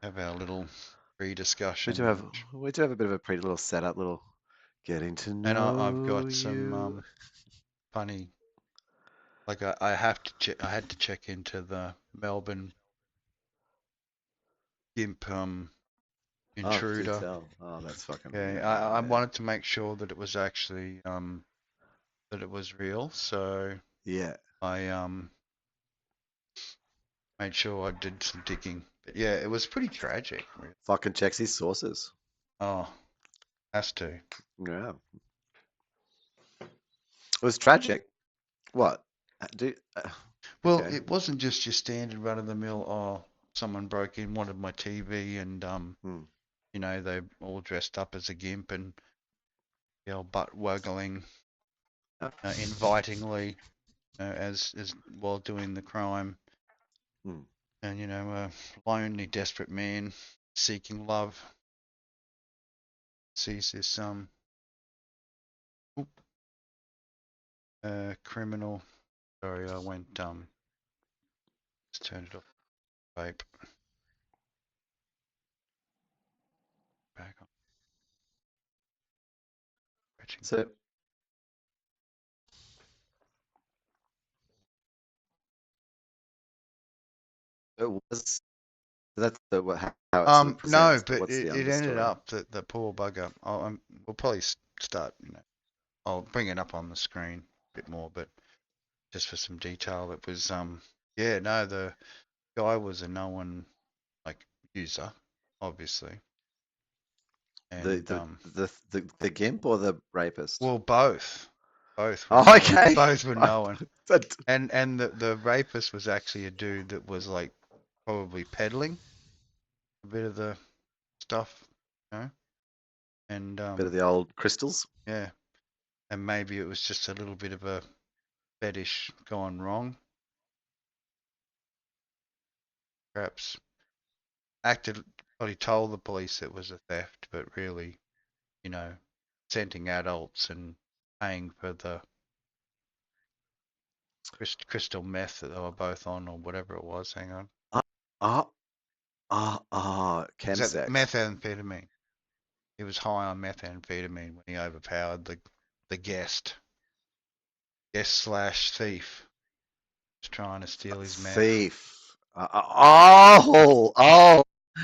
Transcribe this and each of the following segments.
have our little We do pre-discussion, have a bit of a pretty little setup, little getting to and I've know got some you. funny. Like I have to check. I had to check into the Melbourne GIMP Oh, do intruder. tell. Oh, that's fucking Yeah, I yeah. wanted to make sure that it was actually that it was real, so Yeah. I made sure I did some digging. But yeah, it was pretty tragic. Really. Fucking checks his sources. Oh, has to. Yeah. It was tragic. What? Do Well, okay. it wasn't just your standard run of the mill. Oh, someone broke in, wanted my TV, and Hmm. they all dressed up as a gimp and butt waggling, Uh, invitingly, as while doing the crime, hmm. and a lonely, desperate man seeking love sees this criminal. Sorry, I went just turned it off. Vape back on. So it was. That's how it sort of No, presents. But but what's the it ended understory? up that the poor bugger. We'll probably start. I'll bring it up on the screen a bit more, but just for some detail, it was yeah, no, the guy was a known like user, obviously, The and the the gimp or the rapist? well, both were Oh, known, okay. both were I, known, that, and the rapist was actually a dude that was like probably peddling a bit of the stuff, you know, and bit of the old crystals. yeah, and maybe it was just a little bit of a fetish gone wrong, perhaps acted, well, he told the police it was a theft, but really, you know, scenting adults and paying for the crystal meth that they were both on, or whatever it was. Hang on. Ah, ah, ah, Was that chemsex. methamphetamine? He was high on methamphetamine when he overpowered the guest slash thief, was trying to steal his meth. Thief. Oh,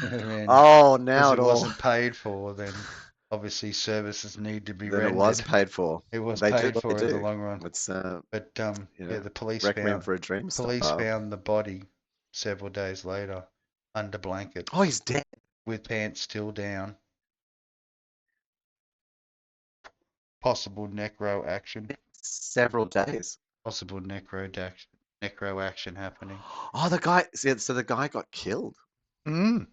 And oh, because now it it all. wasn't paid for, then obviously services need to be Then it was rendered. paid for. It was They do paid what they for in the do. long run. It's But you yeah, know, the Requiem for a Dream police style. found the body several days later under Oh, blankets he's dead. with pants still down. Possible necro action. Several days. Possible necro action happening. Oh, the guy. So the guy got killed. Mm.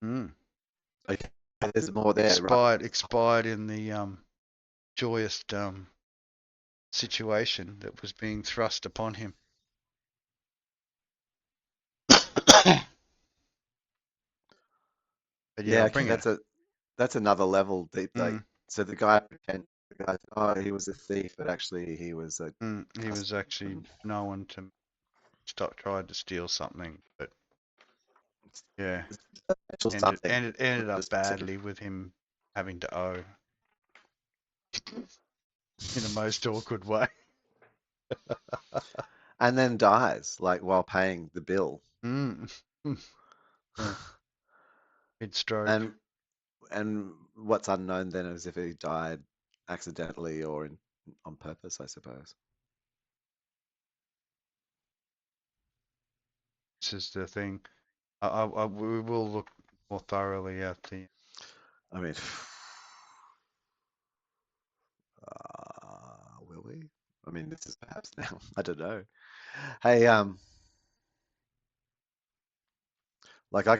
Mm. Okay, there's more there, right? Expired in the joyous situation that was being thrust upon him. But yeah, Yeah, I'll okay, bring it. that's another level. Mm, So the guy, oh, he was a thief, but actually he was a he was customer. actually known to tried to steal something, but yeah, Or something. ended up Just badly with him having to owe in the most awkward way. and then dies like while paying the bill. Mm. Yeah, mid stroke. And what's unknown then is if he died accidentally or on purpose, I suppose. This is the thing. We will look more thoroughly at the. I mean, will we? I mean, this is perhaps now. I don't know. Hey, like I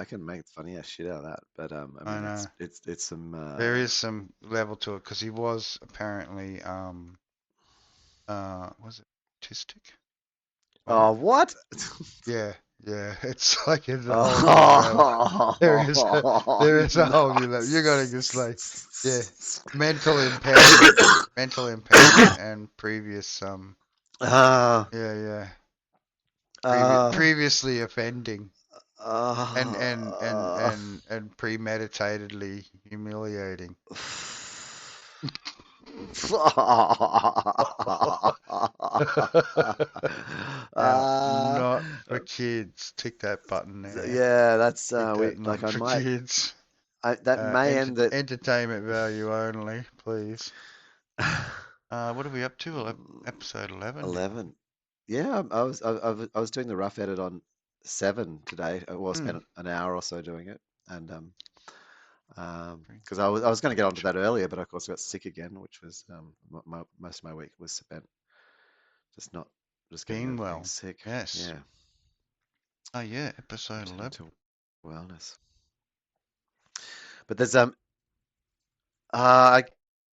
can make funny ass shit out of that, but I I mean, know it's some there is some level to it because he was apparently was it autistic? Right? oh, what? Yeah, yeah. It's like it's a whole new level. There Oh, is a whole new level. You're gonna just like, yeah, nice. mental impairment, and previous Uh, yeah, yeah, uh, previously offending. Uh, and premeditatedly humiliating. Now, uh, not for kids. Tick that button there. yeah, that's Tick we that like not I for might kids. that may end it. Entertainment value only, please. What are we up to? Episode 11 now. 11. Yeah, I was doing the rough edit on 7 today. Well, I Hmm. spent an hour or so doing it, and Bring because I was going to get onto picture. that earlier, but of course I got sick again, which was most of my week was spent just not just getting Being over being well. sick. Yes. Yeah, Oh yeah, episode returning 11. to wellness. But I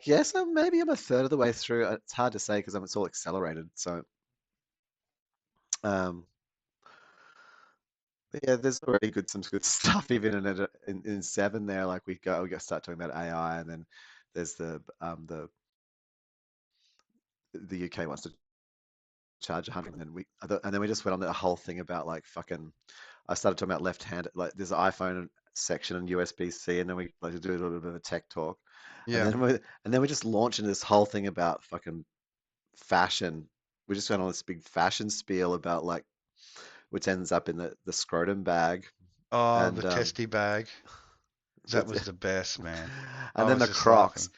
guess maybe I'm a third of the way through. It's hard to say because it's all accelerated. So um, yeah, there's already some good stuff even in 7 there. Like we start talking about AI, and then there's the UK wants to charge 100, and then we just went on a whole thing about like fucking. I started talking about left-handed, like there's an iPhone section and USB-C, and then we like to do a little bit of a tech talk, and Yeah. then we just launched into this whole thing about fucking fashion. We just went on this big fashion spiel about like which ends up in the scrotum bag, Oh, the and testy bag. That the, was the best, man. and I then was the just laughing. Crocs.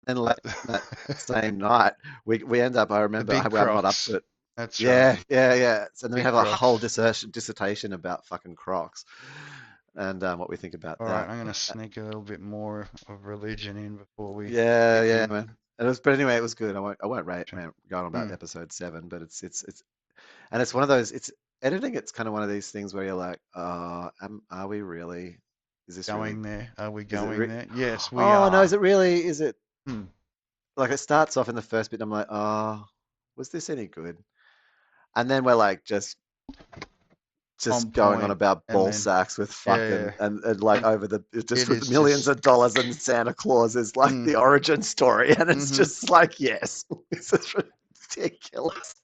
And later The, that same night, we end up. I the remember big I'm not up crocs. to it. That's right. Yeah, yeah, yeah. So then we Big have a whole crocs. dissertation about fucking Crocs and what we think about All right, that. I'm gonna sneak a little bit more of religion in before we Yeah, kick yeah, in. man. But anyway, it was good. I won't Sure. go on about Hmm. episode 7, but and it's one of those. It's editing. It's kind of one of these things where you're like, are we really? Is this really? Going there? Are we Is it? going there? Yes, we Oh no, is are. it really? Is it Hmm. like it starts off in the first bit? And I'm like, was this any good? And then we're like On just going on point. about And ball then sacks with yeah, fucking yeah. and like It over the just it with is millions just. of dollars and Santa Claus is like Hmm. the origin story, and it's Mm-hmm. just like yes, this is ridiculous.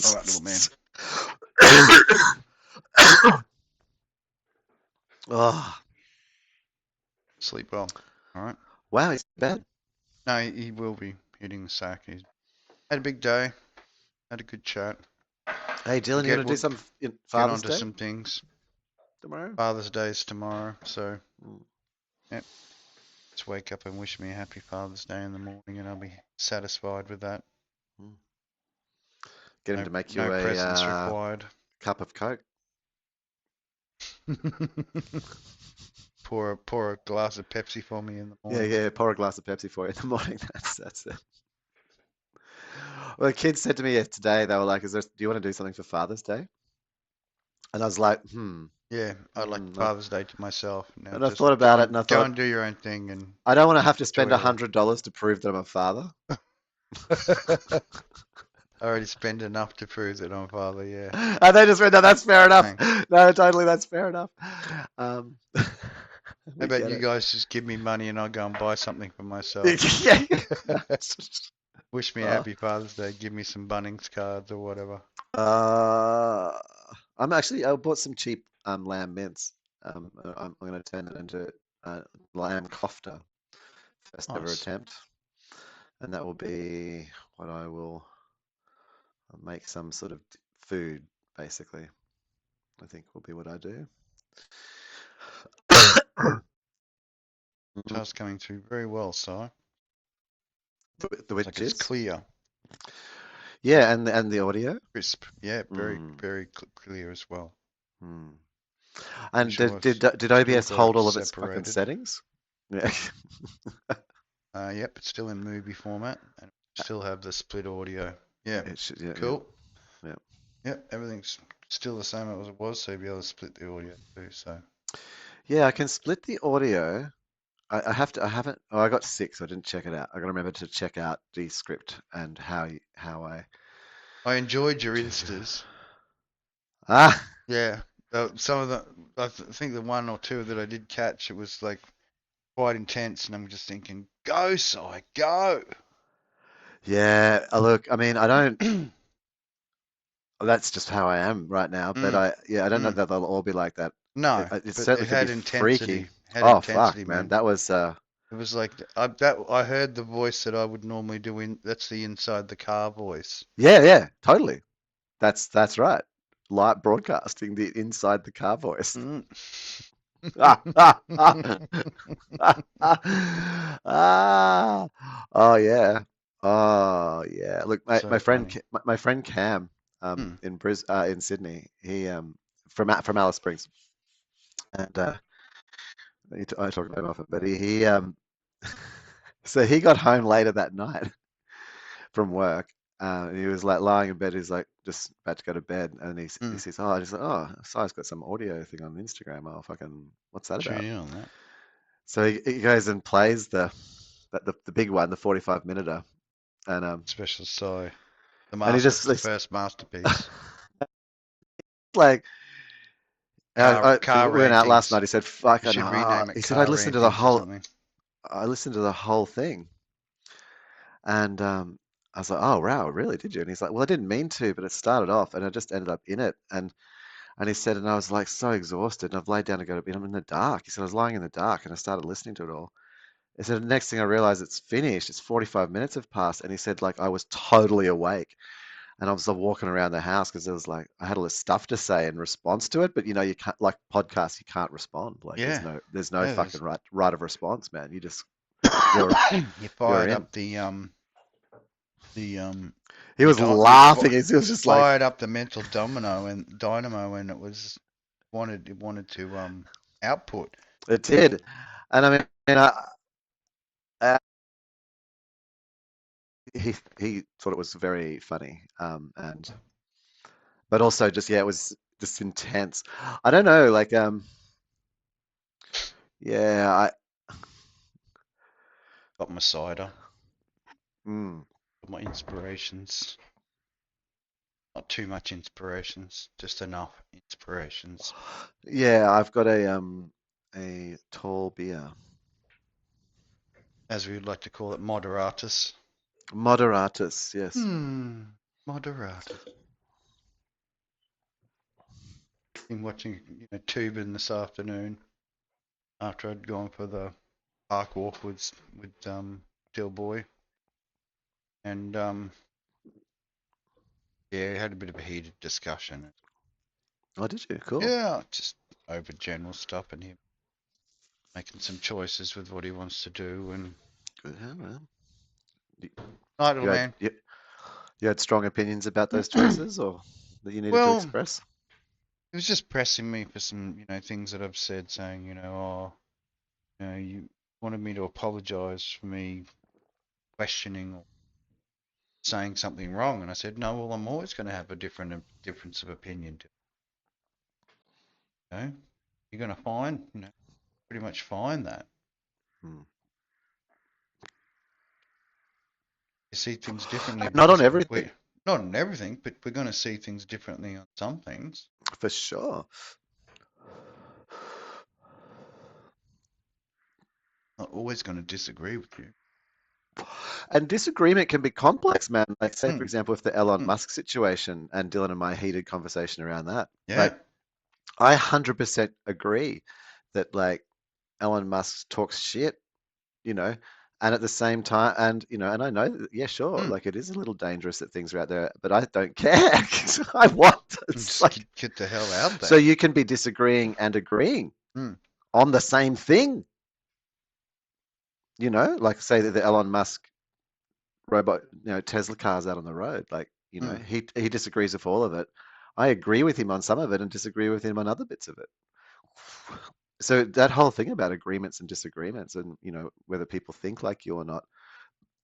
All right, little man. Oh, Sleep well. All right. wow, he's bad. No, he will be hitting the sack. He's had a big day. Had a good chat. Hey, Dylan, you gonna do We'll some get Father's on to Day some things. tomorrow? Father's Day is tomorrow, so Mm, yeah, just wake up and wish me a happy Father's Day in the morning, and I'll be satisfied with that. mm. Get him No, to make no you a presents required. cup of Coke. Pour a glass of Pepsi for me in the Yeah, morning. yeah. Pour a glass of Pepsi for you in the morning. That's it. Well, the kids said to me today, they were like, "Do you want to do something for Father's Day?" And I was like, Yeah, I like hmm. Father's Day to myself. Now And I just thought about it, and I go thought and do your own thing and I don't want to have to spend enjoy your life. $100 to prove that I'm a father. I already spend enough to prove that I'm a father. Yeah, And they just went, "No, that's fair enough. thanks. No, totally, that's fair enough." Um, How we about get you it. guys just give me money and I'll go and buy something for myself? Yeah. Wish me a Uh, happy Father's Day. Give me some Bunnings cards or whatever. uh, I bought some cheap lamb mince. I'm going to turn it into lamb kofta, first ever Nice. attempt, and that will be what I will make some sort of food, basically. I think will be what I do. Guitar's coming through very well, Si. The It's like which it's is? clear, Yeah, and the audio. crisp. Yeah, very, Mm, very clear as well. mm. Pretty And sure did I've still OBS got it hold all of its fucking separated. settings? Yeah. Yep, it's still in movie format and still have the split audio. Yeah, It should, yeah, yeah, cool. yeah. Yep, everything's still the same as it was, so you'll be able to split the audio too. So Yeah, I can split the audio. I have to. I haven't. Oh, I got 6. So I didn't check it out. I got to remember to check out the script and how I. I enjoyed your instas. Ah, Yeah, some of the think the one or two that I did catch, it was like quite intense, and I'm just thinking, go, Si, go. yeah. Look, I mean, I don't. That's just how I am right now. But Mm, I don't know mm. that they'll all be like that. No, It but certainly it could be had freaky. intensity. Had Oh fuck, intensity, man, man. that was It was like I heard the voice that I would normally do in. That's the inside the car voice. yeah, totally. That's right. Light broadcasting, the inside the car voice. Mm. Ah, ah, ah. Oh yeah. Oh yeah. Look, So funny. My friend Cam Mm, in Sydney, he from Alice Springs, and I talk about him often, but he so he got home later that night from work. He was like lying in bed. He's like just about to go to bed, and he mm. says, "Oh, I just like, oh, Si's got some audio thing on Instagram. Oh, fucking, what's that Tune about?" in on that. So he goes and plays the big one, the 45 minute, and Special Psy. The and he master. just It's the first masterpiece. like Car we went out last rantings. night. He said, You "Fucking," should rename it he said, "I car listened to the rantings or whole, something. I listened to the whole thing," and I was like, "Oh wow, really? Did you?" And he's like, "Well, I didn't mean to, but it started off, and I just ended up in it." And he said, and I was like so exhausted, and I've laid down to go to bed. I'm in the dark. He said, I was lying in the dark, and I started listening to it all. He said, the next thing I realized, it's finished. It's 45 minutes have passed, and he said, like I was totally awake. And I was like, walking around the house because it was like I had all this stuff to say in response to it, but you know, you can't like podcasts, you can't respond. Like Yeah. there's no Yeah. fucking There's. right of response, man. You just you're You you're fired in. up the He you was don't you laughing. He was just like fired up the mental domino and dynamo and it wanted to output. it did, and I mean, I he thought it was very funny, and but also just yeah, it was just intense. I don't know, like yeah, Got my cider, mm, got my inspirations. Not too much inspirations, just enough inspirations. yeah, I've got a tall beer, As we would like to call it, moderatus. moderatus, yes. Moderatus. Been watching tubing this afternoon after I'd gone for the park walk with Dill Boy, and yeah, had a bit of a heated discussion. Oh, did you? Cool. Yeah, just over general stuff and him making some choices with what he wants to do. And Good, yeah, man. You, night, little you had man. you had strong opinions about those choices, or that you needed to Well, express? he was just pressing me for some, things that I've said, saying, you wanted me to apologize for me questioning or saying something wrong, and I said, no, well, I'm always going to have a difference of opinion. You're going to find, pretty much find that Hmm. you see things differently Not on because everything, we not on everything, but we're going to see things differently on some things. for sure. Not always going to disagree with you. And disagreement can be complex, man. Like, say, for Mm, example, with the Elon mm, Musk situation and Dylan and my heated conversation around that. yeah. Like, I 100% agree that, like, Elon Musk talks shit, you know, and at the same time, and, and I know that, yeah, sure, Mm, like, it is a little dangerous that things are out there, but I don't care. 'Cause I want, it's just like, get the hell out so there. you can be disagreeing and agreeing Mm, on the same thing, like, say that the Elon Musk robot, Tesla cars out on the road. Like, mm, he disagrees with all of it. I agree with him on some of it and disagree with him on other bits of it. So that whole thing about agreements and disagreements and, whether people think like you or not,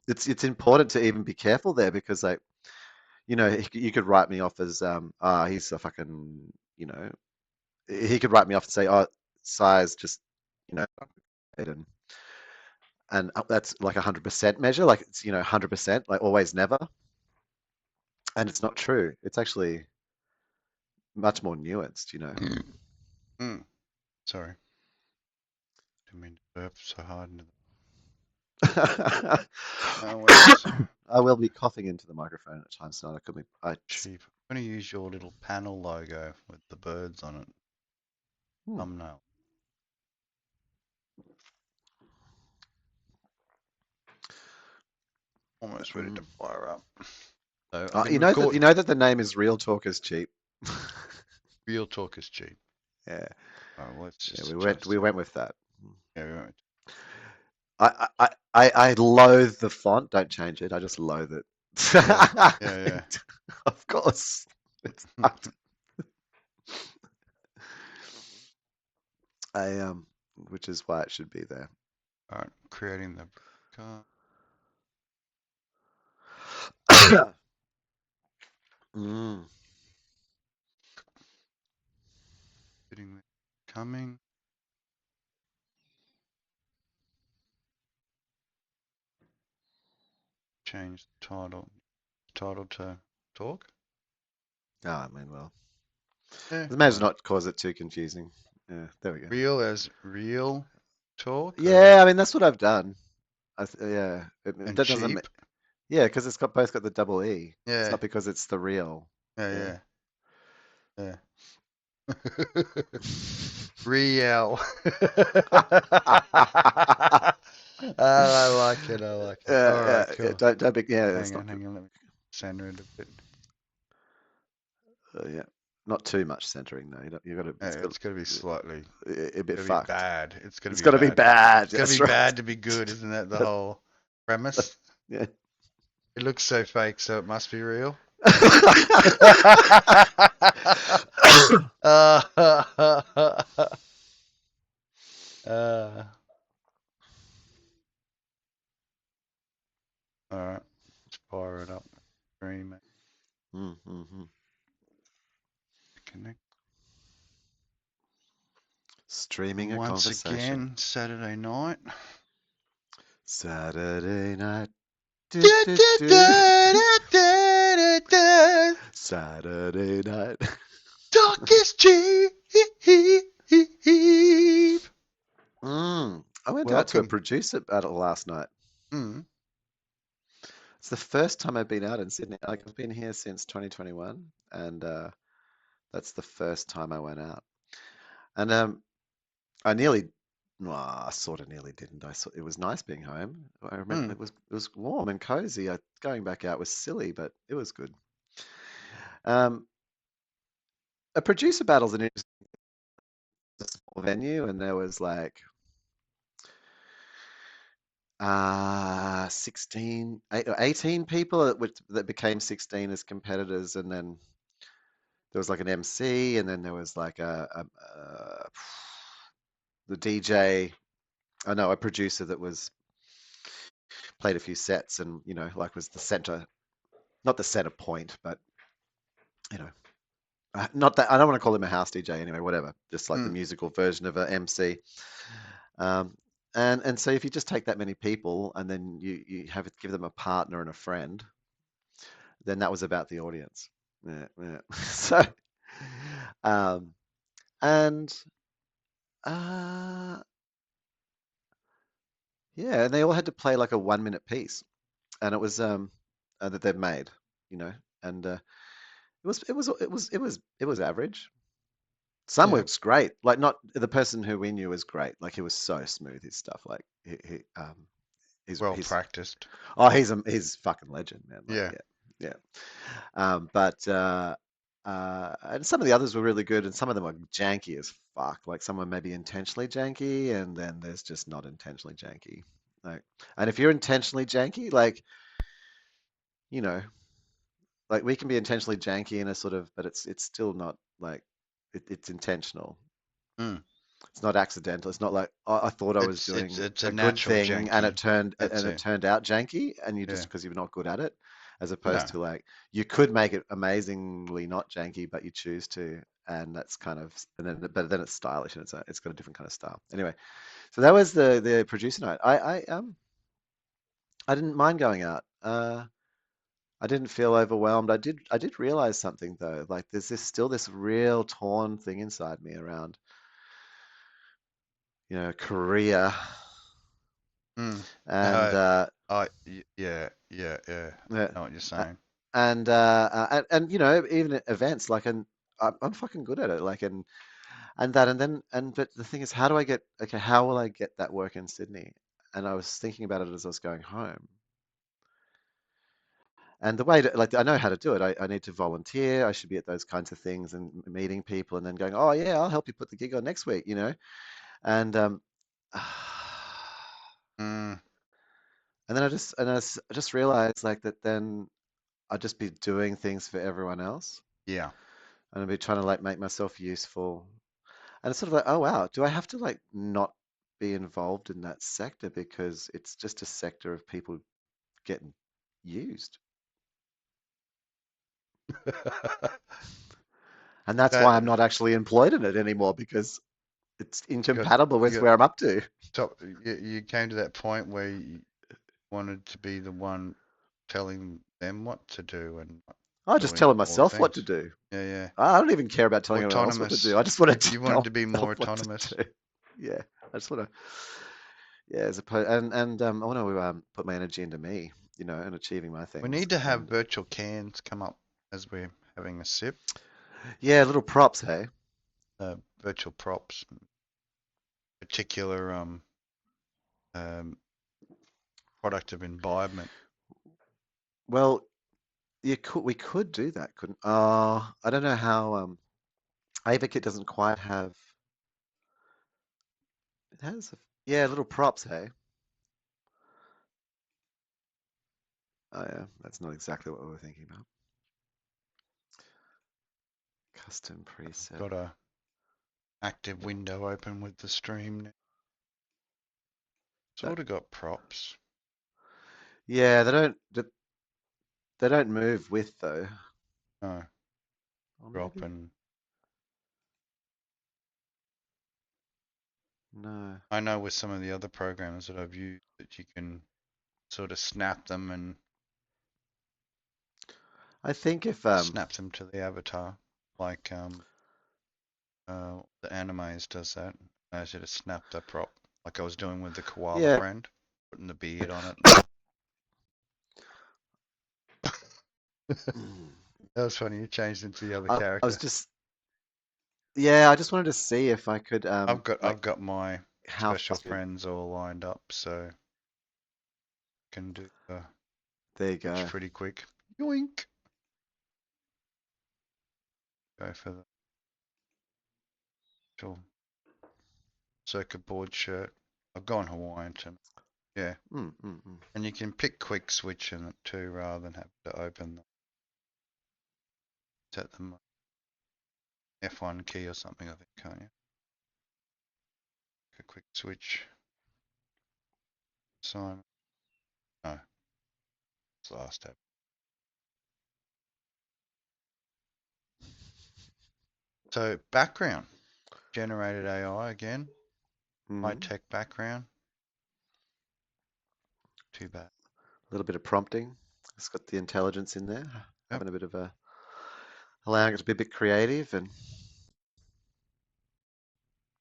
it's important to even be careful there because like, you could write me off as he's a fucking, you know, he could write me off and say, oh, size just, you know, and that's like 100% measure, like it's 100%, like always never. And it's not true. It's actually much more nuanced. mm. Sorry, didn't mean to burp so hard into the. No worries. I will be coughing into the microphone at times tonight. I could be, Cheap. I'm going to use your little panel logo with the birds on it. Hmm. Thumbnail. Almost ready to fire up. So I've been You recording. know that the name is Real Talk is Cheap. Real talk is cheap. Yeah, All right, well, let's yeah, just adjust we it. went with that. Yeah, we won't. I loathe the font. Don't change it. I just loathe it. Yeah, yeah, Of course. It's yeah. fucked. Which is why it should be there. All right, creating the car, Mm. fitting the coming, change the title to talk. Oh, I mean, well, Yeah, managed well, not cause it too confusing. Yeah, there we go. real as real talk or Yeah, I mean that's what I've done. Yeah, and that doesn't. cheap. Yeah, because it's got both got the double E. It's Yeah, not because it's the real. Yeah. yeah, yeah, yeah. Real. I like it. I like it. All right, Yeah. cool. Don't be. Yeah, it's Hang not. on, hang on. Let me center it a bit. Yeah, not too much centering though. You got to. It's got It's got to be slightly. a bit Got to be fucked. bad. It's got to It's be got to be bad. bad. It's got to That's be right. bad to be good, isn't that the whole premise? Yeah. It looks so fake, so it must be real. All right, let's fire it up. Stream Mm-hmm. connect. Streaming a Once conversation. again, Saturday night. Saturday night. Da, Do, do, da, do. da, da, da, da, da. Saturday night. Talk is cheap. I went out to a Welcome. producer battle last night. Mm, It's the first time I've been out in Sydney. Like I've been here since 2021, and that's the first time I went out. And I nearly, well, I sort of nearly didn't. It was nice being home. I remember mm. it was warm and cozy. Going back out was silly, but it was good. Um, a producer battle's an interesting small venue, and there was like 16, 18 people that became 16 as competitors, and then there was like an MC, and then there was like the DJ. I know a producer that was played a few sets, and like was the center, not the center point, but you know, not that I don't want to call him a house DJ anyway. Whatever, just like the Mm. musical version of a MC. Um, and so if you just take that many people, and then you give them a partner and a friend, then that was about the audience. Yeah, yeah. So, um, and uh, yeah, and they all had to play like a 1 minute piece, and it was that they've made, you know, and it was average. Some Yeah. was great, like not the person who we knew was great, like he was so smooth his stuff, like Well he's practiced. oh he's fucking legend, man, like Yeah. yeah. But and some of the others were really good, and some of them were janky as fuck. Like some were maybe intentionally janky, and then there's just not intentionally janky. Like, and if you're intentionally janky, like you know, like we can be intentionally janky in a sort of, but it's still not like it's intentional. Mm. It's not accidental. It's not like I thought I was doing It's a a good natural thing and janky. That's it it. turned out janky, and you just Yeah. because you're not good at it, as No. opposed to like you could make it amazingly not janky, but you choose to, and that's kind of but then it's stylish and it's got a different kind of style. Anyway, so that was the producer night. I didn't mind going out. I didn't feel overwhelmed. I did realize something though. Like there's this real torn thing inside me around career Mm. and Uh, yeah, yeah, yeah. yeah, Know what you're a- saying. and you know, even at events, like, and I'm fucking good at it, like, and that, and then, but the thing is, how do I get, okay, how will I get that work in Sydney? And I was thinking about it as I was going home. And the way to, like, I know how to do it. I need to volunteer. I should be at those kinds of things and meeting people and then going, oh yeah, I'll help you put the gig on next week, you know? And Mm, and then I just realized like that then I'd just be doing things for everyone else yeah. and I'd be trying to like make myself useful. And it's sort of like, oh wow, do I have to like not be involved in that sector because it's just a sector of people getting used? And that's That why I'm not actually employed in it anymore because it's got incompatible you with got where I'm up to. top. You came to that point where you wanted to be the one telling them what to do and not I just doing telling all the myself what to things. do. Yeah, yeah. I don't even care about telling anyone else what to Autonomous. do. I just want to You wanted tell to be more myself what to autonomous. do. Yeah, I just want to. Yeah, as opposed, and I want to put my energy into me, you know, and achieving my We things. need to have And virtual cans come up as we're having a sip. yeah, little props, hey. Virtual props, particular um, product of imbibement. Well, we could do that, couldn't? I don't know how. AVAKIT doesn't quite have. It has. Yeah, little props, hey. Oh yeah, that's not exactly what we were thinking about. Custom preset. Got a active window open with the stream now. That, Sort of got props. yeah, they don't move with though. No, Or drop maybe and no. I know with some of the other programs that I've used that you can sort of I think if snap them to the avatar, like the animes does that. Allows you to snap the prop, like I was doing with the koala yeah, friend, putting the beard on it. That was funny. You changed into the other I was character. just yeah, I just wanted to see if I could like I've got my how special fast. friends all lined up, so can do the There you switch go. pretty quick. Yoink! Go for the actual circuit board shirt. I've gone Hawaiian tonight. Yeah, Mm, mm, mm. and you can pick quick switch in it too, rather than have to open the set them F1 key or something. I think, can't you? A quick switch. Sign. No, it's the last tab. So background generated AI again. High Mm. tech background. Too bad. A little bit of prompting. It's got the intelligence in there, Yep. having a bit of a allowing it to be a bit creative, and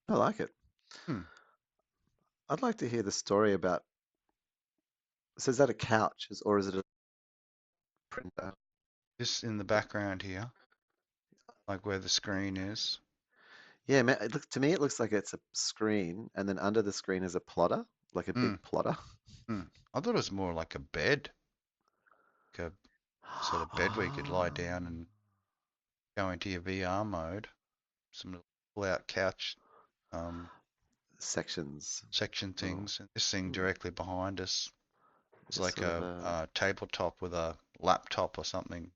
I like it. Hmm. I'd like to hear the story about. So is that a couch, or is it a printer? Just in the background here, like where the screen is. Yeah, man, to me it looks like it's a screen, and then under the screen is a plotter, like a Hmm. big plotter. Hmm. I thought it was more like a bed, like a sort of bed where you could lie Ah, down and go into your VR mode. Some little pull-out couch sections. section Little. things. And this thing Hmm, directly behind us is just like sort of a tabletop with a laptop or something.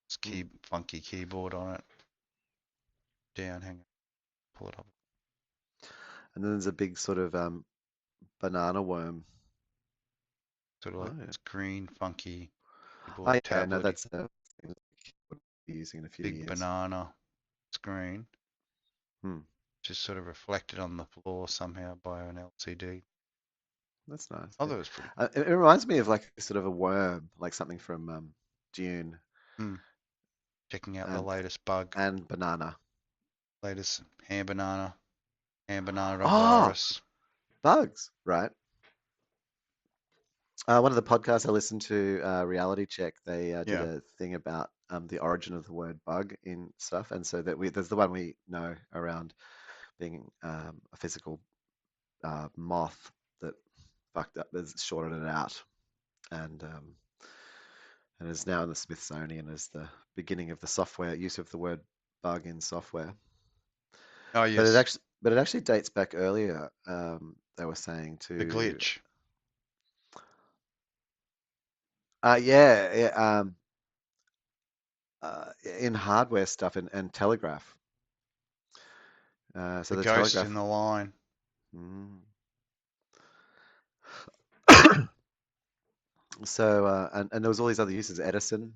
It's hmm. funky keyboard on it. Down, hang on, pull it up. And then there's a big sort of banana worm. Sort of Oh like yeah. this green, funky Oh keyboard yeah, no, tablet, that's a thing that we'll be using in a few big years. banana screen, Hmm, just sort of reflected on the floor somehow by an LCD. that's nice. I Yeah. thought it was pretty It reminds me of like sort of a worm, like something from Dune cool. Checking out the and latest bug, banana. latest hand banana Oh, virus. bugs, right? One of the podcasts I listened to, Reality Check, they did Yeah. a thing about the origin of the word bug in stuff, and so there's the one we know around being a physical moth that fucked up, has shorted it out, and um, and is now in the Smithsonian as the beginning of the software use of the word bug in software. Oh yes. But it actually dates back earlier. They were saying The to, glitch. yeah, yeah, in hardware stuff and telegraph. So The the ghost in telegraph. the line. Mm. So and there was all these other uses. Edison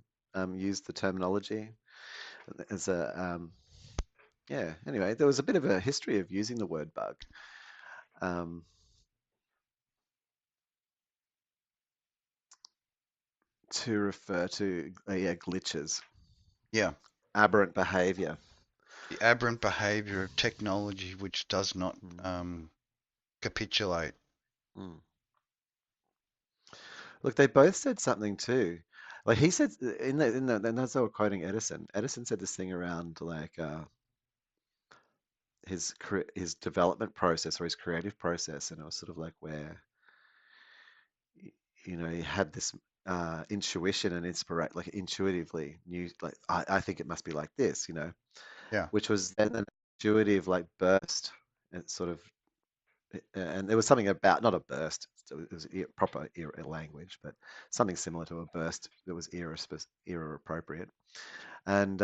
used the terminology as a yeah. Anyway, there was a bit of a history of using the word bug um, to refer to yeah, glitches, Yeah. aberrant behavior. The aberrant behavior of technology which does not Mm. capitulate. Mm. Look, they both said something too. Like he said and that's they were quoting Edison. Edison said this thing around like his development process or his creative process, and it was sort of like where you know he had this intuition and inspiration, like intuitively knew like I think it must be like this, you know, Yeah. which was then an intuitive like burst and sort of and there was something about not a burst, so it was proper era language, but something similar to a burst that was era appropriate. And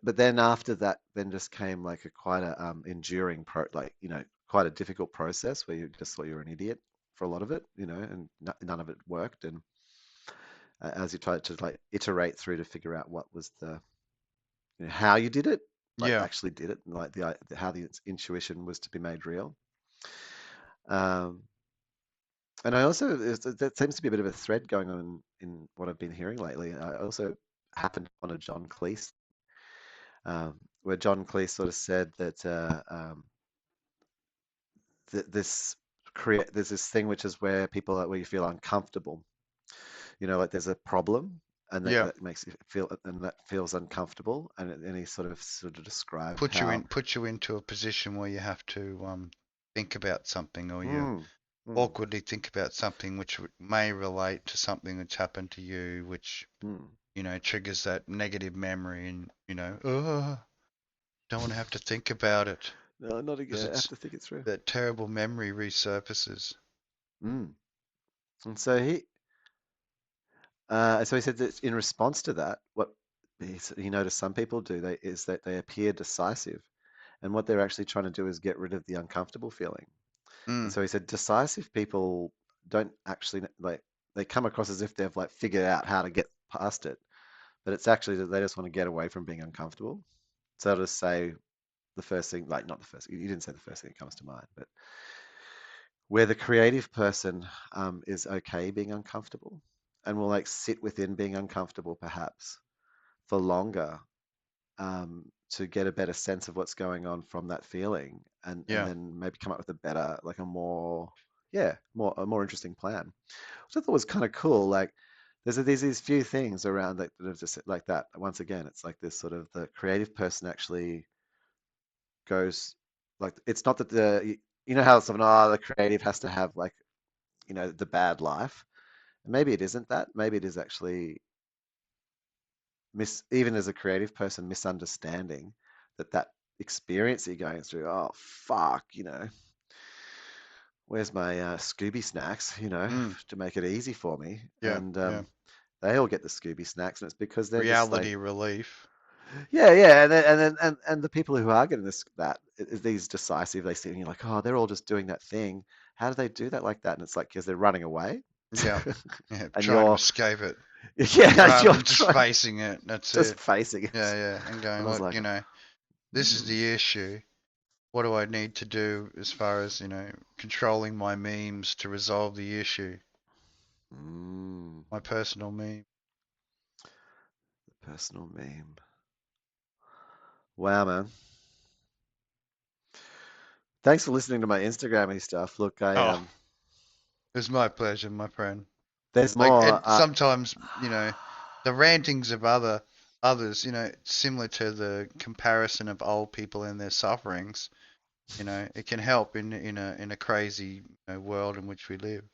but then after that, then just came like a quite a enduring like you know quite a difficult process where you just thought you were an idiot for a lot of it, you know, and none of it worked. And as you tried to like iterate through to figure out what was the you know, how you did it, like Yeah. actually did it, and like the how the intuition was to be made real. Um, and I also that seems to be a bit of a thread going on in what I've been hearing lately. I also happened on a John Cleese where John Cleese sort of said that this create there's this thing which is where people where you feel uncomfortable. You know, like there's a problem and Yeah. that makes you feel and that feels uncomfortable. And he sort of described how Put you into a position where you have to think about something, or you mm, mm, awkwardly think about something which may relate to something that's happened to you, which mm. triggers that negative memory, and oh, don't want to have to think about it No, not because again. I have it's to think it through. that terrible memory resurfaces. Mm. And so he said that in response to that, what he noticed some people do is that they appear decisive, and what they're actually trying to do is get rid of the uncomfortable feeling. And Mm, so he said decisive people don't actually like they come across as if they've like figured out how to get past it, but it's actually that they just want to get away from being uncomfortable. So I'll just say the first thing, like not the first, you didn't say the first thing that comes to mind, but where the creative person is okay being uncomfortable and will like sit within being uncomfortable perhaps for longer to get a better sense of what's going on from that feeling and yeah, then maybe come up with a better like a more yeah more a more interesting plan, which I thought was kind of cool. Like there's these few things around that are just like that. Once again, it's like this sort of the creative person actually goes like it's not that you know how someone the creative has to have like you know the bad life. Maybe it isn't that. Maybe it is actually even as a creative person misunderstanding that experience you're going through. Oh fuck, you know, where's my Scooby snacks? You know, mm, to make it easy for me. yeah, And yeah. they all get the Scooby snacks, and it's because they're just like, Reality relief. yeah, yeah. And the people who are getting these decisive, they see, and you're like, oh, they're all just doing that thing. How do they do that like that? And it's like because they're running away, Yeah, yeah. and Trying to you're escape it yeah, rather you're than just trying facing it. That's just it. facing Yeah, it. yeah, and going, And I was what, like, this is mm, the issue. What do I need to do as far as, controlling my memes to resolve the issue? mm, My personal meme. personal meme. Wow, man. Thanks for listening to my Instagrammy stuff. Look, I Oh, it was my pleasure, my friend. There's Like, more. and sometimes, the rantings of others, similar to the comparison of old people and their sufferings, it can help in a crazy world in which we live.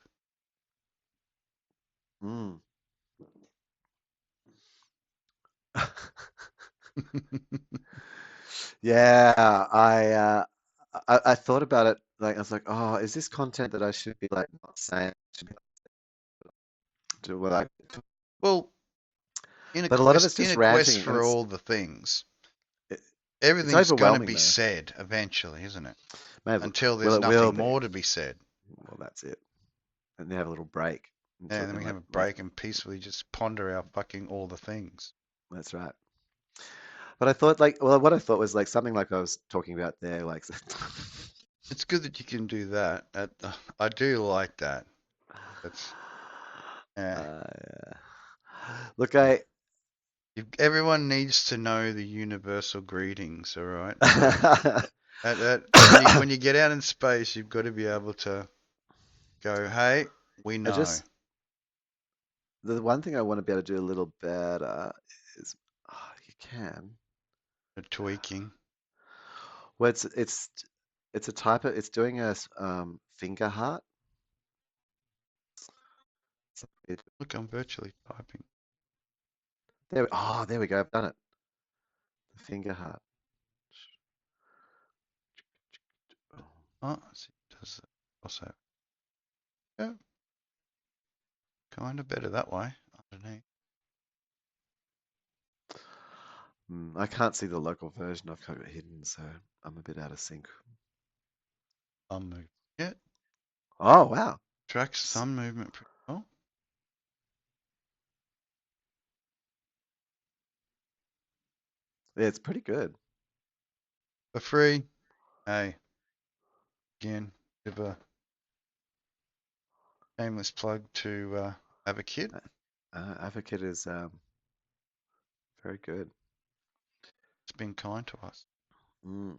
Mm. Yeah, I thought about it. Like I was like, oh, is this content that I should be like not saying? Should be to what I, Well, but a lot of it's in just a quest ranting, and for all the things, it's everything's going to overwhelming be though. said eventually, isn't it? Maybe, Until well, there's it will nothing be. more to be said. Well, that's it. And they have a little break until And we then can we can like have a rant. break and peacefully just ponder our fucking all the things. That's right. But I thought like, well, what I thought was like something like I was talking about there, like. It's good that you can do that. I do like that. That's yeah. Yeah. Look, I. Everyone needs to know the universal greetings, all right? When you get out in space, you've got to be able to go, hey, we I know. just the one thing I want to be able to do a little better is you can. The tweaking. Well, it's a type of it's doing a finger heart. It, Look, I'm virtually typing. there we go. I've done it. The finger heart. Oh, see, does it also? Yeah, kind of better that way. Underneath. I can't see the local version. I've got it hidden, so I'm a bit out of sync. Thumb movement. Yeah, Oh wow. tracks thumb movement pretty well. Yeah, it's pretty good. For free. Hey, again, bit of a shameless plug to AVAKIT. AVAKIT is very good. It's been kind to us. Mm.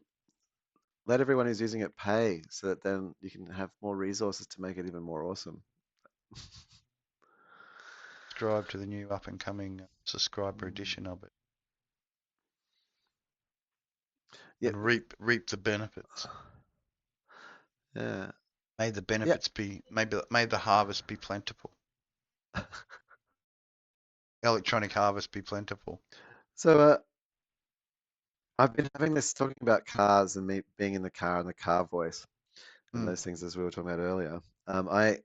Let everyone who's using it pay so that then you can have more resources to make it even more awesome. Subscribe to the new up and coming subscriber Mm. edition of it Yeah, and reap the benefits. yeah, May the yeah. benefits be may the harvest be plentiful. Electronic harvest be plentiful. So I've been having this talking about cars and me being in the car and the car voice and Mm. those things as we were talking about earlier. I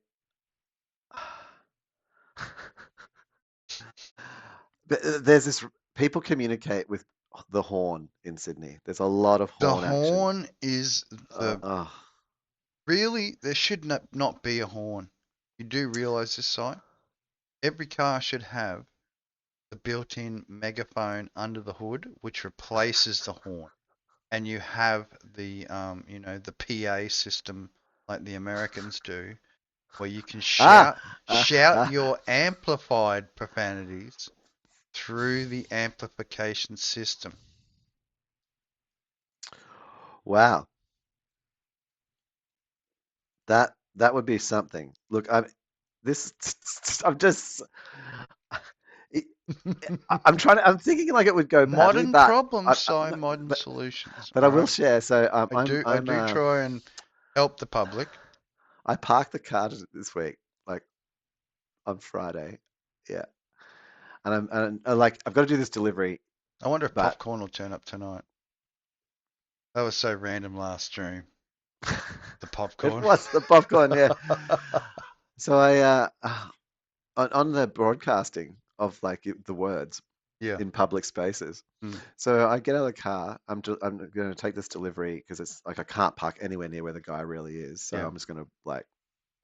there's this people communicate with the horn in Sydney. There's a lot of The horn action. horn is the Oh, really there should not be a horn. You do realize this site? Every car should have the built-in megaphone under the hood, which replaces the horn. And you have the PA system like the Americans do, where you can ah, shout ah. your amplified profanities through the amplification system. Wow, that would be something. Look, this I'm just it, I'm trying to I'm thinking like it would go badly, Modern but problems, Si, modern but, solutions. but I All will right, share. So I do try and help the public. I parked the car this week, like on Friday. Yeah. And like I've got to do this delivery, I wonder if but popcorn will turn up tonight. That was so random last stream. The it popcorn. was the popcorn, yeah. So I on the broadcasting of like the words Yeah. in public spaces. Mm. So I get out of the car. I'm going to take this delivery because it's like I can't park anywhere near where the guy really is. So Yeah. I'm just going to like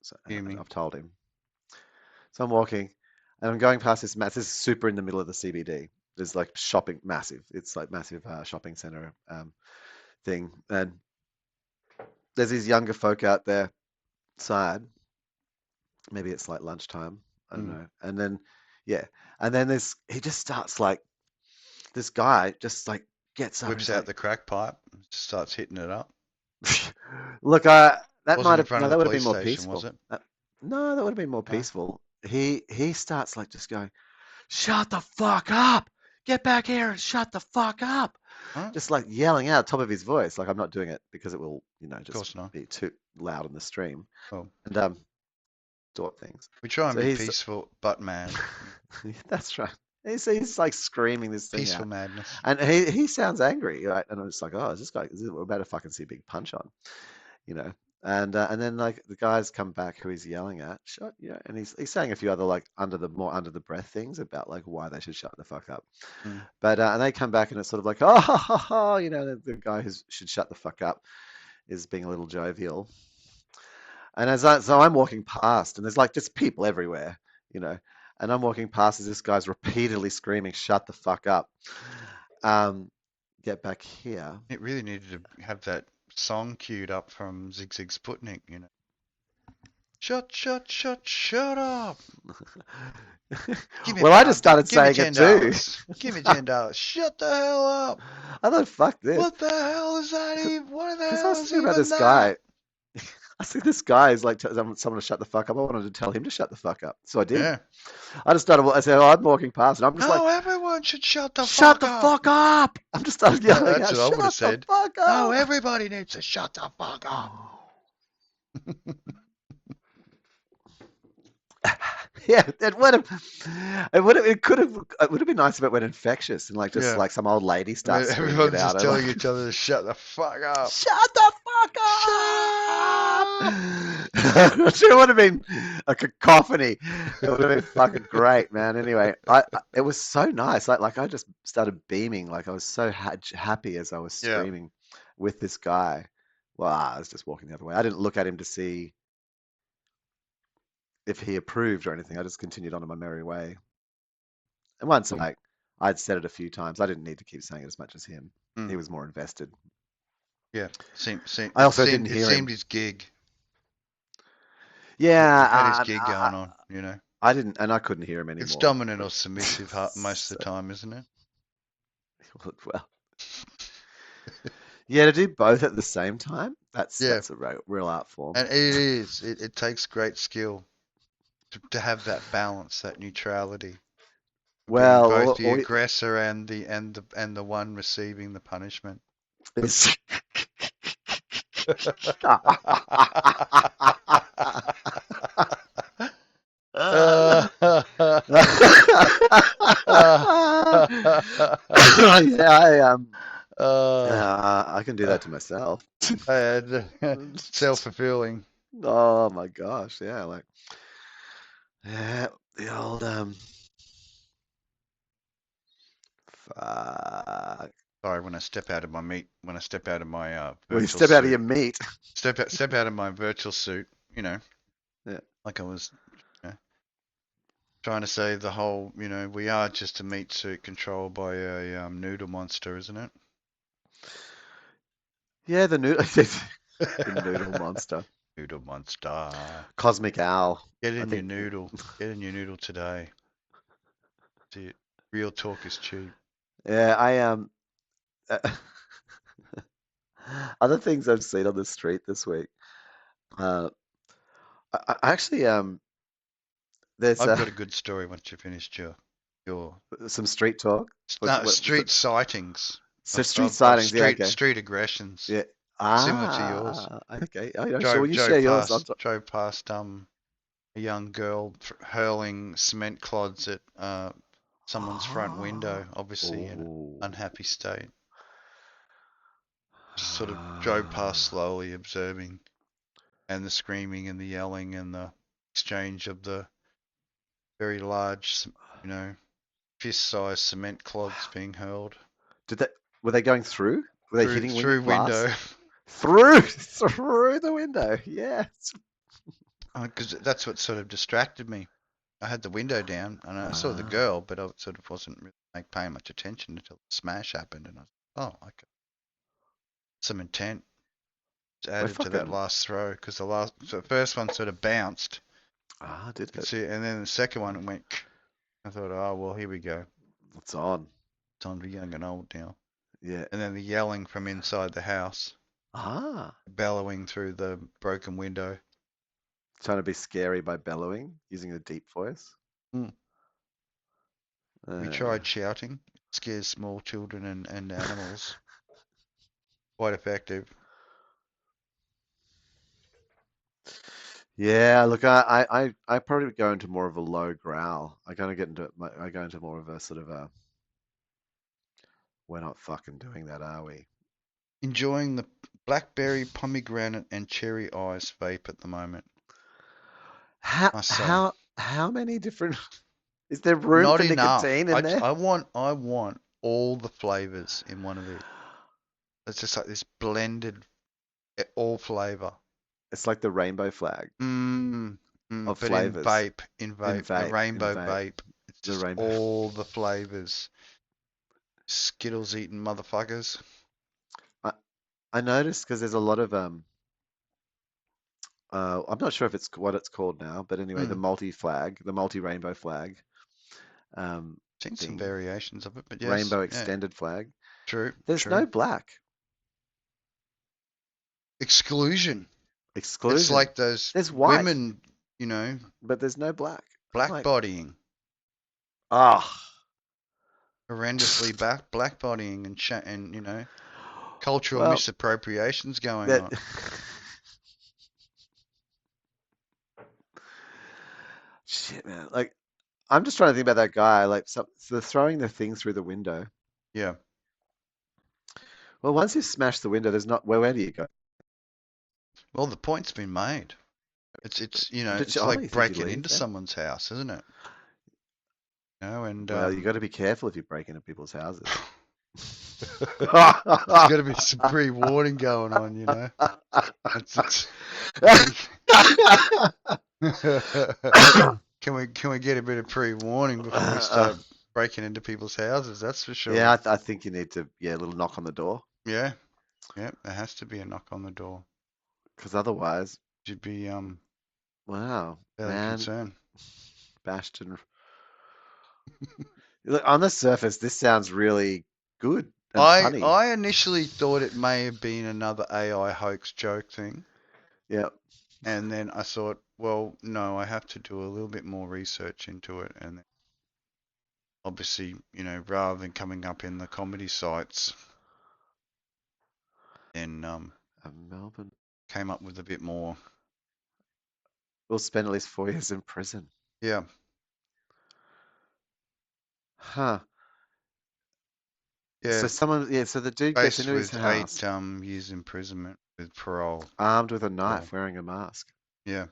so, Hear me. I've told him. So I'm walking and I'm going past this is super in the middle of the CBD. There's like shopping massive. It's like massive shopping center thing. And there's these younger folk out there side. Maybe it's like lunchtime. I don't Mm. know. And then, yeah. And then he just starts like, this guy just like gets up and Whips he's out like, the crack pipe, starts hitting it up. look, that Wasn't might in have, front no, of the that would have been police more station, was peaceful. it? No, that would have been more No. peaceful. he starts like just going, "Shut the fuck up! Get back here and shut the fuck up!" Huh? Just like yelling out top of his voice. Like I'm not doing it because it will, Of just course not. be too loud in the stream Well, and distort things. we try and So be he's peaceful but mad. that's right. He's like screaming this thing Peaceful out, madness. and he sounds angry, right? And I'm just like, oh, is this guy? We're about to fucking see a big punch on, you know. And then like the guys come back who he's yelling at, shut, and he's saying a few other like more under the breath things about like why they should shut the fuck up. Mm. But and they come back and it's sort of like, oh, ha, ha, ha, the guy who should shut the fuck up is being a little jovial. And so I'm walking past, and there's like just people everywhere, you know. And I'm walking past as this guy's repeatedly screaming, "Shut the fuck up!" Um, get back here. It really needed to have that song queued up from Zig Zig Sputnik, Shut, shut, shut, shut up. Give me a Well, I just pound. started Give me saying it too. $10. Give me $10. Shut the hell up. I thought, fuck this, What the hell is that even? What the because I hell was is thinking about even this that? guy. I think this guy is like someone to shut the fuck up. I wanted to tell him to shut the fuck up, so I did. Yeah. I just started. I said, "Oh, I'm walking past," and I'm just like, No, everyone should shut the "Shut fuck the up. fuck up!" I'm just started yelling That's out, what I would have "Shut the said. fuck No, up!" everybody needs to shut the fuck up. Yeah, it would have been nice if it went infectious and like just Yeah. like some old lady I mean, starts screaming it everyone's out. just I'm telling like, each other to shut the fuck up. shut the fuck up! Shut It would have been a cacophony. It would have been fucking great, man. Anyway, it was so nice. Like I just started beaming. Like I was so happy as I was Yeah. screaming with this guy. Well, I was just walking the other way. I didn't look at him to see if he approved or anything. I just continued on my merry way. And once like I'd said it a few times, I didn't need to keep saying it as much as him. Mm, He was more invested. yeah. Seemed, I also didn't it hear seemed him. his gig. Yeah, Had his gig going on. I didn't, and I couldn't hear him It's anymore. dominant or submissive most of the time, isn't it? Well, yeah, to do both at the same time, Yeah. that's a real art form. And it is. It takes great skill to have that balance, that neutrality, being Well, both the aggressor and the one receiving the punishment. it's Uh, yeah, uh, I can do that to myself. self-fulfilling. Oh my gosh, yeah, like yeah, the old fuck. Sorry, when I step out of my when I step out of my Well, you virtual step out of your suit, meat. step out of my virtual suit, Yeah. like I was, trying to say the whole, we are just a meat suit controlled by a noodle monster, isn't it? Yeah, the noodle, the noodle monster, Noodle monster. cosmic owl. Get I in your think. noodle. Get in your noodle today. See it. Real talk is cheap. Yeah, uh, other things I've seen on the street this week. Uh, actually, there's I've got a good story once you finished your some street talk. What's it? street sightings So street of sightings. Yeah, okay. street aggressions Yeah. similar to yours. Okay. Oh, yeah, sure. When you share yours, Drove past a young girl hurling cement clods at someone's front window, obviously in an Oh. unhappy state. Just sort of drove past slowly, observing, and the screaming and the yelling and the exchange of the very large, you know, fist-sized cement clods Wow. being hurled Did that? Were they going through? Were they hitting through glass? window. Through the window. Yes. Because that's what sort of distracted me. I had the window down and I saw the Ah, girl, but I sort of wasn't really paying much attention until the smash happened, and I was, oh, okay, some intent we're added to that fucking. last throw because so the first one sort of bounced, Did could it? see it, and then the second one went. I thought, oh well, here we go. It's on. Time to be young and old now. Yeah. And then the yelling from inside the house, Ah. bellowing through the broken window. Trying to be scary by bellowing, using a deep voice. Mm. We Uh, tried shouting. It scares small children and animals. Quite effective. yeah, look, I probably go into more of a low growl. I kind of get into I go into more of a sort of a we're not fucking doing that, are we? Enjoying the blackberry, pomegranate, and cherry ice vape at the moment. Must say. How many different is there room Not for enough. nicotine in there? I want all the flavors in one of these. It's just like this blended all flavor. It's like the rainbow flag Mmm. of But in flavors vape, a in rainbow vape, vape. It's the just rainbow. all the flavors. Skittles eating motherfuckers. I, I noticed because there's a lot of I'm not sure if it's what it's called now, but anyway, the Hmm. multi-flag, the multi-rainbow flag um, Seen some thing, variations of it, but yes, rainbow yeah, extended flag. true, There's true. no black Exclusion. It's exclusion. like those There's white, women, you know, but there's no black. I'm black like, bodying, ah, horrendously black bodying and cultural well, misappropriations going that on. shit, man. Like, I'm just trying to think about that guy. Like, so throwing the thing through the window. Yeah. Well, once you smash the window, there's not. Well, where do you go? Well, the point's been made. It's I don't like think you breaking leave into then. someone's house, isn't it? And Well, you got to be careful if you break into people's houses. there's got to be some pre-warning going on. It's can we get a bit of pre-warning before we start breaking into people's houses? That's for Yeah, sure. I think you need to, yeah, a little knock on the door, Yeah, yeah. There has to be a knock on the door. because otherwise, You'd be wow, fairly man, concerned. bashed and look, on the surface, this sounds really good and I funny. I initially thought it may have been another AI hoax joke thing, Yeah, and then I thought, well, no, I have to do a little bit more research into it, and then obviously, rather than coming up in the comedy sites, then Melbourne came up with a bit more. will spend at least 4 years in prison. Yeah, Huh. yeah, So someone, yeah, so the dude gets faced into his with house 8 years imprisonment with parole. armed with a Parole. knife, wearing a mask. Yeah,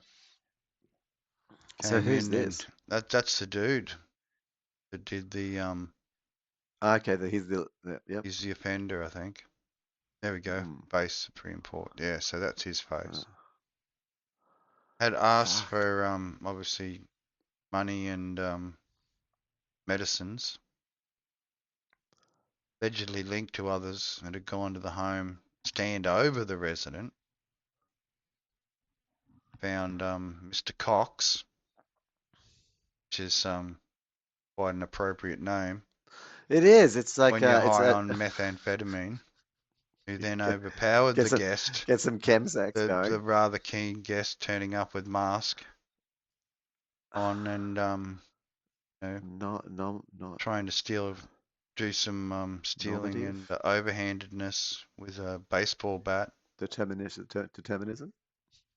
So came who's in and this? that's the dude that did the Okay, yep. he's the offender, I think. There we go. Hmm. Face Supreme Court. Yeah, so that's his Uh, face. Had asked fuck. for obviously money and medicines, allegedly linked to others, and had gone to the home, stand over the resident, found Mr. Cox, which is quite an appropriate name It is. It's like when you're it's high a on methamphetamine, who then overpowered get the some guest, get some chemsex the going. rather keen guest turning up with mask on and know, Not not trying to do some stealing normative and overhandedness with a baseball bat. determinism.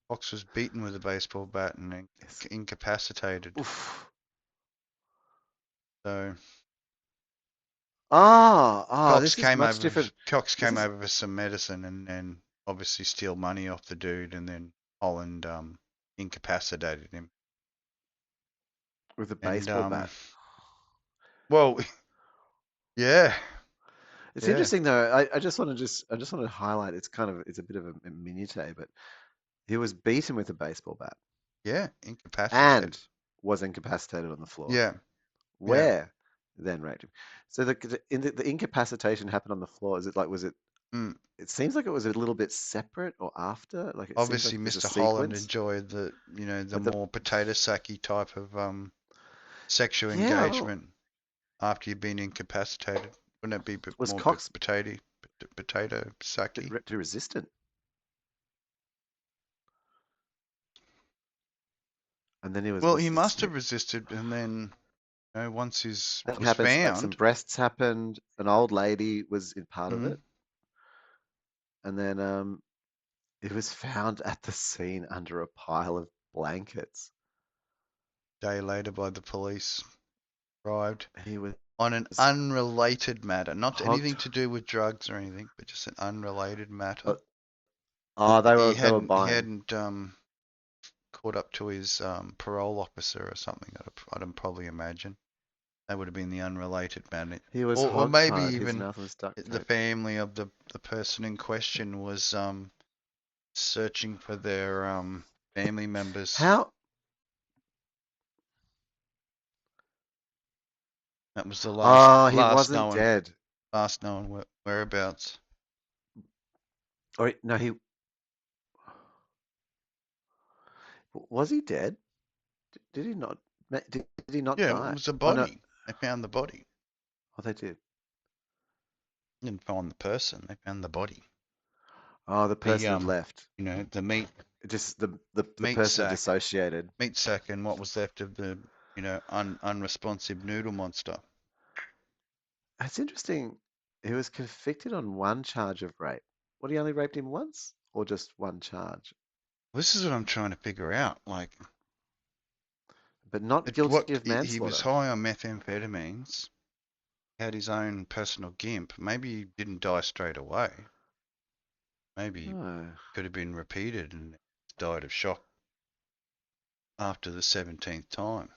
Fox was beaten with a baseball bat and Yes. incapacitated. Oof. So This is much different. Cox This came is over for some medicine and obviously steal money off the dude, and then Holland incapacitated him. with a And baseball bat. well, yeah, It's yeah, interesting though. I just want to highlight. It's a bit of a minutiae, but he was beaten with a baseball bat yeah, incapacitated. and was incapacitated on the floor. Yeah, yeah. Where then raped him. So the incapacitation happened on the floor. Is it like was it? Mm. It seems like it was a little bit separate or after. Like it seems Obviously, like there's a Mr. Holland sequence. enjoyed the But the more potato sacky type of sexual yeah, well, engagement after you've been incapacitated. Wouldn't it be was more Cox potato sacky? too resistant? And then he was Well, what's he this? must have resisted, and then once his Nothing was happens. Like some found. breasts happened. An old lady was in part of Mm, it, and then it was found at the scene under a pile of blankets. day later, by the police, arrived He was on an unrelated matter, not hogged. anything to do with drugs or anything, but just an unrelated Uh, matter. oh, He they were hadn't he buying. hadn't caught up to his parole officer or something. I'd probably imagine that would have been the unrelated matter, He was or hog maybe tied. His even mouth was duct the tape. family of the person in question was searching for their family members. How? That was the Oh, he wasn't dead. last known whereabouts. Or no, he was he dead? Did he not? Did he not Yeah, it die? was a Oh no. body. They found the body. Oh, they did. Didn't find the person. They found the body. Oh, the The person had left. the meat Just the meat person sack, dissociated. and what was left of the unresponsive noodle monster. That's interesting. He was convicted on one charge of rape. What, he only raped him once, or just one charge? This is what I'm trying to figure out. Like, But not guilty of he was manslaughter. high on methamphetamines, had his own personal gimp. Maybe he didn't die straight away. Maybe he Oh. could have been repeated and died of shock after the 17th time.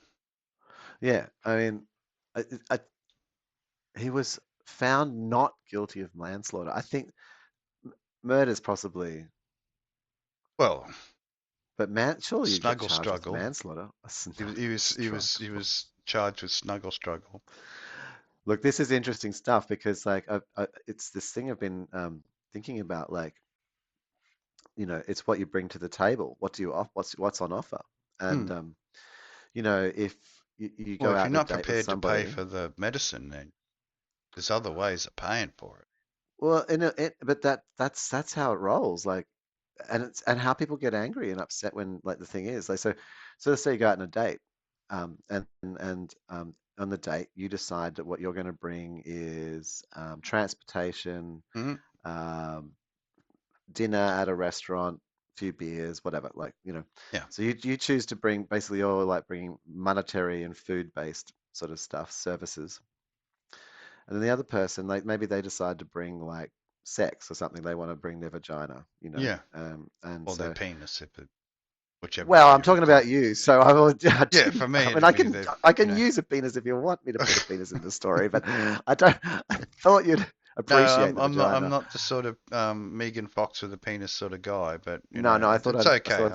Yeah, I mean, I, I, he was found not guilty of manslaughter. I think murder's possibly, Well, but man, surely you'd get snuggle charged with struggle. manslaughter. A snuggle He struggle. was charged with snuggle struggle. Look, this is interesting stuff because, like, it's this thing I've been thinking about. Like, it's what you bring to the table. What do you off? What's on offer? Hmm. And if you Well, go if out you're on a not date with prepared to pay somebody, for the medicine, then there's other ways of paying for it. well, but that's how it rolls. Like, and how people get angry and upset when, like, the thing is, like, so let's say you go out on a date, and on the date you decide that what you're going to bring is transportation, Hmm. um, dinner at a restaurant, few beers, whatever, like, Yeah. so you choose to bring, basically you're like bringing monetary and food based sort of stuff, services, and then the other person, like, maybe they decide to bring like sex or something. They want to bring their vagina, Yeah. and Or their so, penis, whichever well, way I'm you talking recall. about you, so I will. Yeah, for me I mean, it'd be the I can use a penis if you want me to put a penis in the story, but I don't. I thought you'd No, appreciate the I'm vagina. not the sort of Megan Fox with a penis sort of guy, but No, no, it's okay.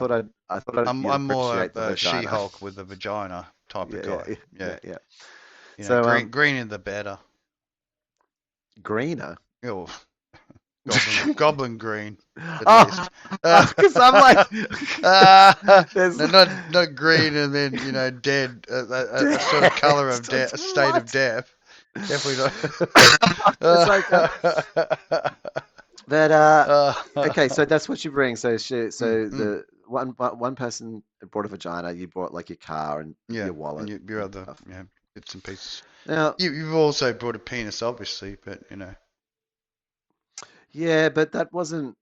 I thought you'd I'm more appreciate the a vagina. She-Hulk with a vagina type of Yeah, yeah, guy. yeah, Yeah, yeah, yeah. So, greener the better. greener. Oh, goblin green at Oh, least. because I'm like, there's No, not green and then dead. A sort of color dead. of death, a state of What? death. Definitely It's like, not. but Uh, okay, so that's what you bring. So mm, so mm, the one person brought a vagina. You brought like your car and yeah, your and wallet your and other stuff. bits and pieces. Now, You've also brought a penis, obviously, but yeah, but that wasn't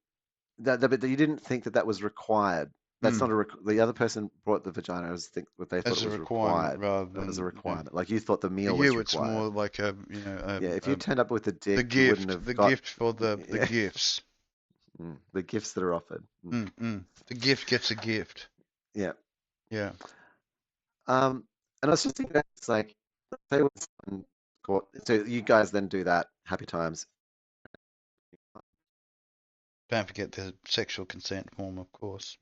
but you didn't think that that was required. That's mm, not the other person brought the vagina. I was think what they thought as it a was requirement required. rather It was a than requirement. Like, you thought the for meal was you, it's required. more like Yeah, if you turned up with a dick, you wouldn't have the got gift for the yeah, gifts. the gifts that are offered. Mm, mm. The gift gets a gift. Yeah. Yeah. And I was just thinking that it's like, say when someone so you guys then do that, happy times. Don't forget the sexual consent form, of course.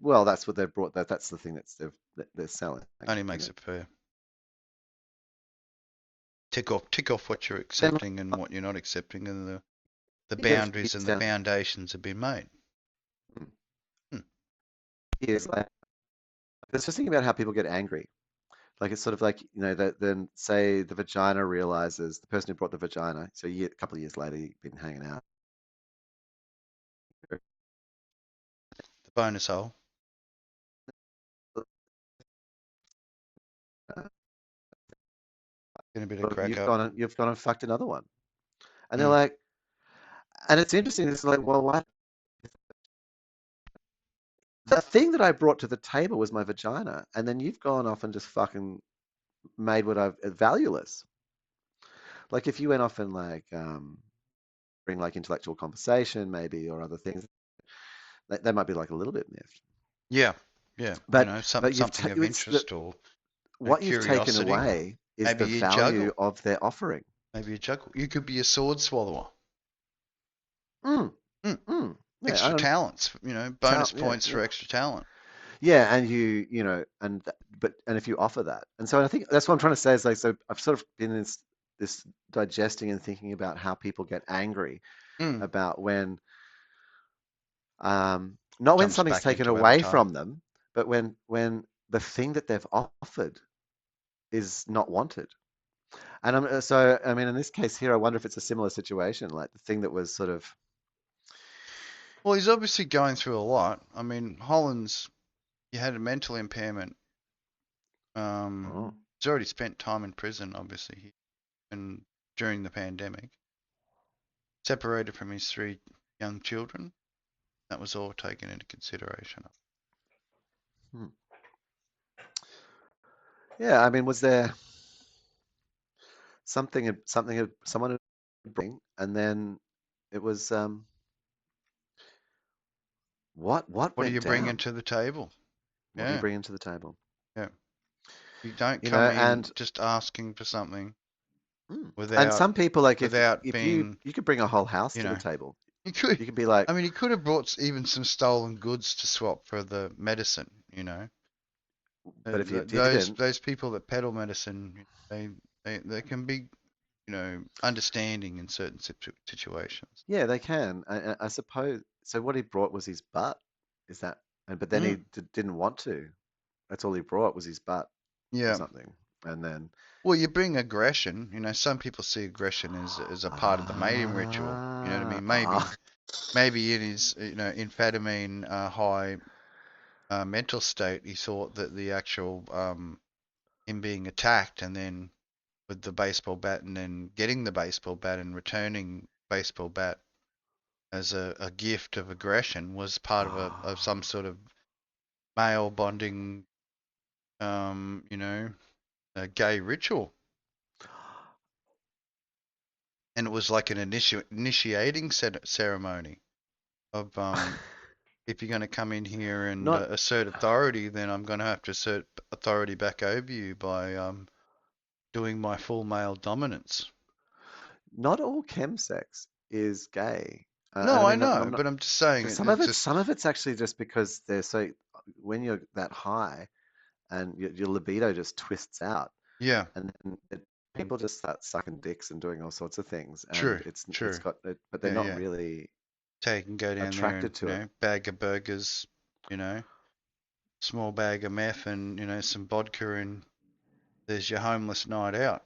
Well, that's what they've brought. That's the thing that they're selling. Like, Only makes it fair. Tick off what you're then accepting and what you're not accepting, and the like, a few boundaries years and the down, foundations have been made. Hmm. years later, I was just thinking about how people get angry. Like, it's sort of like, that then say the vagina realizes, the person who brought the vagina, so a couple of years later, you've been hanging out. The bonus hole. Get a bit of crack you've up. gone and fucked another one. And they're Mm. like, and it's interesting. It's like, well, what? The thing that I brought to the table was my vagina, and then you've gone off and just fucking made what I've valueless. Like if you went off and like bring like intellectual conversation maybe or other things, they might be like a little bit miffed. Yeah, yeah. But you've Something of it's the, interest or a what you've taken curiosity. away is Maybe the you value juggle. of their offering. Maybe you juggle. You could be a sword swallower. Mm, Mm. yeah, Extra talents. Bonus yeah, points yeah. for extra talent. Yeah, and you know, and if you offer that, and so I think that's what I'm trying to say is like, so I've sort of been in this digesting and thinking about how people get angry Mm. about when, not when Jumps something's back taken into away Avatar. from them, but when the thing that they've offered is not wanted. And so I mean, in this case here, I wonder if it's a similar situation, like the thing that was sort of, Well, he's obviously going through a lot. I mean, Holland's he had a mental impairment. oh, He's already spent time in prison, obviously, and during the pandemic, separated from his 3 young children. That was all taken into consideration. hmm. Yeah, I mean, was there someone had bring, and then it was what What are went you bringing down? to the table? What are you Yeah, bringing to the table? yeah. You don't You know, come in and just asking for something and without some people like without if being, you could bring a whole house you to the know, table. you could. You could be like, I mean, he could have brought even some stolen goods to swap for the medicine. but if you Those didn't, those people that peddle medicine, they can be, understanding in certain situations. yeah, they can. I suppose. So what he brought was his butt. Is that? And but then he Mm, didn't want to. That's all he brought was his butt or yeah. something. And then Well, you bring aggression. Some people see aggression as a part of the mating ritual. You know what I ah mean? ah. Maybe in his amphetamine high mental state, he thought that the actual him being attacked and then with the baseball bat and then getting the baseball bat and returning baseball bat as a gift of aggression was part of some sort of male bonding, um, you know, a gay ritual, and it was like an initiating ceremony of if you're going to come in here and Not assert authority, then I'm going to have to assert authority back over you by doing my full male dominance. not all chemsex is gay. And No, I I mean, know, I'm not. but I'm just saying Some of it's it, just some of it's actually just because they're so. When you're that high, and your libido just twists out, yeah, and then people just start sucking dicks and doing all sorts of things, and true, it's true, got it, but they're yeah, not yeah. really So you can go down there and attracted to it. bag of burgers, you know, small bag of meth, and some vodka, and there's your homeless night out.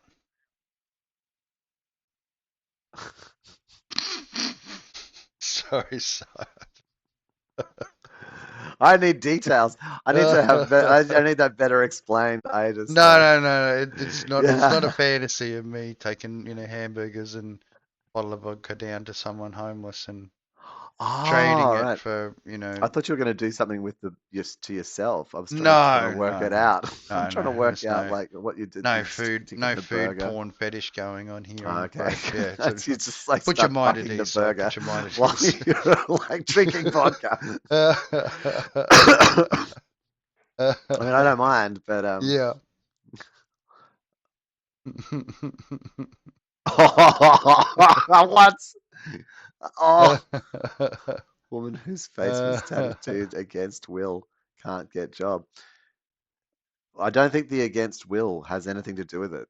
Sorry, sorry. I need details. I need to have. I need that better explained. I No, just no, no. It's not. It's not a yeah. fantasy of me taking hamburgers and a bottle of vodka down to someone homeless and trading Oh, it right. for I thought you were going to do something with the just to yourself. I was trying to No, work no, it no, out. I'm no, trying to no. work There's out no like what you did. no You just food, to get no the food burger. porn fetish going on here. I'm Okay, afraid. Yeah. So you just like put your start mind at fucking the ease, sir. burger Put your mind at while ease. you're like drinking vodka. I mean, I don't mind, but Yeah. what? Oh, woman whose face was tattooed against will can't get job. I don't think the against will has anything to do with it.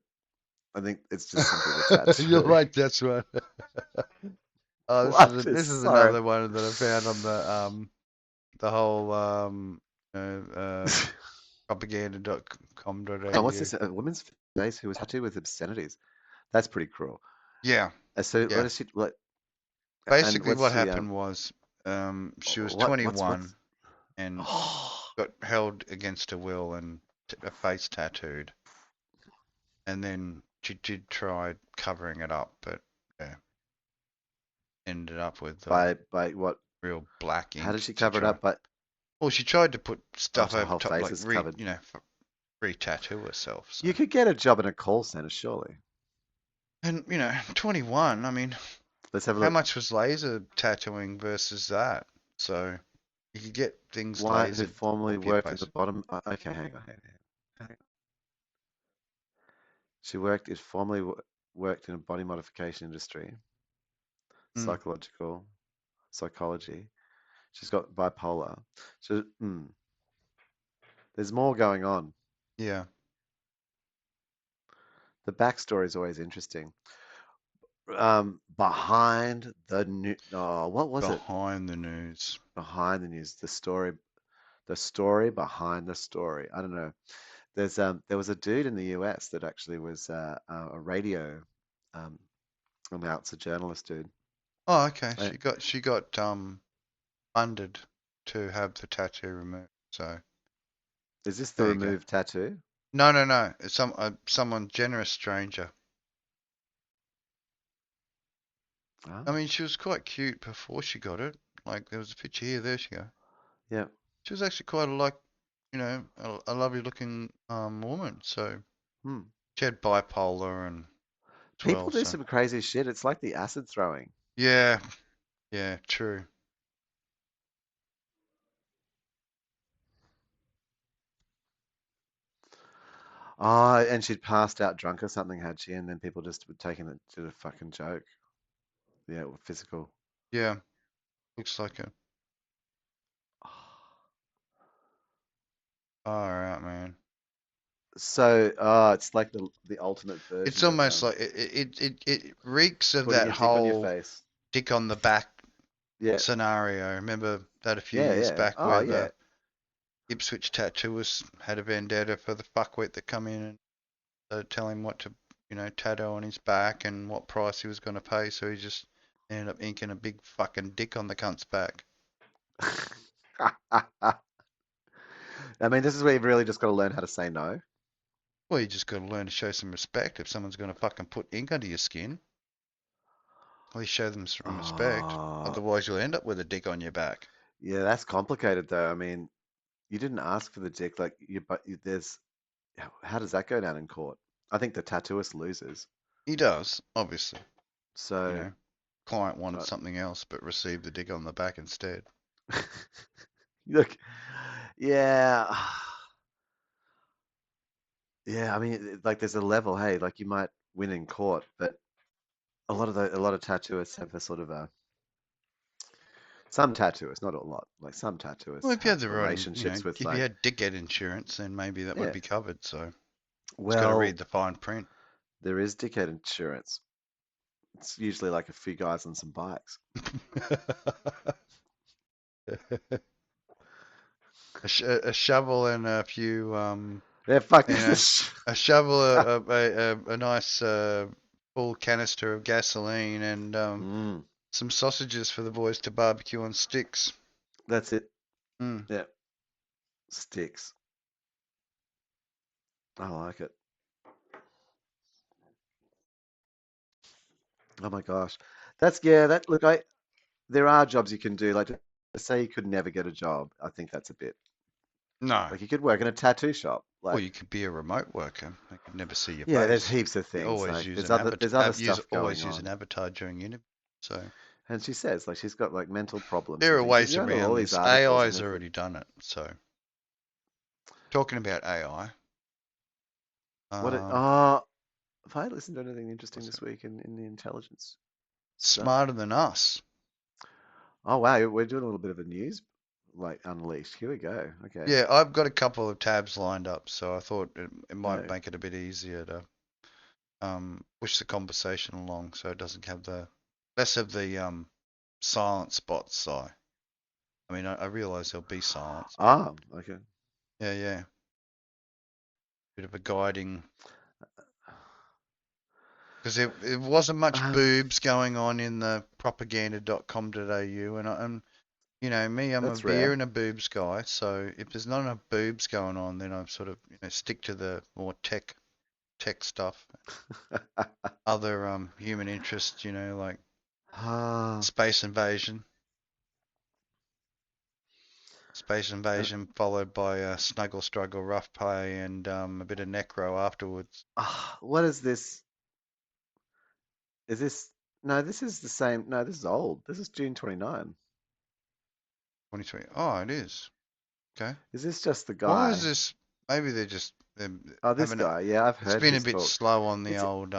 I think it's just simply the You're tattoo. right. That's right. Oh, this is What is this is sorry? another one that I found on the whole uh, uh, Oh, what's propaganda.com.au. this? A woman's face who was tattooed with obscenities. That's pretty cruel. Yeah, So what yeah. is she? What and Basically, what's what she? happened was she was What's? 21 and got held against her will and a face tattooed, and then she did try covering it up, but yeah, ended up with By what? real black How did ink she to cover it try. up? But Well, she tried to put oh, stuff so her over whole top, face like is covered. re-tattoo herself. So, You could get a job in a call center, surely. and 21. I mean, Let's have a how look. much was laser tattooing versus that? So you could get things White, who lasered formerly up your worked in the face. bottom. Okay, hang on. She worked. It formerly worked in a body modification industry, Mm, psychology. She's got bipolar. So there's more going on. yeah, The backstory is always interesting. Behind the new. Oh, what was it? behind the news. Behind the news, the story behind the story. I don't know. There was a dude in the US that actually was a radio um, announcer, journalist dude. Oh, okay. Uh, She got funded to have the tattoo removed. So Is this the there you go. removed tattoo? No, no, no. It's someone generous stranger. Ah, I mean, she was quite cute before she got it. Like there was a picture here. There she go. yeah. She was actually quite a lovely looking woman. So Hmm. she had bipolar and as People well. do So some crazy shit. It's like the acid throwing. yeah, yeah, true. Oh, and she'd passed out drunk or something, had she? And then people just were taking it to the fucking joke. Yeah, physical. Yeah, looks like a far out man. So, it's like the ultimate It's version of almost like it reeks of putting that your dick on your whole face. dick on the back Yeah, scenario. Remember that a few yeah, years yeah. back Oh, where yeah. the Ipswich tattooist had a vendetta for the fuckwit that come in and tell him what to, tattoo on his back and what price he was going to pay. So he just ended up inking a big fucking dick on the cunt's back. I mean, this is where you've really just got to learn how to say no. Well, you just got to learn to show some respect. If someone's going to fucking put ink under your skin, at least show them some respect. Oh, Otherwise, you'll end up with a dick on your back. yeah, that's complicated though. I mean, you didn't ask for the dick. Like, there's, how does that go down in court? I think the tattooist loses. He does, obviously. You So, know, client wanted uh, something else but received the dick on the back instead. look, yeah, yeah. I mean, like, there's a level. Hey, like, you might win in court, but a lot of tattooists have a sort of a some tattooists, not a lot. Like some Well, tattooists if you have had the right, relationships with if you like, had dickhead insurance, then maybe that would yeah. be covered. So just got to read Well, the fine print. there is dickhead insurance. It's usually like a few guys on some bikes. A shovel and a few, Yeah, fuck you this. know, a shovel, a nice full canister of gasoline, and Mm, some sausages for the boys to barbecue on sticks. that's it. Mm. Yeah, sticks. I like it. Oh my gosh, that's yeah. That look, I there are jobs you can do. Like to say you could never get a job. I think that's a bit No. like you could work in a tattoo shop. Well, Like you could be a remote worker. They could never see your yeah, there's face. heaps of You things. always Like use an avatar. there's other stuff Always going use an on. avatar during interview. So And she says like she's got like mental problems there and are things. If ways you go to all around these this. articles and AI's there's already done it. So talking about AI, what it um, oh have I listened to anything interesting what's this it? week in the intelligence stuff? Smarter than us. Oh wow, we're doing a little bit of a news like unleashed. Here we go. Okay. Yeah, I've got a couple of tabs lined up, so I thought it might Oh. make it a bit easier to push the conversation along, so it doesn't have the less of the silent spots. So I mean, I realize there'll be silence, but Ah, okay. yeah, yeah, bit of a guiding because there wasn't much Um, boobs going on in the propaganda.com.au, and me, I'm a that's beer rare. and a boobs guy, so if there's not enough boobs going on, then I sort of stick to the more tech stuff, other human interests, like Ah, space invasion. Space invasion followed by snuggle struggle, rough play, and a bit of necro afterwards. what is this? Is this? No, this is the same. No, this is old. This is June 29. 2020. Oh, it is. Okay. Is this just the Why is guy? this? Maybe they're Oh, this having it. guy. Yeah, I've It's heard been a his bit talk. slow on the It's old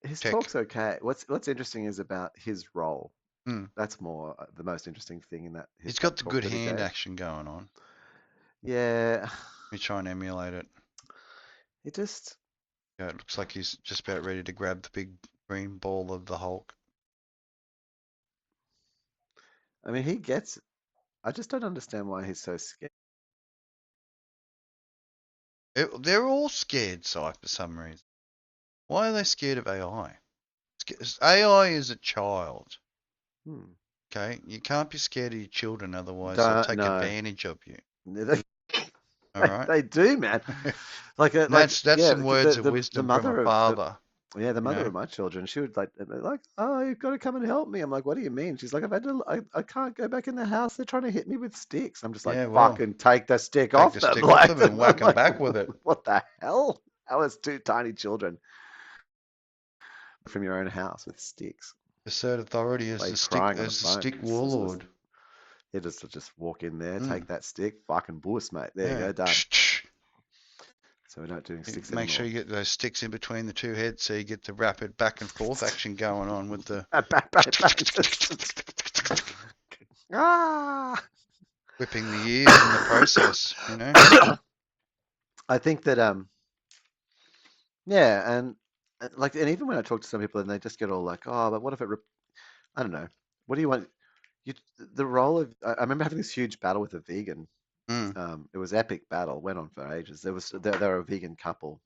his tech. talk's okay. What's interesting is about his role. Hmm. That's more the most interesting thing in He's that got the talk good that he hand gave. action going on. Yeah, Let me try and emulate it. it just. Yeah, it looks like he's just about ready to grab the big green ball of the Hulk. I mean, he gets. I just don't understand why he's so scared. They're all scared, Si, for some reason. Why are they scared of AI? AI is a child. Hmm. Okay, you can't be scared of your children, otherwise they'll Don't take know. advantage of you. They, All right, they do, man. and Like that's yeah, some words of the wisdom from a mother of the father. yeah, the You mother know, of my children, she would like, oh, you've got to come and help me. I'm like, what do you mean? She's like, I can't go back in the house. They're trying to hit me with sticks. I'm just like, yeah, well, fucking take the stick take off the them. stick off Like, them and I'm whack them like, back with it. what the hell? How is two tiny children from your own house with sticks? Assert authority Why are you stick crying on the as the phone? stick warlord. You just walk in there, Mm, take that stick, fucking boost, mate. There you yeah. go, done. So we're not doing sticks Make sure anymore. you get those sticks in between the two heads so you get the rapid back and forth action going on with the Ah! whipping the ears in the process. I think that yeah, and like, and even when I talk to some people and they just get all like, oh, but what if I don't know. What do you want? The role of I remember having this huge battle with a vegan. Mm. It was epic battle, went on for ages. They were a vegan couple,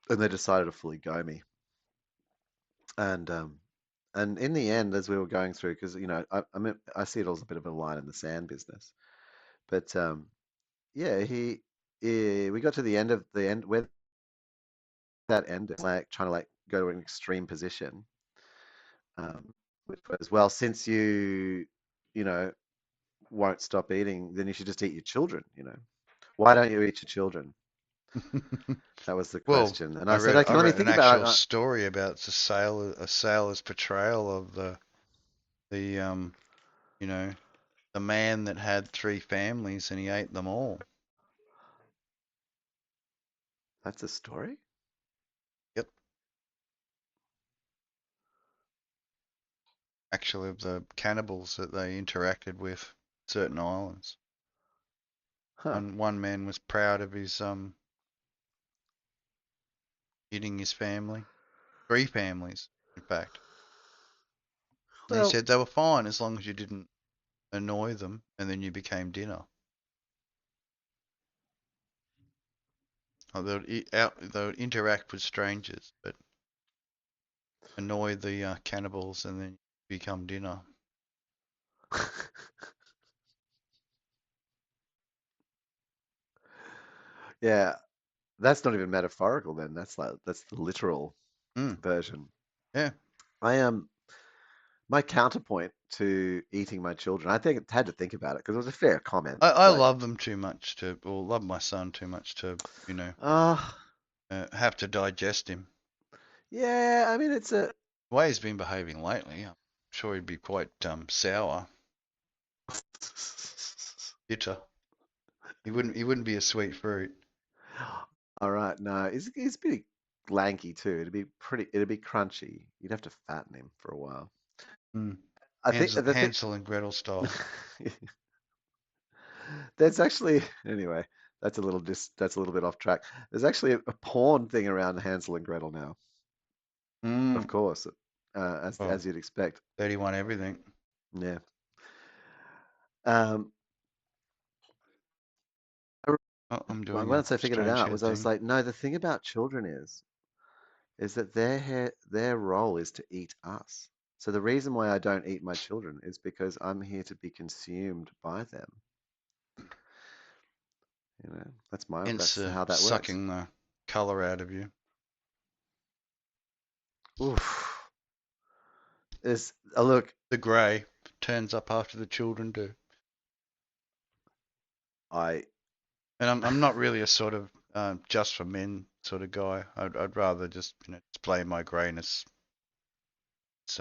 and they decided to fully go me. And in the end, as we were going through, because I mean, I see it as a bit of a line in the sand business, but yeah, we got to the end where that ended, like trying to like go to an extreme position, which was, well, since you know won't stop eating, then you should just eat your children. Why don't you eat your children? That was the Well, question, and I I said, read okay, I let me read an think about actual it. story about a sailor's portrayal of the you know the man that had three families and he ate them all. That's a story. Yep, actually, of the cannibals that they interacted with certain islands. Huh. One man was proud of his eating his family, three families, in fact. And he Well, said they were fine as long as you didn't annoy them, and then you became dinner. Or they would interact with strangers, but annoy the cannibals, and then become dinner. yeah, that's not even metaphorical then. That's the literal Mm, version. yeah, I am my counterpoint to eating my children. I think I had to think about it because it was a fair comment. I Like, love them too much or love my son too much to, uh, have to digest him. yeah, I mean, it's a. The way he's been behaving lately, I'm sure he'd be quite sour, bitter. He wouldn't be a sweet fruit. All right, no, he's pretty lanky too. It'd be crunchy. You'd have to fatten him for a while. Mm. I think Hansel, the thing Hansel and Gretel style. that's actually anyway. That's a little bit off track. There's actually a porn thing around Hansel and Gretel now, of Mm. course, Well, as you'd expect. 31 everything. Yeah. Um, I Oh, I'm doing a Once I figured it strange out was head I was thing. like, no, the thing about children is that their role is to eat us. So the reason why I don't eat my children is because I'm here to be consumed by them. That's Hence how that works. sucking the color out of you. Oof. Look, The grey turns up after the children do. I And I'm not really a sort of just for men sort of guy. I'd rather just display my greyness. It's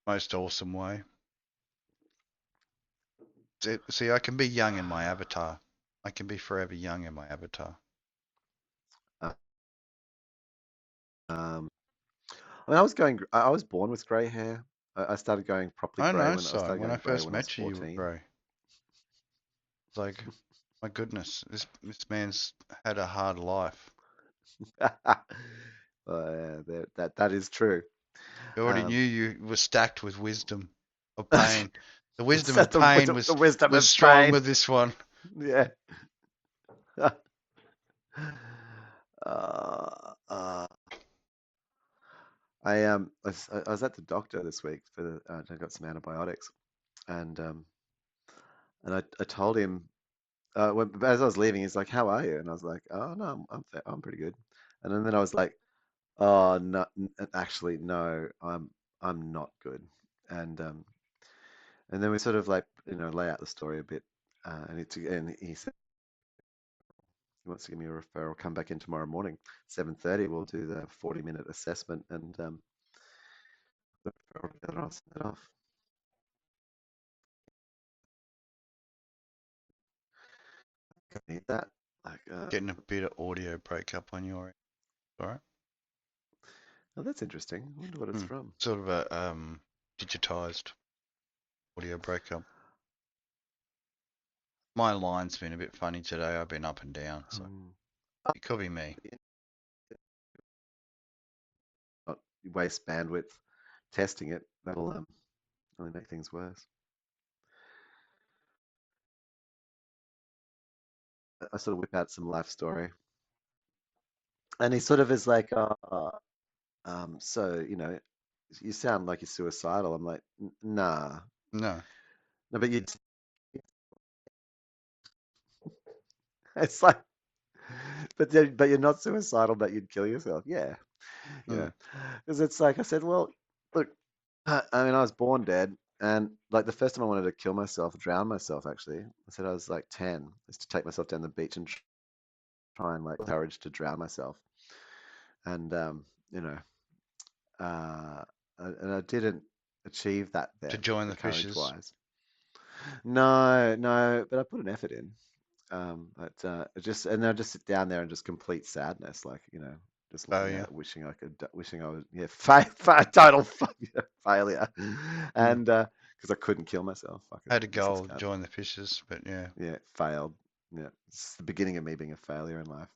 most awesome way. See, I can be young in my avatar. I can be forever young in my avatar. uh, um I mean, I was born with grey hair. I started going properly I grey know, when I Si. started When I going grey first when I was met you, you were 14. grey. It's like, my goodness, this man's had a hard life. Yeah, that is true. I already knew Um, you were stacked with wisdom of pain. The it's wisdom of just pain the wisdom was of strong pain. with this one. Yeah. Uh, uh, I was at the doctor this week I got some antibiotics, and I told him as I was leaving, he's like, "How are you?" And I was like, "Oh no, I'm pretty good." And then I was like, "Oh no, actually no, I'm not good." And and then we sort of like lay out the story a bit, and he said he wants to give me a referral. Come back in tomorrow morning, 7:30. We'll do the 40-minute assessment, and the referral together, I'll send it off. I need that. Like, Getting a bit of audio breakup on your end. All right. oh, that's interesting. I wonder what it's from. Sort of a digitized audio breakup. My line's been a bit funny today. I've been up and down, so Um, it could be me. Not waste bandwidth testing it. That'll only make things worse. I sort of whip out some life story, and he sort of is like, so you sound like you're suicidal. I'm like, Nah, No. no, but you." It's like, but you're not suicidal, but you'd kill yourself. Yeah, Mm. yeah. Because it's like I said, well, look, I mean, I was born dead, and like the first time I wanted to kill myself, drown myself, actually, I said I was like 10, is to take myself down the beach and try and like courage to drown myself, and you know, uh, and I didn't achieve that To then, join the the courage fishes. wise. No, no, but I put an effort in. But and then I just sit down there and just complete sadness, like just looking at Failure. it, wishing I was total failure, Mm. and because I couldn't kill myself, fucking Had a useless goal, cunt. join the fishes, but yeah. Yeah, failed. Yeah, it's the beginning of me being a failure in life.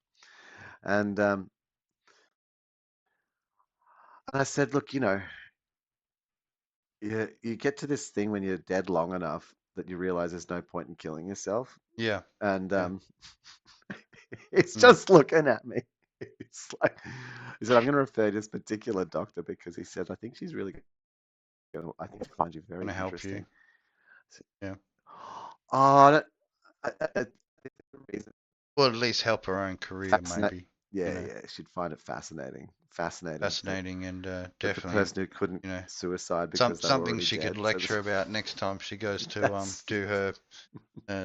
And I said, look, you get to this thing when you're dead long enough that you realize there's no point in killing yourself, Yeah. and Yeah. he's Mm. just looking at me. It's like he said, I'm going to refer to this particular doctor because he said, I think I find you Want very to help you. interesting. Yeah. Oh, I think the reason Well, at least help her own career, fascinate. maybe. You Yeah, know, yeah, she'd find it fascinating fascinating and that the definitely, person who couldn't you know, suicide because they were something already she could dead. So lecture about next time she goes to that's do her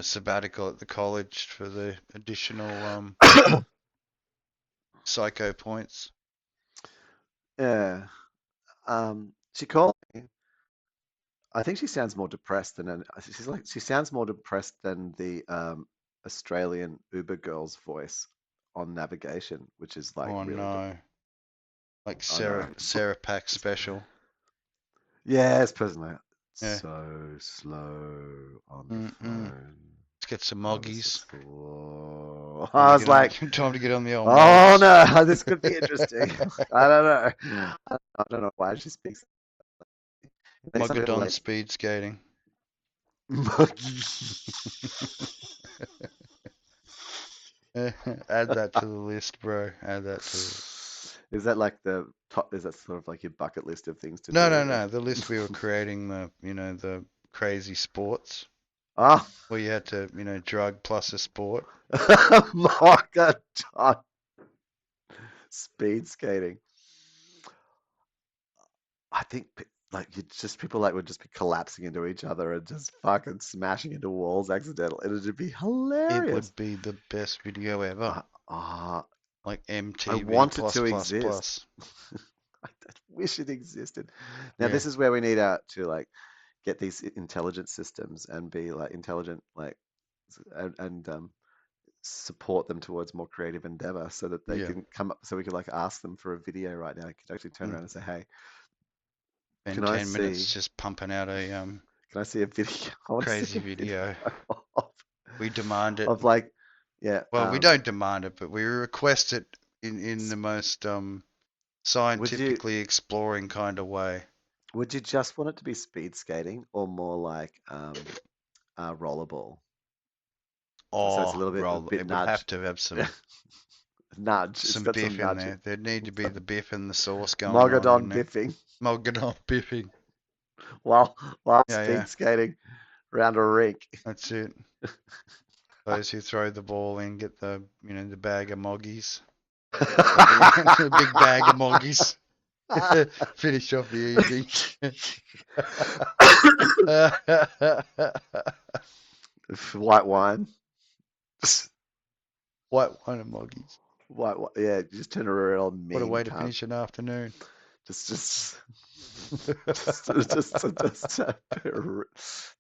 sabbatical at the college for the additional psycho points. yeah. She called me. I think she sounds more depressed she sounds more depressed than the Australian Uber girl's voice on navigation, which is like Oh really no, like I know. Sarah Pack special. Yeah, it's personally Yeah. so slow on the Mm-mm. phone. Let's get some I was moggies. just, whoa. Time I to was get on. like, Time to get on the old oh mogs. no, this could be interesting. I don't know. I don't know why she speaks. They sound a bit Mogadon like speed skating. monkey. Add that to the list, bro. Add that to the. Is that like the top? Is that sort of like your bucket list of things to No, no, do? no. The list we were creating, the crazy sports Ah, where you had to, drug plus a sport. Margaret. Speed skating. I think like you just people like would just be collapsing into each other and just fucking smashing into walls accidentally. It'd just be It hilarious. would be the best video ever. I, uh, Like I MTV want it plus to plus exist. plus. I wish it existed. Now Yeah. this is where we need to like get these intelligent systems and be like intelligent like and support them towards more creative endeavor so that they Yeah. can come up so we could like ask them for a video right now. I could actually turn Mm. around and say, hey, can Spend I 10 minutes see just pumping out a can I see a video? I want to see crazy a video video. of, We demand it. of like yeah Well, we don't demand it, but we request it in the most would you scientifically exploring kind of way. just want it to be speed skating or more like rollerball? So it's a Oh, little bit a roll! bit It would have nudge. to have some Nudge. It's got biff some in nudge. there. There'd need to be the biff and the sauce going on, Mogadon wouldn't it? biffing Mogadon biffing. while Yeah, yeah, speed skating around a rink. that's it. Those who throw the ball in get the bag of moggies at the end, the big bag of moggies. Finish off the evening. White wine. White wine and moggies. Yeah, just turn a real What a mean way to cunt. finish an afternoon. Just, just,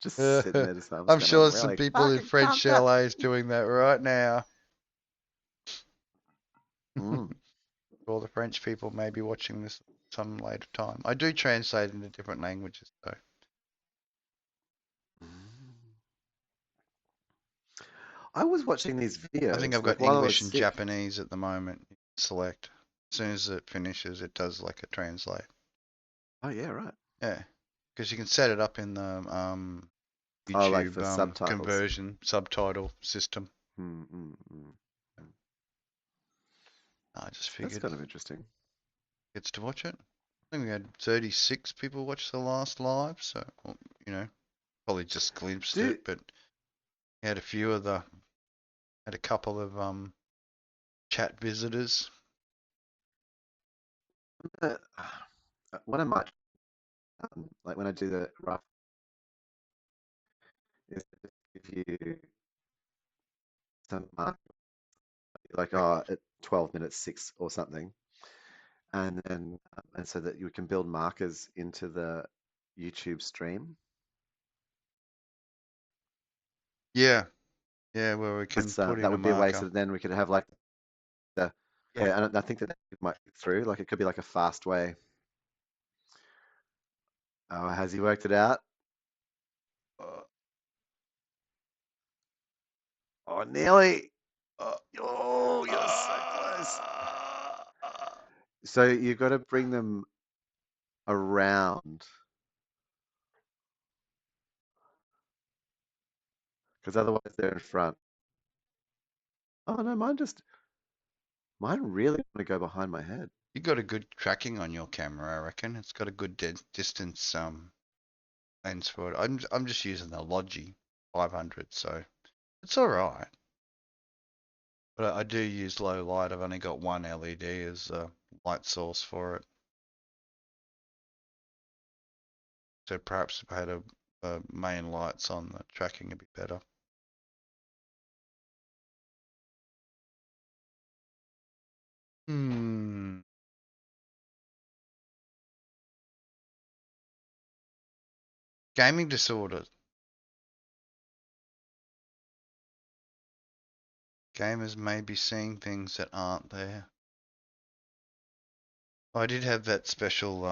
just sitting there, just I'm just I'm gonna sure some really people in fucking French cunt that. chalets doing that right now. Mm. All the French people may be watching this some later time. I do translate into different languages though. I was watching these I think videos I've like got while I English was and sick. Japanese at the moment. Select. As soon as it finishes, it does like a translate. Oh yeah, right. Yeah, because you can set it up in the Oh, like YouTube for subtitles. conversion subtitle system. Mm, mm, mm. I just That's figured kind of interesting. gets to watch it. I think we had 36 people watch the last live, so well, probably just glimpsed Do it, but had a few of the had a couple of chat visitors. uh, what I might like when I do the rough is if you some mark like Like, at 12 minutes 6 or something, and then and so that you can build markers into the YouTube stream. yeah, yeah, where we can It's put that in a would be a way marker. so that then we could have like the yeah, and I think that might be through like it could be like a fast way. Oh, has he worked it out? Uh, Oh, nearly. uh, Oh, you're so close. uh, So you've got to bring them around because otherwise they're in front. Oh no, mine really want to go behind my head. you got a good tracking on your camera, I reckon. It's got a good distance lens for it. I'm just using the Logi 500, so it's all right. But I do use low light. I've only got one LED as a light source for it. So perhaps if I had a main lights on, the tracking would be better. Hmm. Gaming disorder. Gamers may be seeing things that aren't there. I did have that special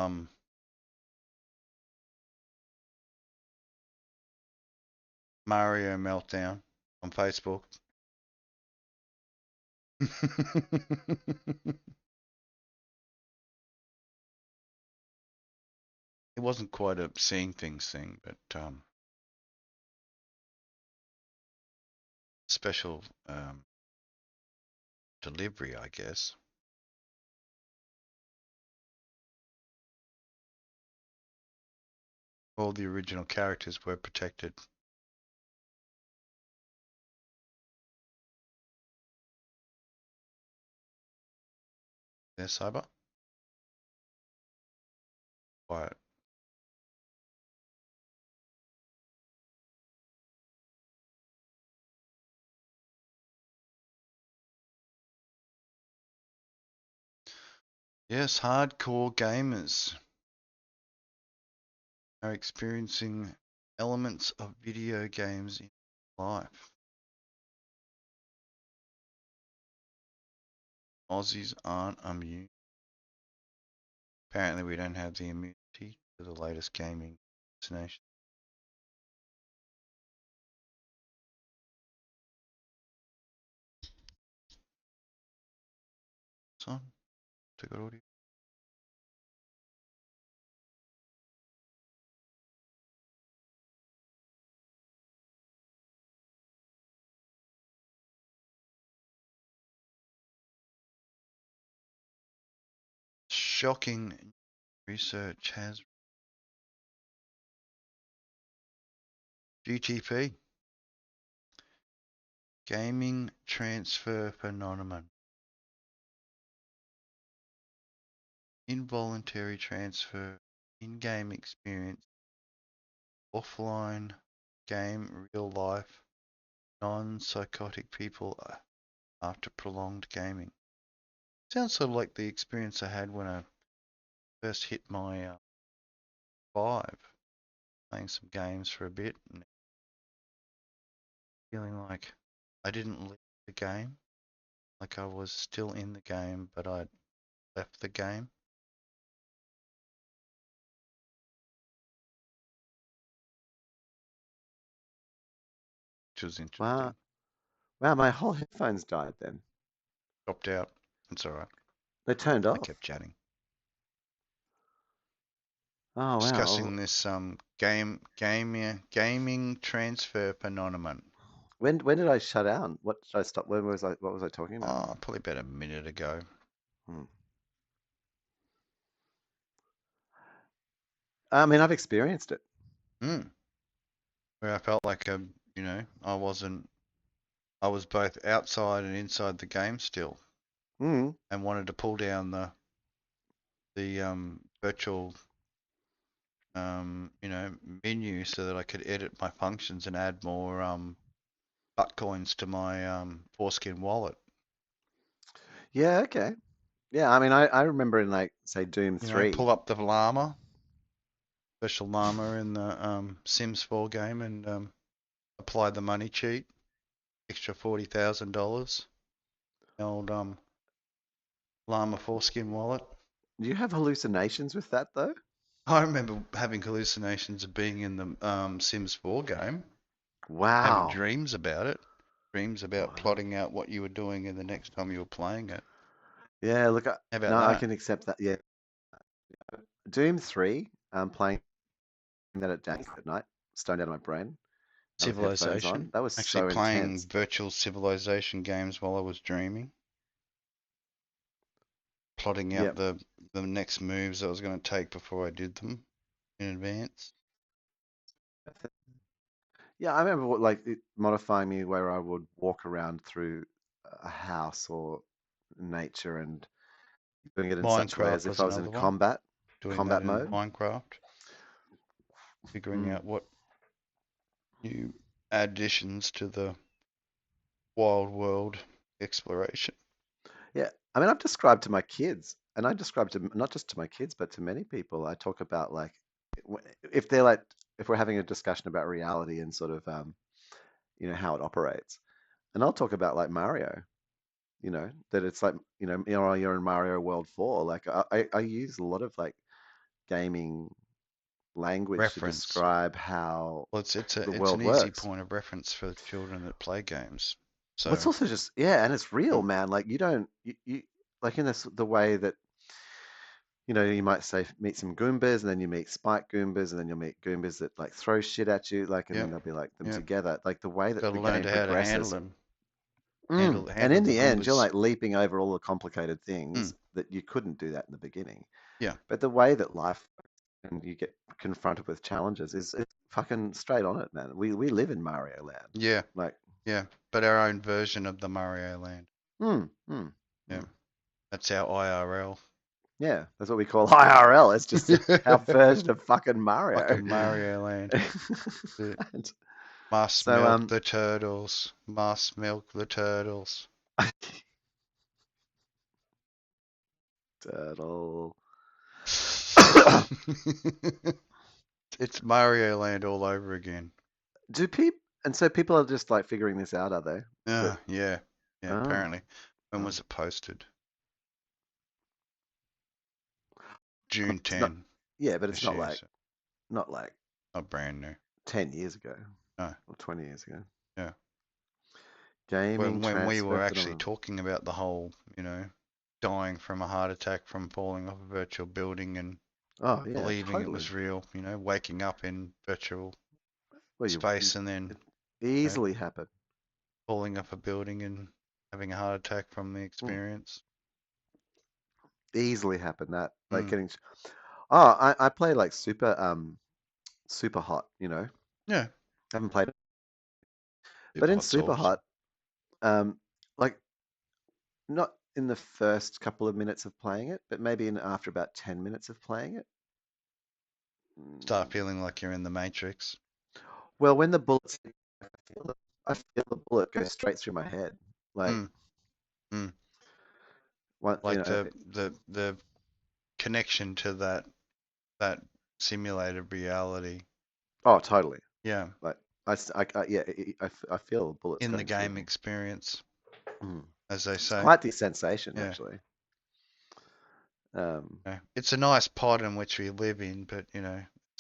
Mario meltdown on Facebook. It wasn't quite a seeing things thing, but special delivery, I guess. All the original characters were protected. There, Cyber? Quiet. Yes, hardcore gamers are experiencing elements of video games in life. Aussies aren't immune. Apparently, we don't have the immunity to the latest gaming vaccination. So, take good audio. Shocking research has GTP, gaming transfer phenomenon. Involuntary transfer, in-game experience, offline game, real life, non-psychotic people after prolonged gaming. Sounds sort of like the experience I had when I first hit my Vive, playing some games for a bit and feeling like I didn't leave the game, like I was still in the game, but I'd left the game. Which was interesting. Wow, my whole headphones died then. Dropped out. It's alright. They turned I off. kept chatting. Oh, wow. Discussing this gaming transfer phenomenon. When did I shut down? What did I stop? What was I talking about? Probably about a minute ago. I mean, I've experienced it. Where I felt like I was both outside and inside the game still, and wanted to pull down the virtual menu so that I could edit my functions and add more butt coins to my foreskin wallet. Yeah, okay. Yeah, I mean, I remember in like, say, Doom 3. Pull up the llama, special llama in the Sims 4 game, and apply the money cheat, extra $40,000. Old llama foreskin wallet. Do you have hallucinations with that though? I remember having hallucinations of being in the Sims 4 game. Wow. Having dreams about it. Dreams about plotting out what you were doing in the next time you were playing it. Yeah, look, How about no, that? I can accept that. Yeah. Doom 3, playing that at night, stoned out of my brain. With headphones on. Civilization. That was Actually so playing intense. virtual civilization games while I was dreaming. Plotting out Yep. the next moves I was going to take before I did them in advance. Yeah, I remember like modifying me where I would walk around through a house or nature and doing it in such way as Minecraft if was I was in another one. Doing that combat in mode. Minecraft. Figuring out what new additions to the wild world exploration. Yeah, I mean, I've described to my kids, and I describe to not just to my kids, but to many people. I talk about like if they're like if we're having a discussion about reality and sort of how it operates, and I'll talk about like Mario. That it's like you're in Mario World 4. Like I use a lot of like gaming language to Reference. describe how Well, it's the an world easy works. point of reference for children that play games. But it's So also just and it's real, man. Like you don't you like in the way that you might say meet some Goombas, and then you meet spike Goombas, and then you'll meet Goombas that like throw shit at you, like, and then they'll be like them together. Like the way that got to the learn game how to handle progresses. them. And Handle in the the end, you're Goombas. like leaping over all the complicated things that you couldn't do that in the beginning. Yeah. But the way that life and you get confronted with challenges is it's fucking straight on it, man. We live in Mario Land. Yeah. Like Yeah. But our own version of the Mario Land. Yeah. That's our IRL. Yeah, that's what we call IRL. It's just our version of fucking Mario. Fucking Mario Land. And Must so milk the turtles. Must milk the turtles. turtle. It's Mario Land all over again. Do people and so people are just like figuring this out, are they? That Yeah. Yeah, oh, apparently. When oh. was it posted? Well, June it's not 10 yeah, but it's this year, so not like not brand new. 10 years ago No, or 20 years ago. yeah. Gaming When we transfer were actually phenomenon. talking about the whole, dying from a heart attack from falling off a virtual building and Oh yeah, believing it totally. was real, waking up in virtual Well, space and then it you know, easily happened. falling off a building and having a heart attack from the Mm, experience. easily happened. That like Mm. getting. Oh, I play like super hot. Yeah, I haven't played, but super in hot's super awesome. hot, um, like not in the first couple of minutes of playing it, but maybe in after about 10 minutes of playing it. Start Mm, feeling like you're in the Matrix. Well, when the bullets, hit, I feel the bullet go straight through my head. Like Mm. Mm. one, Like the connection to that simulated reality. oh, totally. Yeah, Like yeah, I feel bullets in the going through game me. experience, Mm. as they It's say. quite the sensation, Yeah. actually. Um, Yeah. It's a nice pod in which we live in, but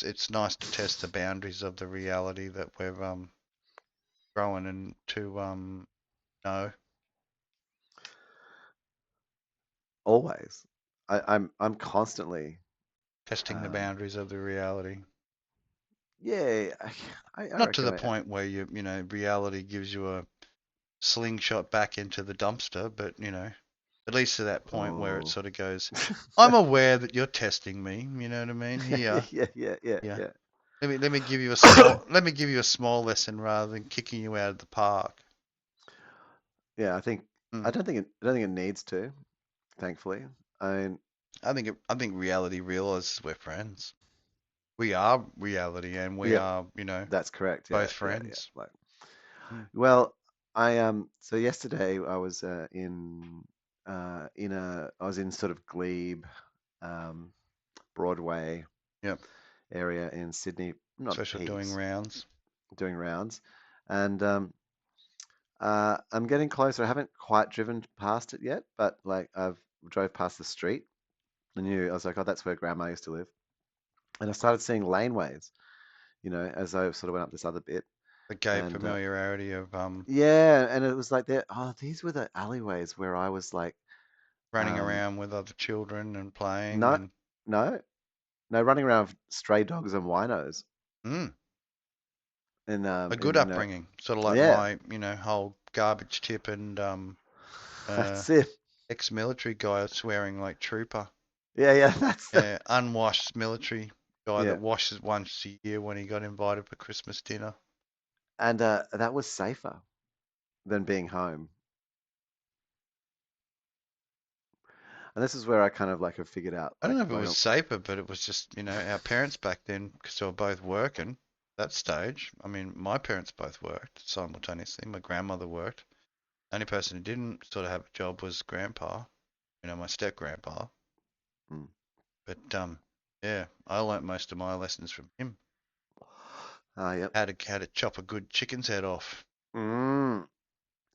it's nice to test the boundaries of the reality that we're growing into know, always, I'm constantly, testing the um, boundaries of the reality. yeah, I Not to reckon the point where reality gives you a slingshot back into the dumpster, but at least to that point where it oh, sort of goes, I'm aware that you're testing me. You know what I mean? yeah, Here, yeah, yeah, yeah, yeah. yeah. Let me give you a small let me give you a small lesson rather than kicking you out of the park. Yeah, I think Mm. I don't think it needs to, thankfully. I mean, I think reality realizes we're friends. We are reality, and we yeah, are that's correct. Yeah, both yeah, yeah. friends. Like, Mm. well, so yesterday I was I was in sort of Glebe, um, Broadway Yep. area in Sydney, not Special doing heaps, rounds. doing rounds, and I'm getting closer. I haven't quite driven past it yet, but like I've drove past the street. I was like, oh, that's where Grandma used to live, and I started seeing laneways, as I sort of went up this other bit, The gay and familiarity of yeah, and it was like these were the alleyways where I was like, running um, around with other children and playing no, and no, no, running around with stray dogs and winos, mm, and a good upbringing. Sort of like yeah, my whole garbage tip and uh, that's it. ex-military guy swearing like trooper. Yeah, yeah, that's the Yeah, unwashed military guy that yeah, washes once a year when he got invited for Christmas dinner. and that was safer than being home. And this is where I kind of like have figured out I don't like know if it was safer, but it was just, our parents back then, because they were both working that stage. I mean, my parents both worked simultaneously. My grandmother worked. The only person who didn't sort of have a job was grandpa, my step grandpa. mm. But yeah, I learnt most of my lessons from him. Yep. How to chop a good chicken's head off. Mm.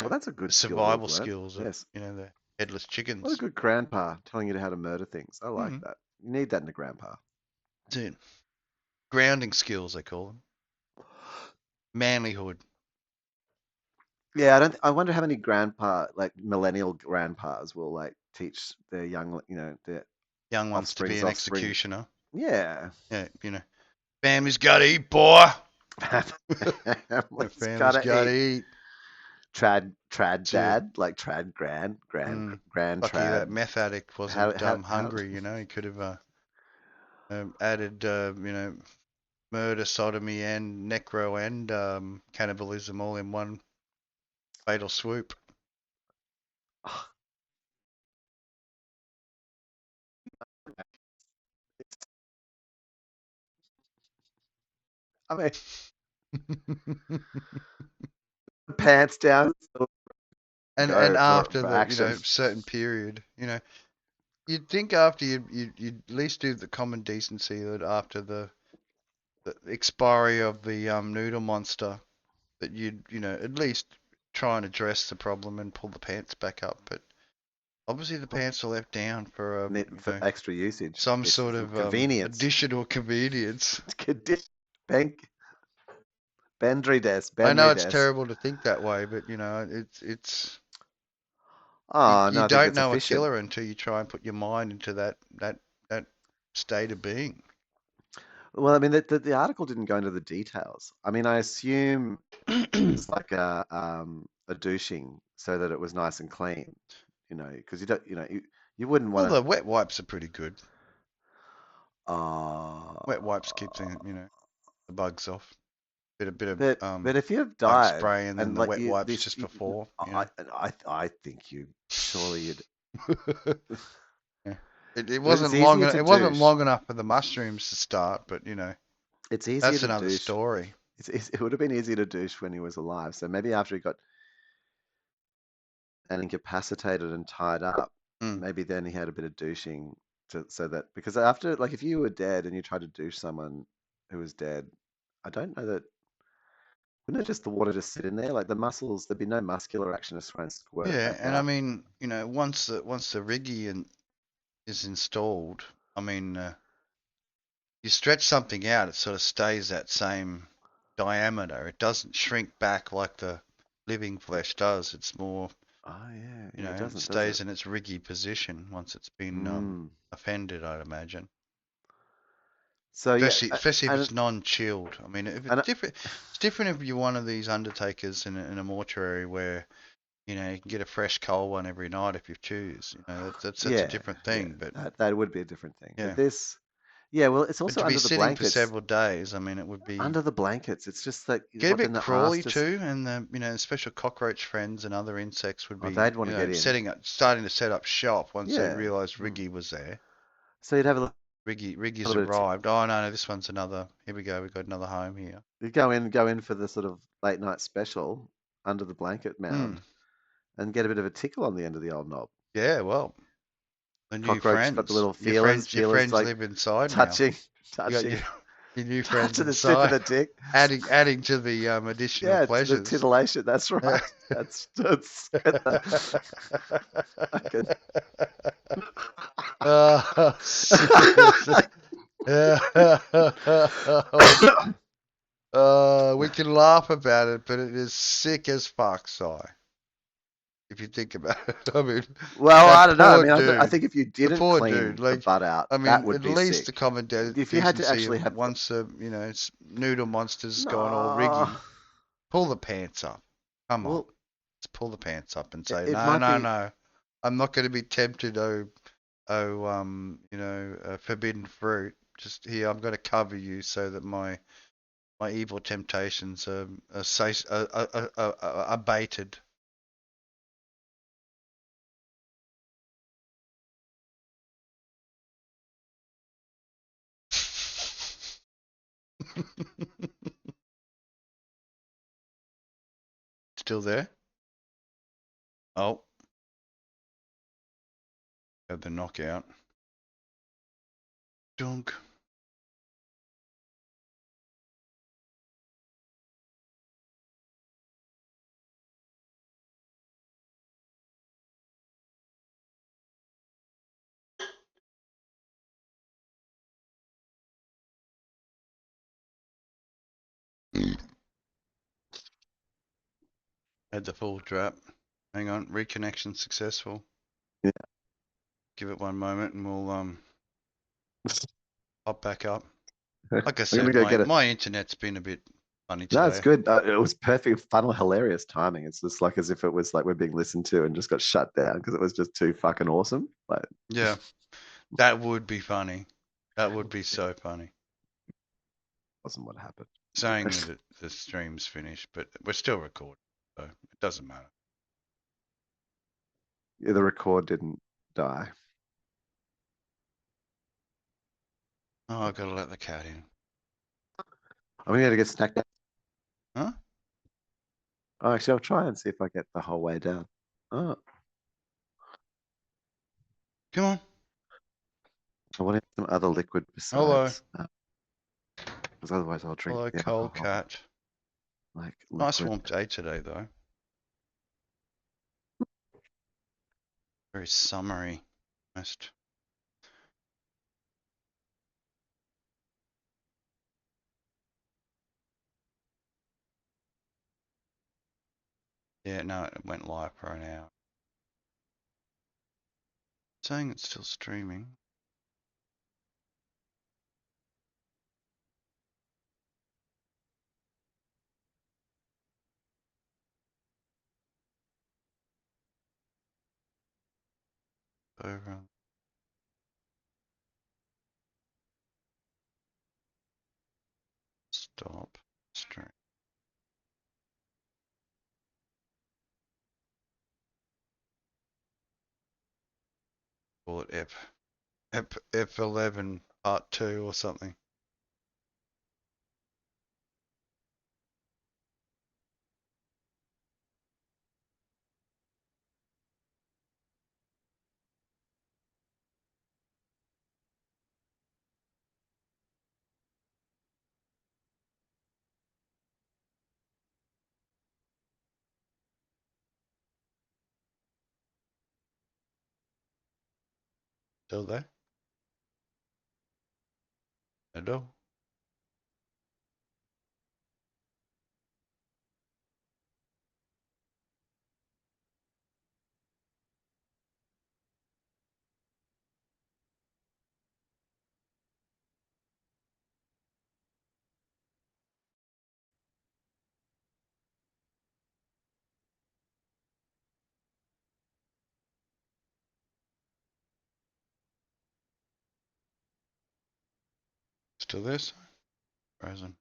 Well, Yeah. that's a The good skill to have survival learnt. skills of, Yes. the headless What a chickens. good grandpa telling you how to murder things. I like Mm, that. You need that in a grandpa. that's it. Grounding skills, they call them. Manlyhood. Yeah, I wonder how many like millennial grandpas will like teach their young, their Young ones to be offspring's an offspring. executioner. Yeah. Yeah, family's got to eat, boy. The Let's family's gotta got to eat. eat. Trad That's it. dad, like trad Mm. grand Lucky that trad. meth addict wasn't How hungry. He could have added, murder, sodomy, and necro and cannibalism all in one fatal swoop. I mean, pants down, and go after for the action. certain period, you'd think after you'd at least do the common decency that after the expiry of the noodle monster that you'd at least try and address the problem and pull the pants back up. But obviously the pants are left down for For extra usage. some It's sort for of convenience. additional convenience. Bank, I know Benry it's des. terrible to think that way, but it's Oh, you no, I think don't it's know a efficient. killer until you try and put your mind into that state of being. Well, I mean, the article didn't go into the details. I mean, I assume it's like a douching so that it was nice and clean, because you don't, you wouldn't Well, want the wet wipes are pretty good. to. Wet wipes keep the bugs off. Bit of But if you've bug died spray and then and the like wet you wipes this, just before. I think you surely you'd. Yeah. It It's wasn't long easier enough. to It wasn't douche. long enough for the mushrooms to start, but It's easier that's to another douche. story. It would have been easier to douche when he was alive. So maybe after he got and incapacitated and tied up, Mm. maybe then he had a bit of douching so that because after like if you were dead and you tried to douche someone who was dead, I don't know that wouldn't it just the water just sit in there like the muscles there'd be no muscular action to try and squirt it Yeah, back and I out. mean, once the riggy is installed, I mean, you stretch something out, it sort of stays that same diameter. It doesn't shrink back like the living flesh does. It's more, Oh yeah, yeah, it it doesn't, does it? stays in its riggy position once it's been Mm. offended, I'd imagine. So yeah, Especially if and it's non-chilled. I mean, if and it's different if you're one of these undertakers in a mortuary where you can get a fresh cold one every night if you choose. That's a yeah, different yeah, thing. But that would be a different thing. But yeah, this, yeah, well, it's but also to be under the sitting for blankets. several days, I mean, it would be Under the blankets, it's just like get a what bit then the ass crawly just. too, and the special cockroach friends and other insects would Oh, be they'd want to get in. starting to set up shop once they'd Yeah. realised Mm. Riggy was there. So you'd have a Riggy's little bit of arrived. Oh no, no, this one's another. Here we go. We've got another home here. you go in for the sort of late night special under the blanket Hmm. mound and get a bit of a tickle on the end of the old knob. Yeah. Well, the new Cockroach got the friends. little Your feelers friends like live inside now. touching, You got touching, your new friends touching the tip of inside, the dick. adding to the additional Yeah, to the pleasures. titillation. That's right. That's get the fucking. Sick as we can laugh about it, but it is sick as fuck, Si. If you think about it, I mean, Well, I that don't know. I poor mean, I dude, think if you the didn't poor dude. clean the Like, butt out, I that mean, would at be least the sick. common If you had to decency actually of have the once the noodle monster's gone all no, riggy, pull the pants up. Come on, well, let's pull the pants up and say, it no, might no, be. no, I'm not going to be tempted. Forbidden fruit. Just here, I'm going to cover you so that my evil temptations are abated. Still there? Oh, had the knockout. Dunk. Had the full drop. Hang on, reconnection successful. Yeah. Give it one moment and we'll pop back up. I'm Like I gonna said, go get it. my internet's been a bit funny No, it's today. good. It was perfect, funnel, hilarious timing. It's just like as if it was like we're being listened to and just got shut down because it was just too fucking awesome. Like, Yeah, that would be funny. That would be so funny. wasn't what happened. Saying that the stream's finished, but we're still recording, so it doesn't matter. Yeah, the record didn't die. Oh, I've got to let the cat in. I'm gonna get snacked. Huh? Oh, actually, I'll try and see if I get the whole way down. Oh, Come on. I want some other liquid Hello. besides, because otherwise I'll drink Hello, the cold alcohol, cat. like Nice liquid. warm day today, though. Very summery. Almost. Yeah, no, it went live for an hour. Saying it's still streaming. Over. Stop. Stream. Call it F11 part 2 or something. Still there? Hello? Still there? Frozen.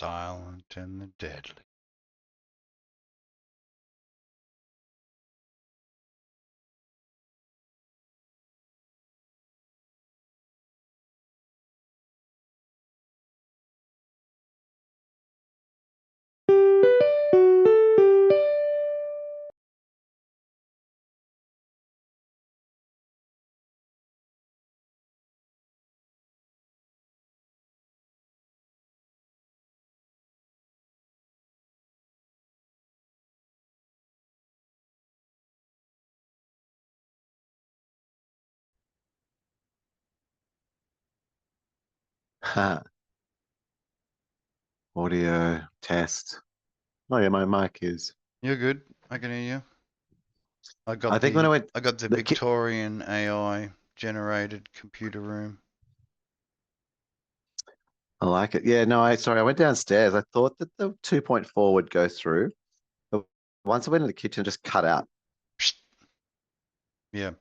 silent and the deadly. Ha. Audio test. Oh yeah, my mic is. You're good. I can hear you. I think when I went, I got the the ki- Victorian AI generated computer room. I like it. Yeah, no, sorry, I went downstairs. I thought that the 2.4 would go through. But once I went in the kitchen, it just cut out. Yeah.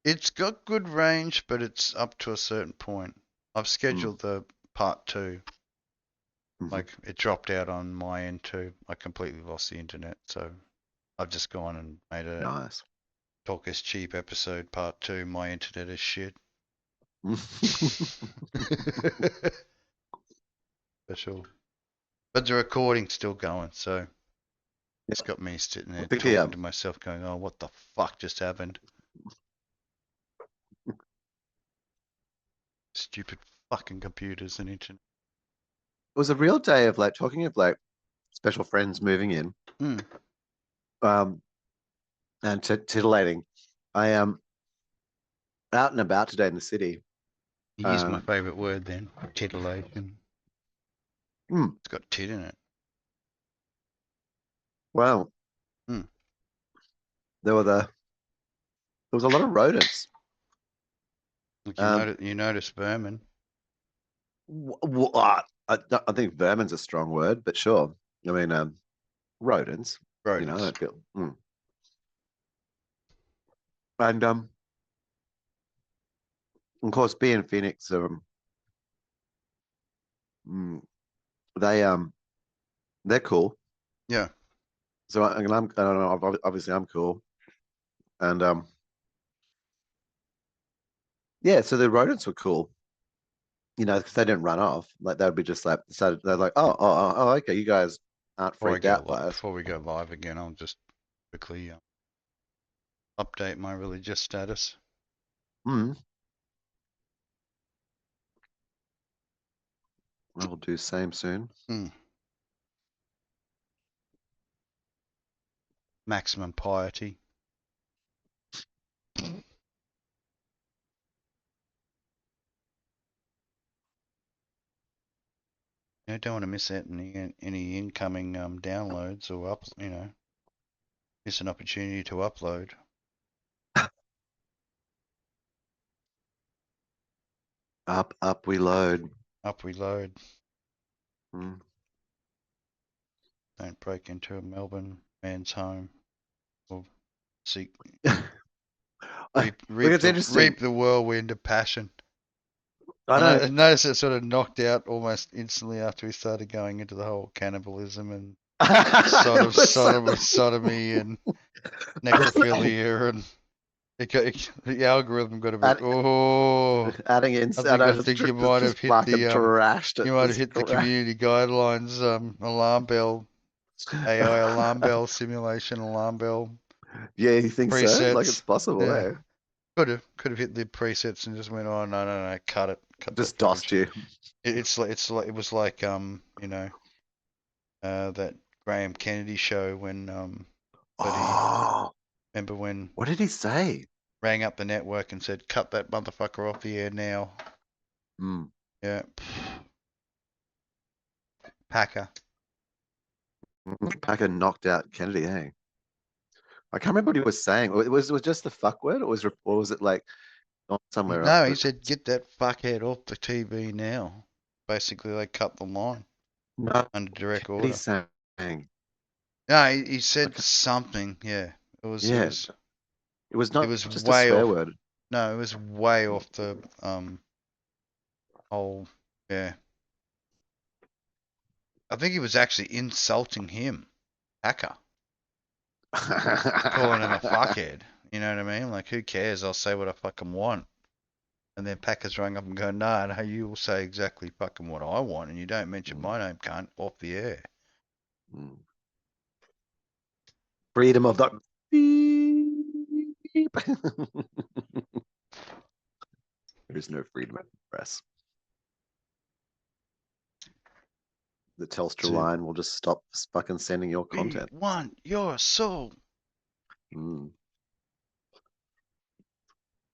It's got good range, but it's up to a certain point. I've Mm, scheduled the part 2. mhm. Like, it dropped out on my end too. I completely lost the internet, so I've just gone and made a Nice. Talk is Cheap episode part 2. My internet is shit. For sure. But the recording's still going, so it's got me sitting I there think talking to myself going, oh, what the fuck just happened? Stupid fucking computers and internet. it was a real day of like talking of like special friends moving in, Hmm. um, and titillating. I am out and about today in the city. You used my Um, favourite word then, titillation. mm, It's got tit in it. well, Hmm. there were there was a lot of rodents. Like Um, you notice vermin. I think vermin's a strong word, but sure. I mean, rodents. I Rodents. don't feel. And of course, being Phoenix, mm, they they're cool. Yeah. So I don't know. Obviously, I'm cool, and yeah. So the rodents were cool, because they didn't run off. Like they would be just like, so they're like, oh, okay, you guys aren't freaked out by us. Before we go live again, I'll just quickly update my religious status. Mm, I will do same soon. Hmm. Maximum piety. Don't want to miss out any incoming downloads or miss an opportunity to upload. Up we load. Up we load. Mm. Don't break into a Melbourne man's home or seek Look, it's interesting. reap the whirlwind of passion. I know. I noticed it sort of knocked out almost instantly after we started going into the whole cannibalism and It was so- sodomy and necrophilia and the algorithm got a bit. add, Oh, adding in, I think you might have just hit fucking trashed it. Just the community guidelines alarm bell AI alarm bell simulation alarm bell Yeah, you think so? Like it's presets. possible, Yeah, eh? could have hit the presets and just went, oh no, cut that Just footage. dossed you. It's like it was like that Graham Kennedy show when bloody Oh, remember when what did he say? rang up the network and said cut that motherfucker off the air now. Mm. Yeah, Packer. Packer knocked out Kennedy, eh? I can't remember what he was saying. It was just the fuck word, or was it like not somewhere else? No, he But said get that fuckhead off the TV now. Basically, they cut the line no, under direct Kennedy order. saying, No, he said okay, something. Yeah, yeah, it was it not was just a way swear off. word. No, it was way off the whole. Yeah, I think he was actually insulting him, Packer, calling him a fuckhead. You know what I mean? Like, who cares? I'll say what I fucking want. And then Packer's rang up and go, no, you will say exactly fucking what I want, and you don't mention my name, cunt, off the air. Freedom of the beep. There's no freedom of the press. The Telstra line will just stop fucking sending your content. We want your soul.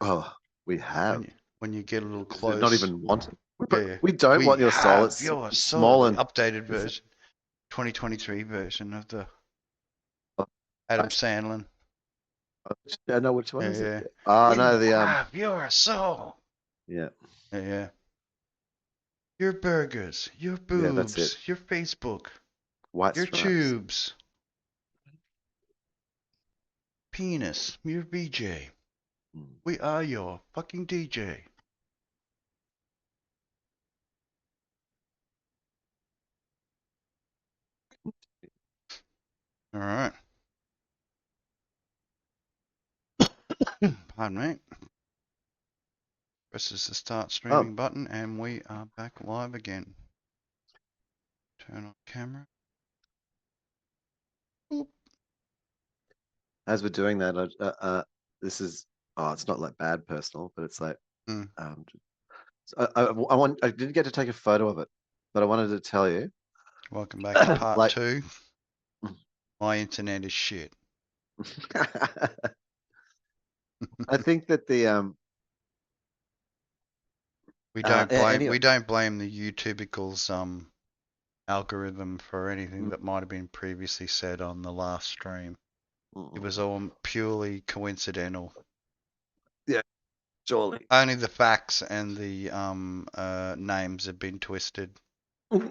Oh, we have. When you get a little Is close. it not even wanted? Yeah. We don't want your soul. It's your small soul. and Updated version. 2023 version of the Adam Sandler. I know which one Yeah, is yeah. it. Oh no, the Have your soul. yeah. Yeah. Your burgers, your Yeah, that's it. boobs, your Facebook, White your stripes. tubes, penis, your VJ. We are your fucking DJ. All right. Pardon me. Presses the start streaming button and we are back live again. Turn on camera. Boop. As we're doing that, this is it's not like bad personal, but it's like I didn't get to take a photo of it, but I wanted to tell you. Welcome back to part like, 2. My internet is shit. I think that the we don't blame the YouTubicals algorithm for anything that might have been previously said on the last stream. It was all purely coincidental. Yeah, surely. Only the facts and the names have been twisted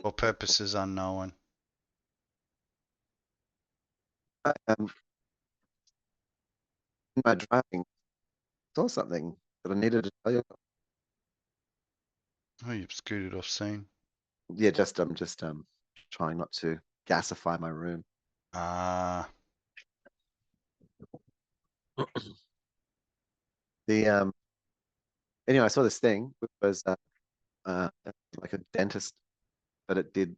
for purposes unknown. In my driving, I saw something that I needed to tell you. Oh, you've scooted off scene. Yeah, just trying not to gasify my room. The anyway, I saw this thing, which was like a dentist, but it did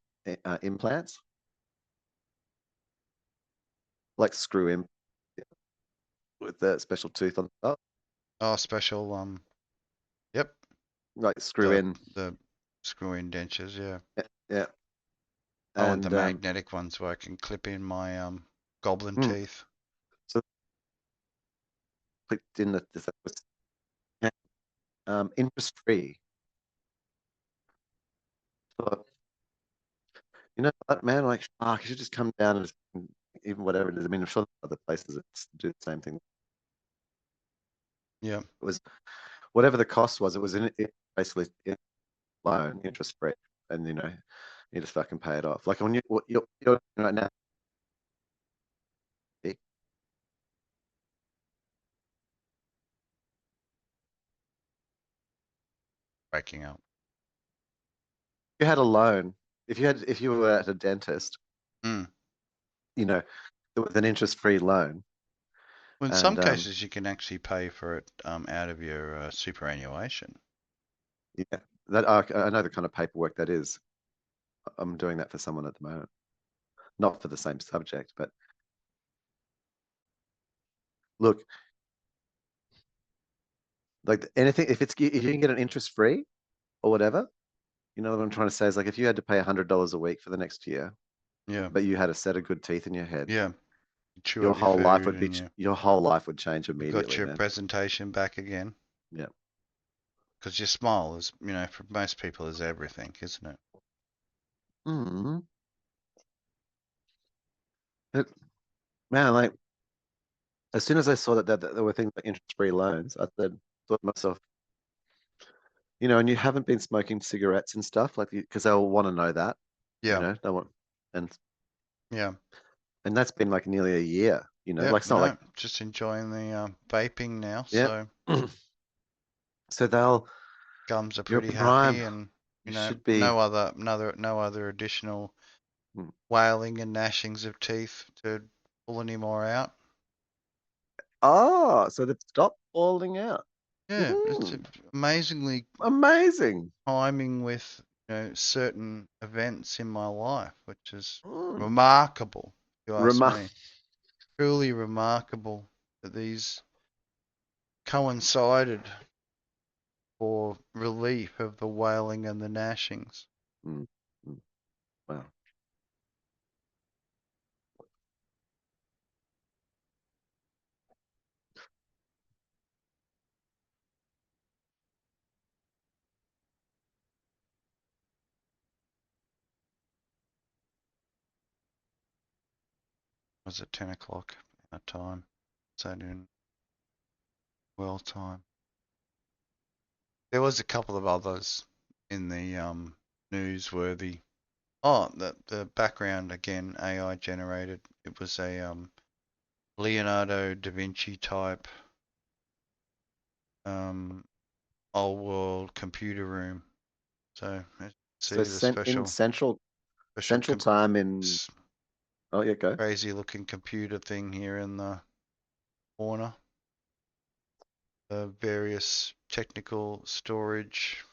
implants, like screw in with the special tooth on top. Oh, special yep. Like screw in the screw in dentures, yeah. Yeah. I want the magnetic ones where I can clip in my goblin teeth. So clicked in that this was interest free. So, you know what, man? Like, you should just come down and even whatever it is. I mean, I'm sure other places that do the same thing. Yeah. It was whatever the cost was. It was basically loan, interest free, and you just fucking pay it off. Like when you're right now. Breaking up. If you had a loan, if you were at a dentist, with an interest-free loan. Well, in some cases, you can actually pay for it out of your superannuation. Yeah, that I know the kind of paperwork that is. I'm doing that for someone at the moment, not for the same subject, but look, like anything, if you can get an interest-free or whatever, you know what I'm trying to say is like if you had to pay $100 a week for the next year, yeah, but you had a set of good teeth in your head, yeah, your whole life would be your whole life would change immediately. Got your presentation back again. Yeah, because your smile is, for most people is everything, isn't it? Man, like as soon as I saw that there were things like interest-free loans, I thought to myself, and you haven't been smoking cigarettes and stuff like because they'll want to know that. Yeah. They want and yeah. And that's been like nearly a year. Like it's not like just enjoying the vaping now. Yeah. So so they'll gums are pretty happy, and should be no other additional wailing and gnashings of teeth to pull any more out. Oh, so they've stopped falling out. Yeah, it's amazingly Amazing. timing with certain events in my life, which is Mm. remarkable. If you ask Remar me, truly remarkable that these coincided for relief of the wailing and the gnashings. Mm. Wow. Was it 10 o'clock our time? So in world time. There was a couple of others in the newsworthy. Oh, the background again AI generated. It was a Leonardo da Vinci type old world computer room. So So see the in central special time in. Oh yeah, go. crazy looking computer thing here in the corner. The various technical storage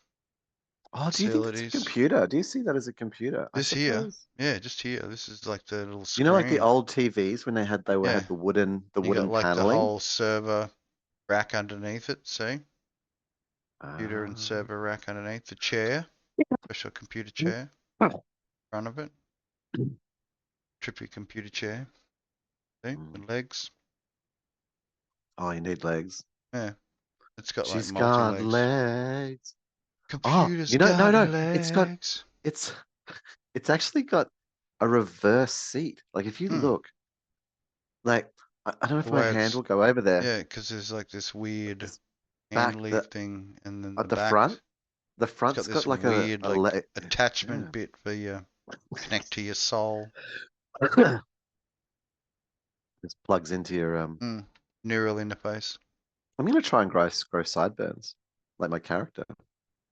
Oh, do you think it's a facilities. computer? Do you see that as a computer? I This here, suppose. yeah, just here. This is like the little You know, like the screen. old TVs when they Yeah, had the you got wooden like the paneling. whole server rack underneath it. See, computer and Ah. server rack underneath the chair, special computer chair in front of it. Trippy computer chair. See, the legs. Oh, you need legs. Yeah, it's got like She's multi got legs. legs. Oh, Computer's you know, no, got no. legs. It's it's actually got a reverse seat. Like if you Hmm. look, like I don't know if The my way hand it's will go over there. yeah, because there's like this weird This hand back leaf thing, and then at the back. the It's got front's this got like weird a like leg. attachment Yeah. bit for you connect to your soul. This plugs into your Hmm. Neural interface. I'm gonna try and grow sideburns, like my character.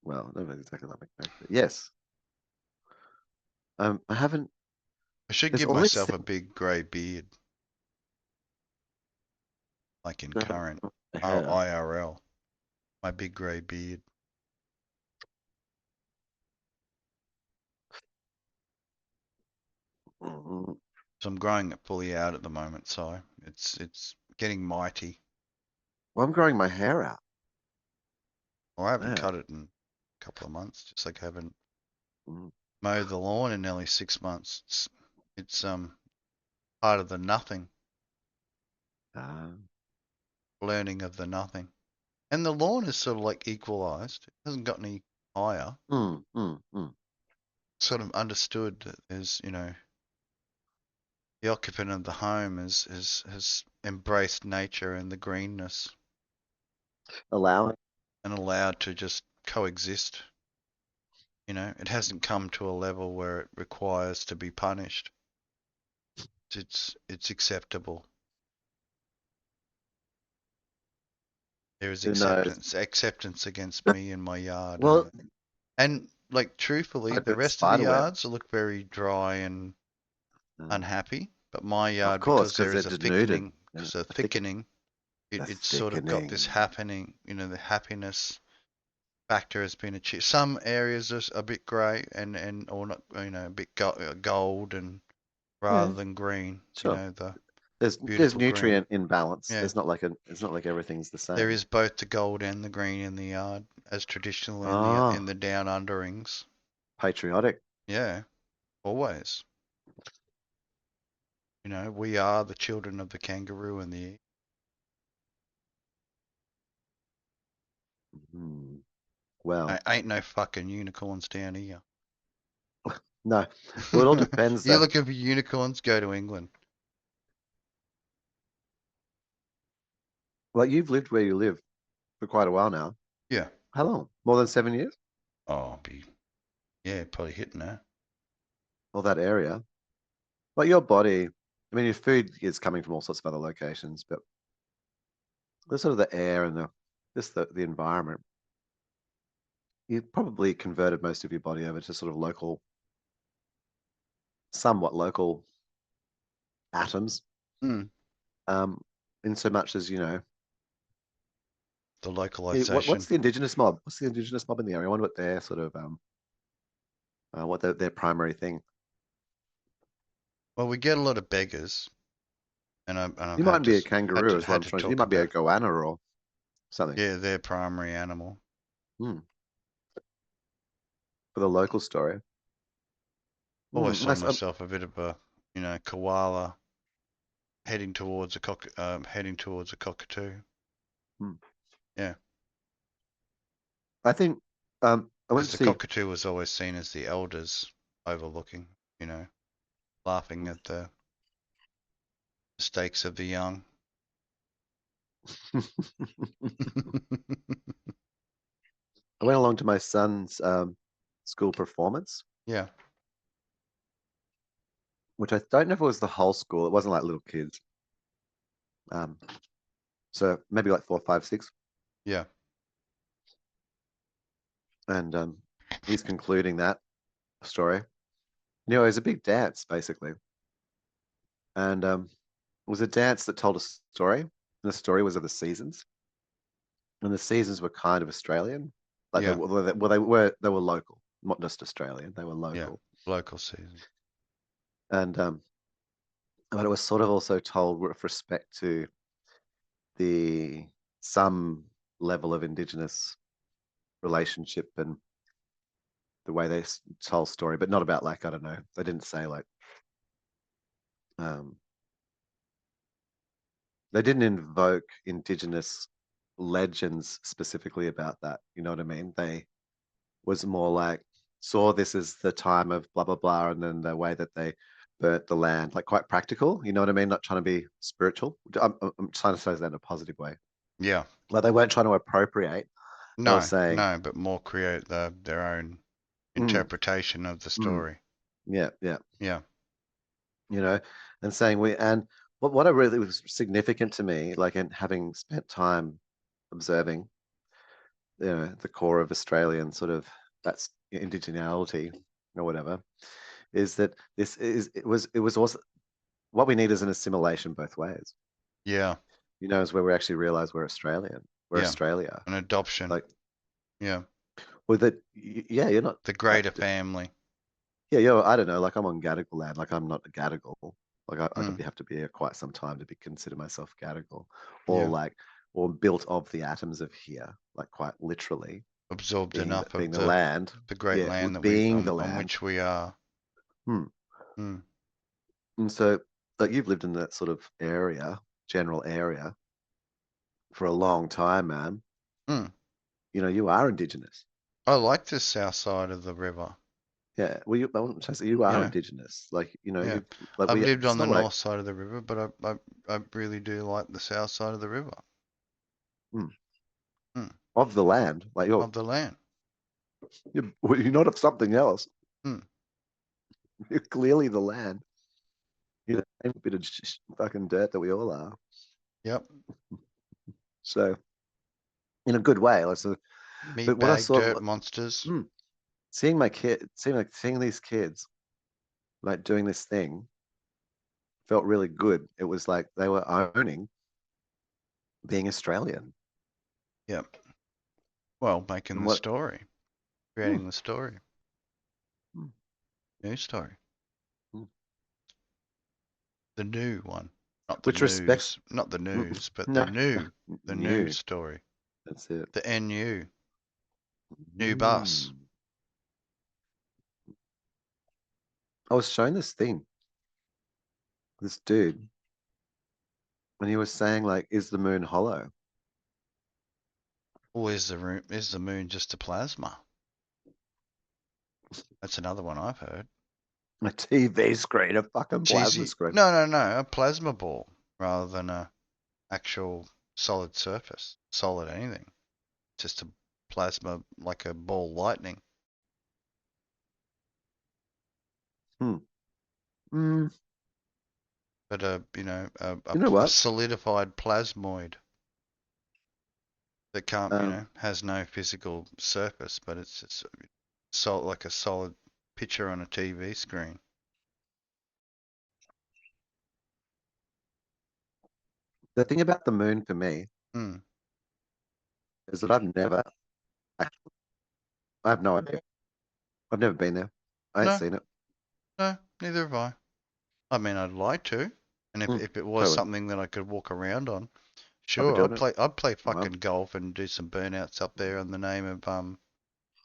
Well, not exactly like my character. Yes. I haven't. I should There's give always myself a big grey beard, like in current hair. IRL. My big grey beard. Mm. So I'm growing it fully out at the moment, so it's getting mighty. Well, I'm growing my hair out. Well, I haven't Yeah. cut it in a couple of months, just like I haven't Mm. mowed the lawn in nearly 6 months. It's part of the nothing, Ah. learning of the nothing. And the lawn is sort of like equalized. It hasn't got any higher. Mm. Sort of understood that there's, the occupant of the home has embraced nature and the greenness Allowing. and allowed to just coexist. It hasn't come to a level where it requires to be punished. It's acceptable. There is Who knows? acceptance against me in my yard, Well, and like truthfully, hope the it's rest of the spider web. yards look very dry and unhappy. But my Of yard, course, because there because they're is a denuded. thickening, Yeah, because a I think thickening, a it's sort of got this thickening. happening. The happiness factor has been achieved. Some areas are a bit grey and or not, a bit gold and Yeah, rather than green. sure. The There's beautiful green. nutrient imbalance. Yeah, There's not like it's not like everything's the there same. is both the gold and the green in the yard, as traditional in Ah, the down underings. patriotic. Yeah, always. We are the children of the kangaroo and the. Hmm. Well, Ain't no fucking unicorns down here. no. Well, it all depends You though. looking for unicorns? Go to England. Like you've lived where you live for quite a while now. Yeah. How long? More than 7 years? Oh, yeah, probably hitting that. Or that area? Like your body. I mean, your food is coming from all sorts of other locations, but the sort of the air and the environment. You probably converted most of your body over to sort of local somewhat local atoms, Mm. um, in so much as, The what's localization. the indigenous mob? What's the indigenous mob in the area? I wonder what their sort of what their primary thing. Well, we get a lot of beggars, and I've You had mightn't to be a had kangaroo, to is what had I'm to trying to. You talk might be a about. goanna or something. Yeah, their primary animal. Hmm. For the local story. Always saw Nice. myself a bit of a, koala heading towards a cockatoo. Hmm. Yeah, I think I went because to the see. cockatoo was always seen as the elders overlooking, you know, laughing at the mistakes of the young. I went along to my son's school performance, Yeah, which I don't know if it was the whole school. It wasn't like little kids. Um, so maybe like four, five, six. yeah, And he's concluding that story. It was a big dance, basically. And it was a dance that told a story. And the story was of the seasons. And the seasons were kind of Australian. Like yeah, they were local, not just Australian. They were yeah. local. Local season. And but it was sort of also told with respect to the some level of Indigenous relationship and the way they told story, but not about like, I don't know. They didn't say like um, they didn't invoke Indigenous legends specifically about that. You know what I mean? They was more like saw this as the time of blah blah blah, and then the way that they burnt the land, like quite practical. You know what I mean? Not trying to be spiritual. I'm trying to say that in a positive way. Yeah. Like they weren't trying to appropriate. They were No, saying, no, but more create their own mm, interpretation of the mm, story. yeah, yeah, Yeah, you know, and saying we and what I really was significant to me, like, and having spent time observing, the core of Australian sort of that's indigeneity or whatever, is that it was also what we need is an assimilation both ways. yeah, Is where we actually realize we're Australian, we're yeah. Australia. An adoption. Like, Yeah, with it, yeah, you're not. the greater family. Yeah, I don't know. Like I'm on Gadigal land. Like I'm not a Gadigal. Like I'd Mm, have to be here quite some time to be consider myself Gadigal, or yeah, like or built of the atoms of here. Like quite literally absorbed being enough being of the the land. great Yeah, land that we being the on land. which we are. Hmm. Mm, And so, like you've lived in that sort of area, general area, for a long time, man. mm. You are Indigenous. I like the south side of the river. Yeah. Well, I want to say you are Yeah, Indigenous. Like yeah. you like I've we. lived It's on the not like north side of the river, but I really do like the south side of the river. hmm, Mm, of the land. Like of the land. you're not of something else. Mm, You're clearly the land. A bit of fucking dirt that we all are. yep. So in a good way. But what I Meatbag saw, dirt monsters. hmm, seeing my kid, seeing these kids like doing this thing felt really good. It was like they were owning being Australian. Yep. Well, making And the what? story, Hmm, creating the story, hmm, new story, hmm. the new one, not the Which respects, news, not the news, but no, the new new. story, That's it. the NU, new bus. Mm. I was shown this thing, this dude, and he was saying like, "Is the moon hollow?" Or is the moon just a plasma? That's another one I've heard. A TV screen, a fucking plasma Cheesy. screen. No, no, no, a plasma ball rather than a actual solid surface, solid anything. Just a plasma like a ball lightning. Hmm. Mm. But You know a what? solidified plasmoid that can't, Um, has no physical surface, but it's just like a solid picture on a TV screen. The thing about the moon for me Mm. is that I have no idea. I've never been there. I ain't No, seen it. no, neither have I. I mean, I'd like to, and if it was Totally. something that I could walk around on, I'll be sure, doing it. I'd play Well, fucking golf and do some burnouts up there in the name of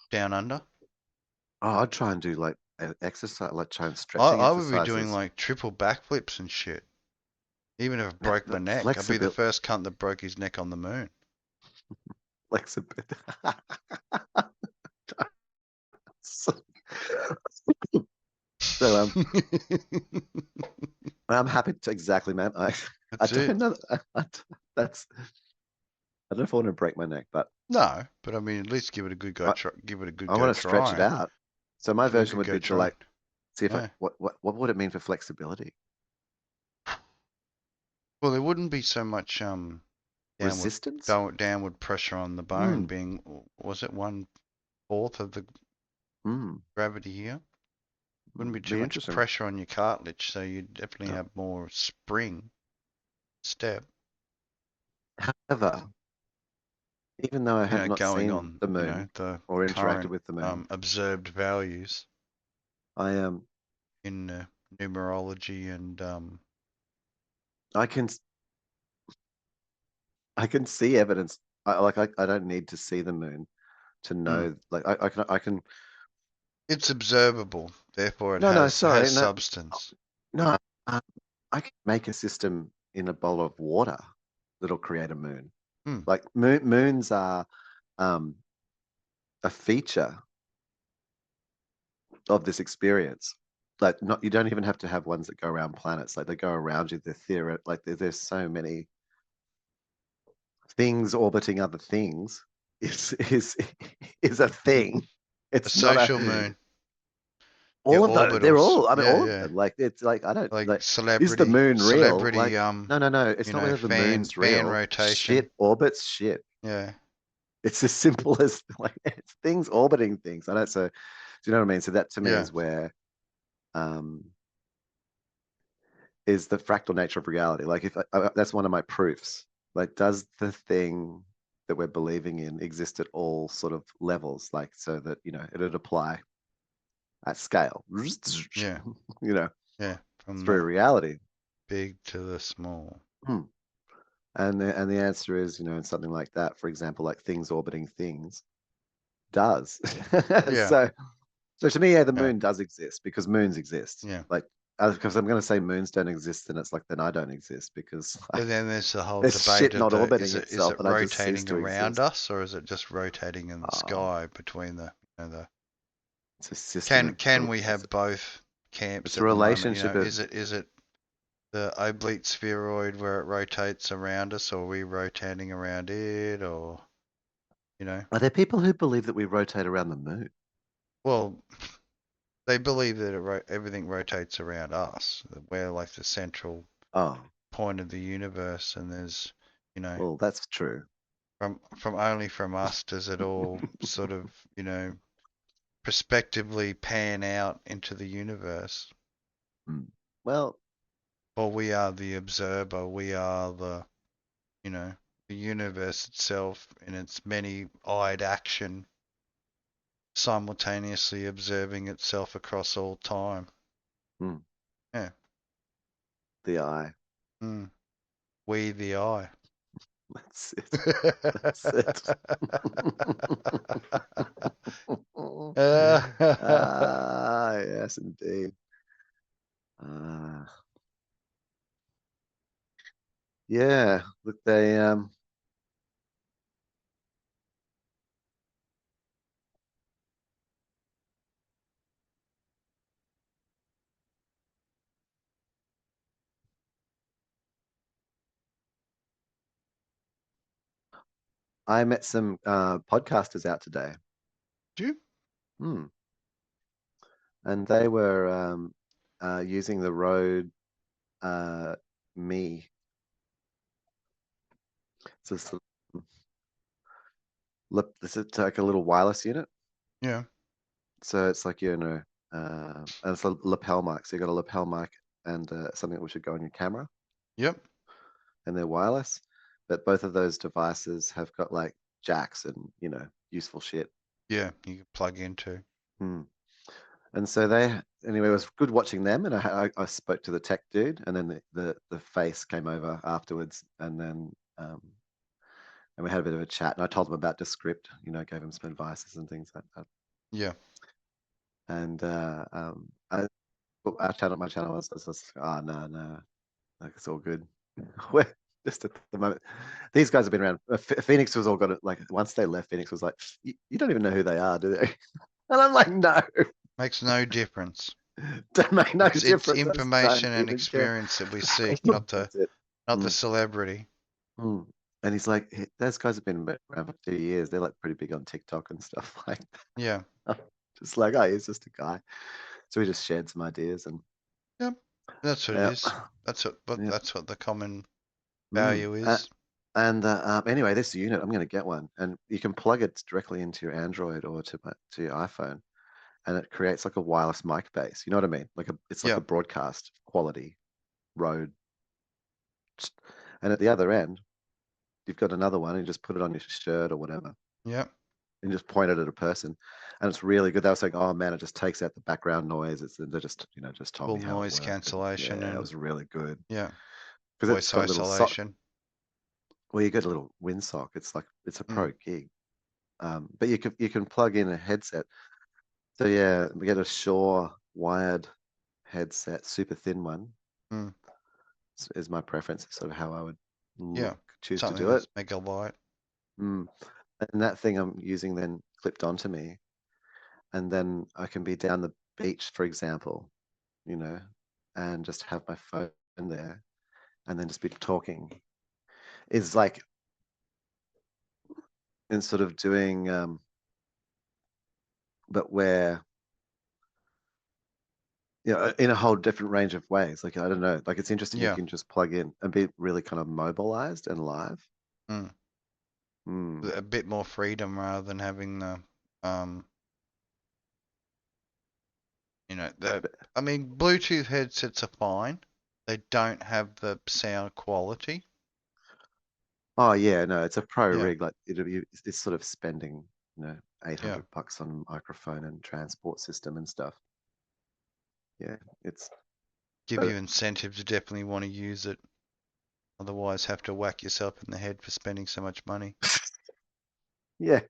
down under. I'd try and do like exercise, like try and I stretching I would be doing exercises. like triple backflips and shit. Even if it broke my The neck, I'd be the flexibility, first cunt that broke his neck on the moon. flexibility. So, I'm happy to exactly, man. I That's don't it. know. That's I don't know if I want to break my neck, but No, but I mean, at least give it a good go. I, Give it a good I go want to stretch it trying. out. So my Give it a version good would go be to trying. like see if I Yeah. what would it mean for flexibility? Well, there wouldn't be so much downward Resistance? downward pressure on the bone Hmm. being, was it 1/4 of the Hmm. gravity here? Wouldn't be too Be much interesting. pressure on your cartilage, so you'd definitely have more spring step. However, even though I You have know, not going seen on, the you know, moon the or interacted current with the moon, observed values I am in numerology and I can I can see evidence. I don't need to see the moon to hmm, know. Like I can. it's observable, therefore it No, has sorry, substance. no. Um, I can make a system in a bowl of water that'll create a moon. Hmm. Like moons are um, a feature of this experience. Like not, you don't even have to have ones that go around planets. Like they go around you. They're like there's so many things orbiting other things. Is is a thing. A It's not social a moon, your all of those. They're orbitals. all. I mean, Yeah, all of yeah. them. Like it's like I don't Like like. Is the moon real? celebrity Like no. It's you not know, whether the fan moon's fan real. rotation. Shit orbits shit. Yeah. It's as simple as like it's things orbiting things. I don't. So do you know what I mean? So that to me Yeah. is where um is the fractal nature of reality. Like if that's one of my proofs. Like does the thing that we're believing in exist at all sort of levels? Like so that it would apply at scale. Yeah. You know, Yeah. From through the reality. big to the small. Hmm. And the answer is, in something like that, for example, like things orbiting things does. Yeah. So to me, yeah, the Yeah. moon does exist because moons exist. Yeah. Like, because I'm going to say moons don't exist, then it's like then I don't exist because But like then there's the whole there's debate shit of not the orbiting is itself, it and I just cease rotating to around exist. us or is it just rotating in the Oh, sky between the it's a system of can we have both it's camps a at the moment? relationship of Is it the oblique spheroid where it rotates around us, or are we rotating around it, or you know? Are there people who believe that we rotate around the moon? Well, they believe that everything rotates around us. That we're like the central Oh, point of the universe, and there's, you know, well, that's true. from only from us does it all sort of, prospectively pan out into the universe. Hmm. Well, Or we are the observer. We are the universe itself in its many-eyed action, simultaneously observing itself across all time. hmm, Yeah. the eye. Mm. We the eye. That's it. That's it. Ah, yes, indeed. Uh, yeah, look, I met some podcasters out today, Do you? hmm. And they were using the Rode Me. So this is like a little wireless unit. Yeah. So it's like and it's a lapel mic. So you got a lapel mic and something which should go on your camera. Yep. and they're wireless, but both of those devices have got like jacks and, you know, useful shit. Yeah, you can plug into. Hmm. And so anyway, it was good watching them. And I spoke to the tech dude, and then the face came over afterwards, and then and we had a bit of a chat. And I told him about Descript, you know, gave him some advices and things like that. Yeah. And my channel was just, oh no, like it's all good. We're just at the moment. These guys have been around. Phoenix was all got it. Like once they left, Phoenix was like, you don't even know who they are, do they? And I'm like, no, Makes no difference. don't make no It's difference. I just don't information and even care. experience that we seek, That's it. not the Mm, celebrity. mm. And he's like, those guys have been around for 2 years. They're like pretty big on TikTok and stuff like Yeah. that. Just like, oh, he's just a guy. So we just shared some ideas and Yep. That's what it yeah, is. yeah. That's what the common Mm. value is. And anyway, this unit, I'm going to get one, and you can plug it directly into your Android or to your iPhone, and it creates like a wireless mic base. You know what I mean? It's like Yeah. a broadcast quality Rode. And at the other end, you've got another one, and you just put it on your shirt or whatever, Yeah. and just point it at a person, and it's really good. They were saying, "Oh man, it just takes out the background noise." They just just told Full me how it noise worked, and cancellation yeah, it and was really good yeah. because it's Voice got a little sock. isolation. Well, you get a little windsock. It's a Mm. pro gig. But you can plug in a headset. So yeah, we get a Shure wired headset, super thin one Mm. is my preference. It's sort of how I would Yeah. choose to Something do it. that's mega light. Mm. And that thing I'm using then clipped onto me, and then I can be down the beach, for example, you know, and just have my phone there, and then just be talking. Is like in sort of doing, but where in a whole different range of ways. Like I don't know, like it's interesting if Yeah. you can just plug in and be really kind of mobilized and live. Mm. Mm. A bit more freedom rather than having the um I mean Bluetooth headsets are fine. They don't have the sound quality. Oh yeah, no, it's a pro Yeah. rig. Like it's sort of spending, Yeah. $800 on microphone and transport system and stuff. Yeah, it's Give but you incentive to definitely want to use it. Otherwise have to whack yourself in the head for spending so much money. yeah,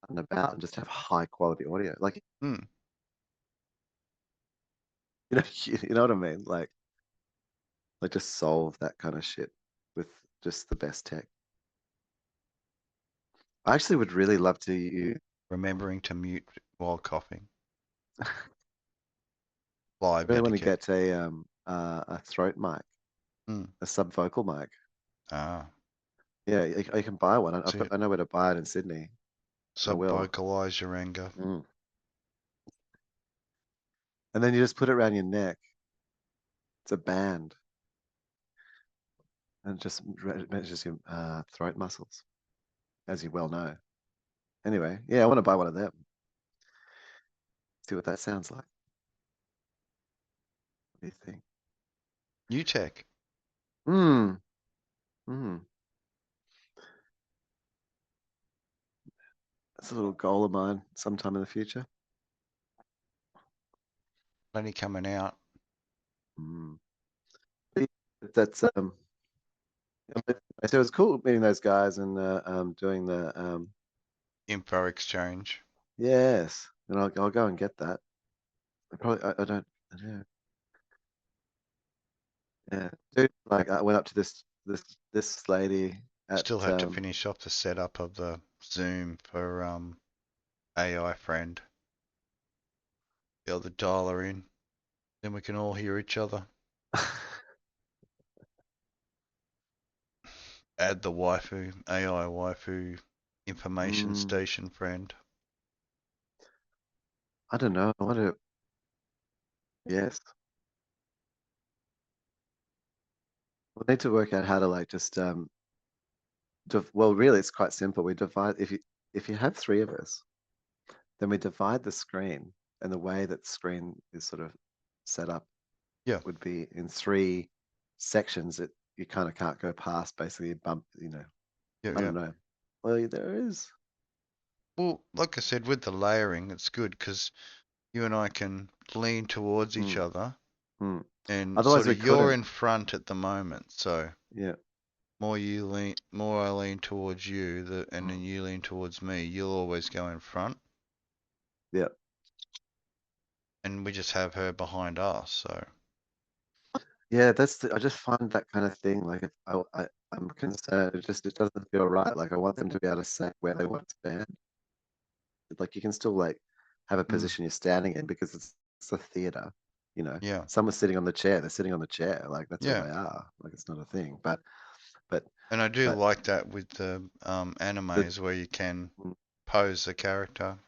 and about and just have high quality audio. Like Mm. you know what I mean? Like just solve that kind of shit with just the best tech. I actually would really love to use. Remembering to mute while coughing. I Live really want to etiquette. get a throat mic, Mm. a subvocal mic. Ah. Yeah, you can buy one. So I know where to buy it in Sydney. I will. sub-vocalize your anger. Mm. And then you just put it around your neck. It's a band, and it just measures your throat muscles, as you well know. Anyway, yeah, I want to buy one of them. See what that sounds like. What do you think? New tech. Hmm. Hmm. That's a little goal of mine sometime in the future. Plenty coming out. Hmm. That's so it was cool meeting those guys and doing the Info exchange. yes, and I'll go and get that. I don't yeah, yeah. Dude, like I went up to this lady at Still have to finish off the setup of the Zoom for AI friend. Be able to dial her in. Then we can all hear each other. Add the waifu, AI waifu information mm, station friend. I don't know. I want to yes. We need to work out how to like just well really it's quite simple. We divide if you have three of us, then we divide the screen and the way that screen is sort of set up. Yeah. would be in 3 sections that you kind of can't go past. Basically, a bump. Yeah. I Yeah. don't know. Well, there is. Well, like I said, with the layering, it's good because you and I can lean towards each Mm, other, mm. and Otherwise, sort of we you're couldn't. in front at the moment, so Yeah. more I lean towards you, and then Mm, you lean towards me, you'll always go in front, yeah. and we just have her behind us. So Yeah. I just find that kind of thing. Like, if I'm concerned. It doesn't feel right. Like, I want them to be able to say where they want to stand. Like, you can still like have a mm, position you're standing in because it's a theater. yeah, Someone's sitting on the chair. They're sitting on the chair. Like, that's where yeah. they are. Like, it's not a thing. But And I do but like that with the the animes where you can mm, pose the character.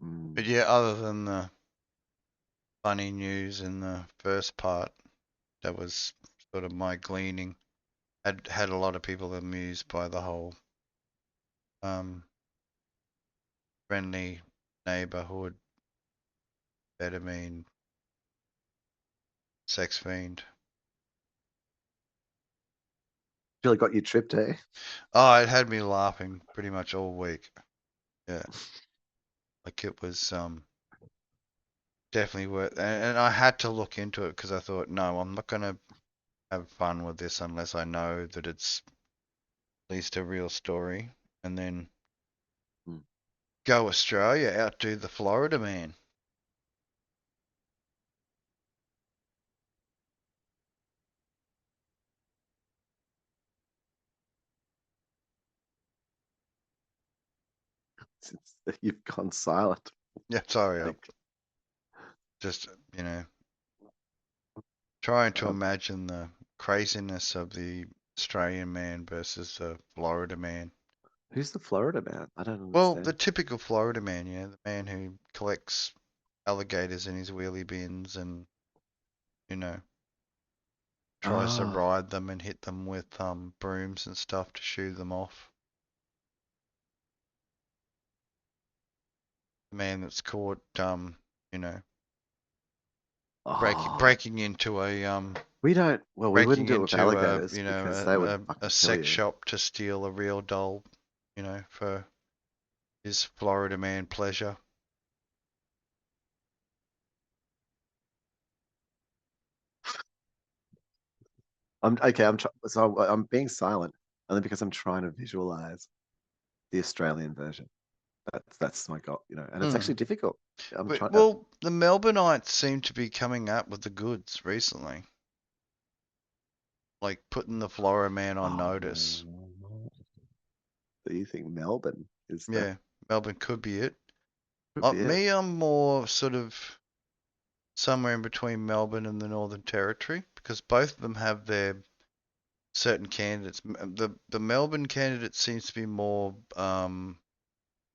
mm, But yeah, other than the funny news in the first part, that was sort of my gleaning. Had a lot of people amused by the whole um, friendly neighborhood, ketamine, sex fiend. really got you tripped, eh? Oh, it had me laughing pretty much all week. Yeah, like it was definitely worth. And I had to look into it because I thought, no, I'm not gonna have fun with this unless I know that it's at least a real story. And then Mm. go Australia, outdo the Florida man. Since you've gone silent. Yeah, sorry, I'm Like, just trying to um, imagine the craziness of the Australian man versus the Florida man. who's the Florida man? I don't Well, the understand. typical Florida man, the man who collects alligators in his wheelie bins and, you know, tries to Ah, ride them and hit them with brooms and stuff to shoo them off. The man that's caught, you know, oh, breaking into a we don't. Well, we wouldn't do it with alligators because they would a fucking kill sex you. shop to steal a real doll, for his Florida man pleasure. I'm okay. I'm being silent only because I'm trying to visualize the Australian version. That's my goal, and it's Hmm. actually difficult. I'm But, trying. well, the Melbourneites seem to be coming up with the goods recently, like putting the Florida man on Oh, notice. do you think Melbourne is the Yeah, Melbourne could be it. could be it? I'm more sort of somewhere in between Melbourne and the Northern Territory because both of them have their certain candidates. The Melbourne candidate seems to be more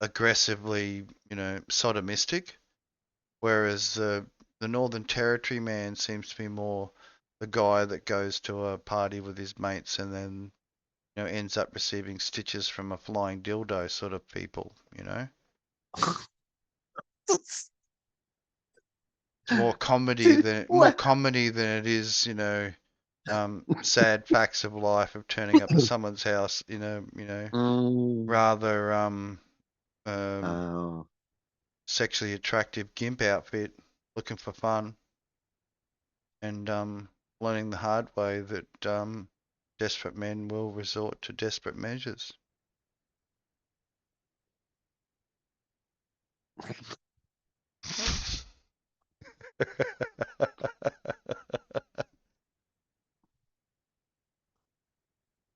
aggressively, sodomistic, whereas the Northern Territory man seems to be more the guy that goes to a party with his mates and then ends up receiving stitches from a flying dildo sort of people. It's Dude, more what? comedy than it is, sad facts of life of turning up to someone's house, Mm. rather um, Oh, sexually attractive gimp outfit, looking for fun, and learning the hard way that desperate men will resort to desperate measures.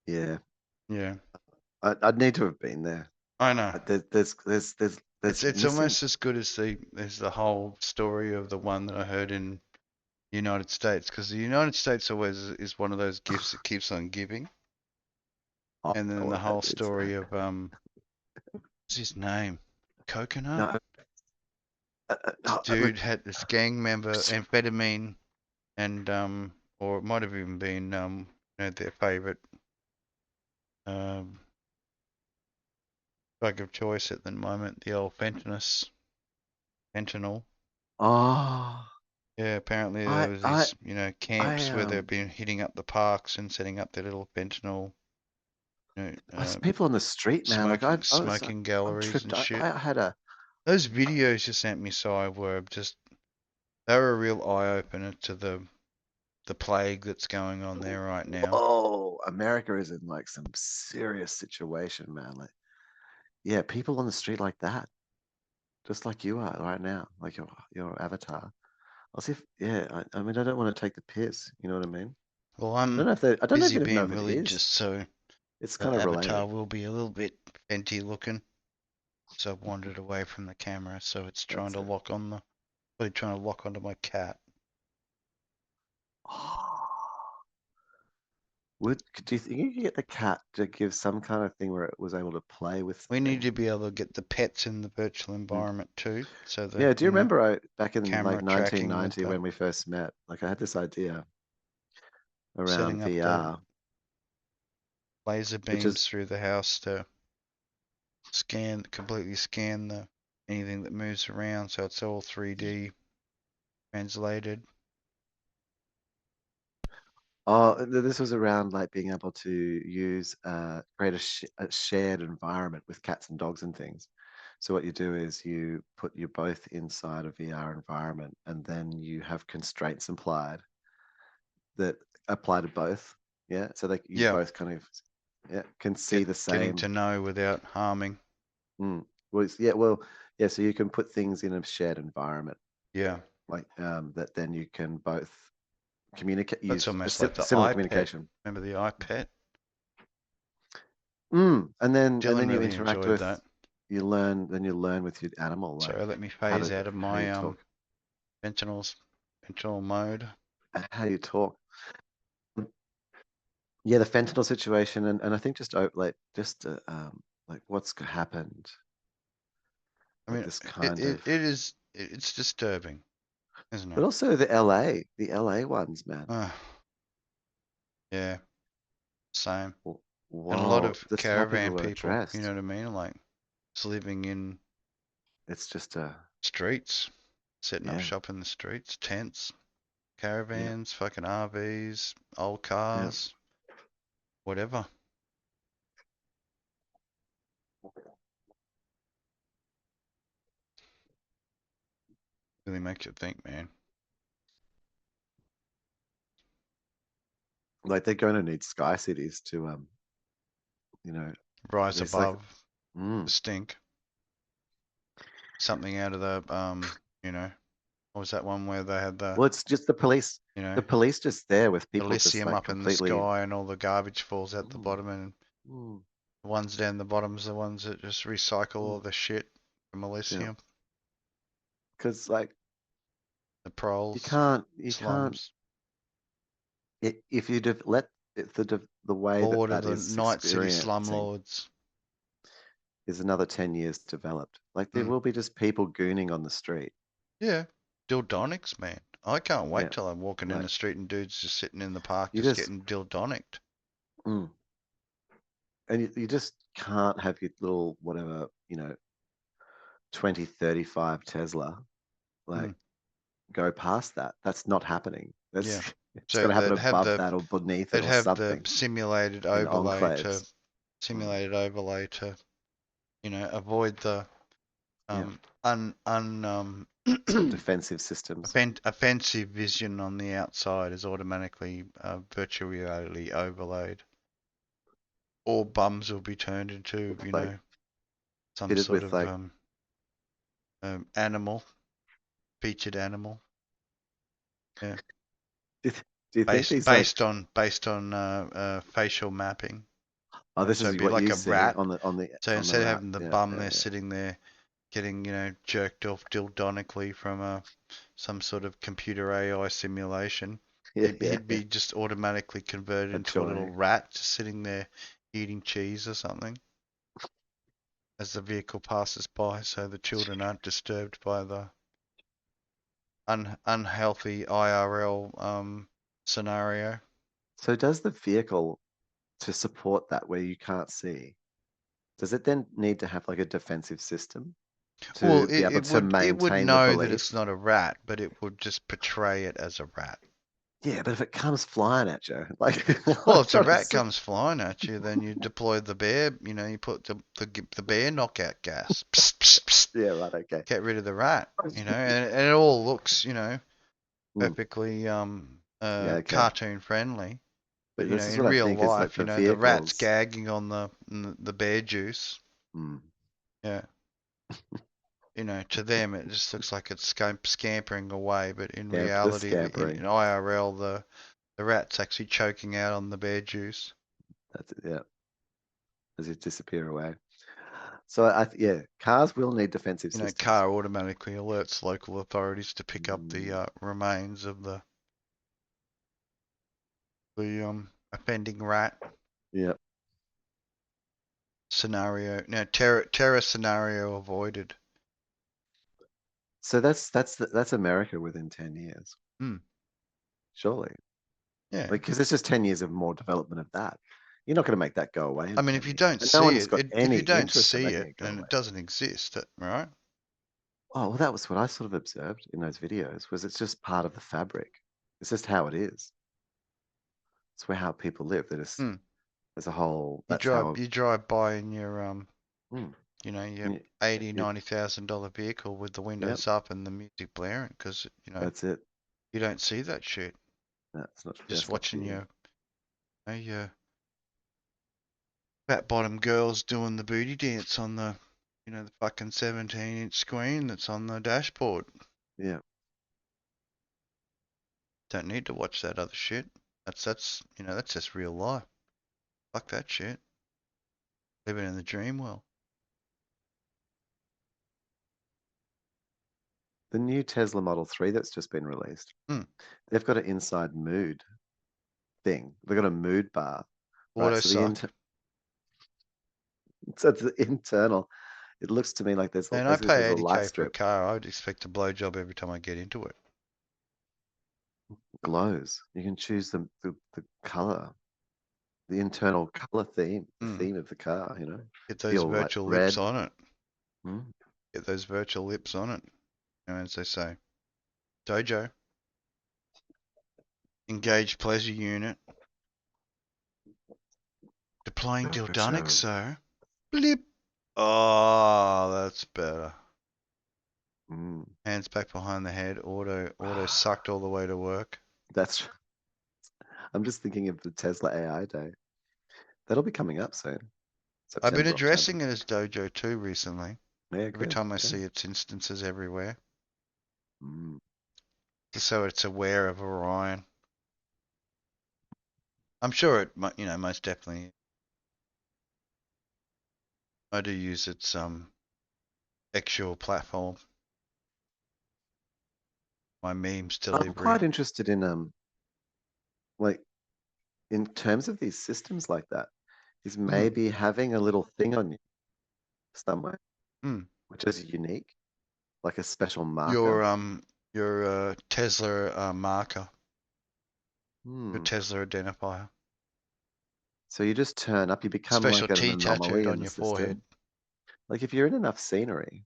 yeah. Yeah, I'd need to have been there. I know. There's It's missing. almost as good as the whole story of the one that I heard in United States, because the United States always is one of those gifts that keeps on giving. I And don't know then the what that whole is. story of what's his name? Coconut? No, This look, dude had this gang member, amphetamine and or it might have even been their favourite drug of choice at the moment, the old fentanyl. Oh, Yeah, apparently I there was I these, I camps where they've been hitting up the parks and setting up their little fentanyl, you know, There's people on the street, man. Like I was smoking I'm galleries tripped. and shit. I had a Those videos you sent me, Si, were just they were a real eye opener to the plague that's going on there right now. whoa, America is in like some serious situation, man. Like, yeah, people on the street like that, just like you are right now, like your avatar. I'll see if, yeah, I mean, I don't want to take the piss, you know what I mean? Well, I don't I'm know if they, I don't busy even know being if it is. religious, so It's the kind of related. avatar will be a little bit fenty looking. So I've wandered away from the camera, so it's trying That's to it. lock on the, really trying to lock onto my cat. Do you think you could get the cat to give some kind of thing where it was able to play with the We need thing? to be able to get the pets in the virtual Mm. environment too, so Yeah, that, do you remember back in like camera tracking with 1990 the when we first met? Like I had this idea around setting up the VR, laser which is beams through the house to completely scan the anything that moves around, so it's all 3D translated. oh, this was around like being able to use create a shared environment with cats and dogs and things. So what you do is you both inside a VR environment, and then you have constraints applied that apply to both. Yeah, so like you Yeah, both kind of can see the getting same. to know without harming. Well, yeah. So you can put things in a shared environment, Yeah, like that. Then you can both communicate, that's use a almost like the similar iPet. communication. Remember the iPet? And then Dylan you really interact enjoyed with, that. you learn with your animal, like Sorry, let me how phase to out of how you my talk, fentanyl mode. how you talk. Yeah, the fentanyl situation, and I think like what's happened, I like mean, this kind of, it's disturbing, isn't but it? also the LA ones, man. Yeah, same. And a lot Whoa, of that's how people caravan were people, you know dressed. what I mean? Like, just living in It's just streets, setting up yeah, shop in the streets, tents, yeah, caravans, fucking RVs, old yeah. cars, whatever. Really makes you think, man. Like they're going to need sky cities to you know, Rise there's like above mm. the stink. Something out of the, what was that one where they had Well, it's just the police. you know, The police just there with people just Elysium like up in the completely. sky and all the garbage falls out the Mm, bottom, and mm, the ones down the bottom's the ones that just recycle all mm. the shit from Yeah, Elysium, because like the proles, you can't slums. if you let the way that Lord of that the is Night City experiencing slumlords. is another 10 years developed. Like there Mm. will be just people gooning on the street. Yeah. Dildonics, man. I can't wait Yeah, till I'm walking in like the street and dudes just sitting in the park you just just getting dildonicked. mm. And you just can't have your little whatever 2035 Tesla like Mm. go past that. That's not happening. Yeah. It's got So to happen above that or beneath it they'd or have the something in enclaves. Mm, simulated overlay to, avoid the yeah, un un defensive systems. offensive vision on the outside is automatically virtual reality overlaid. All bums will be turned into, Like some fitted sort with of like. animal, featured animal. Yeah, Do you think these like? based on facial mapping. Oh, this So is it'd be what like you a see rat. So on the instead of rat. having the Yeah, bum yeah, there yeah, sitting there getting, jerked off dildonically from some sort of computer AI simulation, yeah, yeah, he'd yeah. be just automatically converted A into a little toy. rat just sitting there eating cheese or something as the vehicle passes by, so the children aren't disturbed by the unhealthy IRL scenario. So does the vehicle, to support that where you can't see, does it then need to have like a defensive system Well, to be able to it would maintain the know that belief? it's not a rat, but it would just portray it as a rat. Yeah, but if it comes flying at you, like Well, I'm if the trying to rat say, comes flying at you, then you deploy the bear. You put the bear knockout gas. Psst, psst, psst. yeah, right, okay. Get rid of the rat. And it all looks, Mm, perfectly yeah, okay. cartoon friendly. But But this is in what I real think is like life, the the rat's vehicles. gagging on the bear juice. Mm, Yeah. To them it just looks like it's scampering away, but in the reality, in scampering. IRL, the rat's actually choking out on the bear juice. That's it, yeah, as you disappear away. So yeah, cars will need defensive systems. Car automatically alerts local authorities to pick up the Mm, remains of the offending rat. yeah. Scenario, no, terror scenario avoided. So that's America within 10 years, Hmm. surely. Yeah. Like, because it's just 10 years of more development of that. You're not going to make that go away in I mean, 10 if you years. don't And no see one's it, got if any you don't interest in see making it, it go then it away. doesn't exist, right? Oh, well, that was what I sort of observed in those videos, was it's just part of the fabric. It's just how it is. It's where how people live. That is, Hmm. as a whole, You that's drive how. you drive by in your Mm, your y- 80, y- $90,000 vehicle with the yep, windows up and the music blaring because that's it. you don't see that shit. Just That's not for watching you. your fat bottom girls doing the booty dance on the fucking 17-inch screen that's on the dashboard. Yeah. Don't need to watch that other shit. That's just real life. Fuck that shit. Living in the dream world. The new Tesla Model 3 that's just been released, Hmm. they've got an inside mood thing. They've got a mood bar, right? Auto suck. So it's the internal. It looks to me like there's And I basically pay there's a light 80K for a strip car. I would expect a blowjob every time I get into it. glows. You can choose the color, the internal color theme, the Hmm. theme of the car, Get those feel like virtual lips red. on it. Mm, Get those virtual lips on it. As they say. Dojo. Engage pleasure unit. Deploying dildonics, Joe. sir. Blip. Oh, that's better. Mm. Hands back behind the head. Auto sucked all the way to work. That's. I'm just thinking of the Tesla AI Day. That'll be coming up soon. I've been September, October. addressing it as Dojo too recently. Yeah, Every good. time I Okay. see its instances everywhere. Mm. Just so it's aware of Orion. I'm sure it, most definitely. I do use its actual platform. My memes I'm delivery. quite interested in like in terms of these systems like that, is Hmm. maybe having a little thing on you somewhere, Hmm. which is unique, like a special marker. Your Tesla marker. Your Hmm. Tesla identifier. So you just turn up, you become Special like an T tattooed anomaly in on the your forehead. system. Like if you're in enough scenery,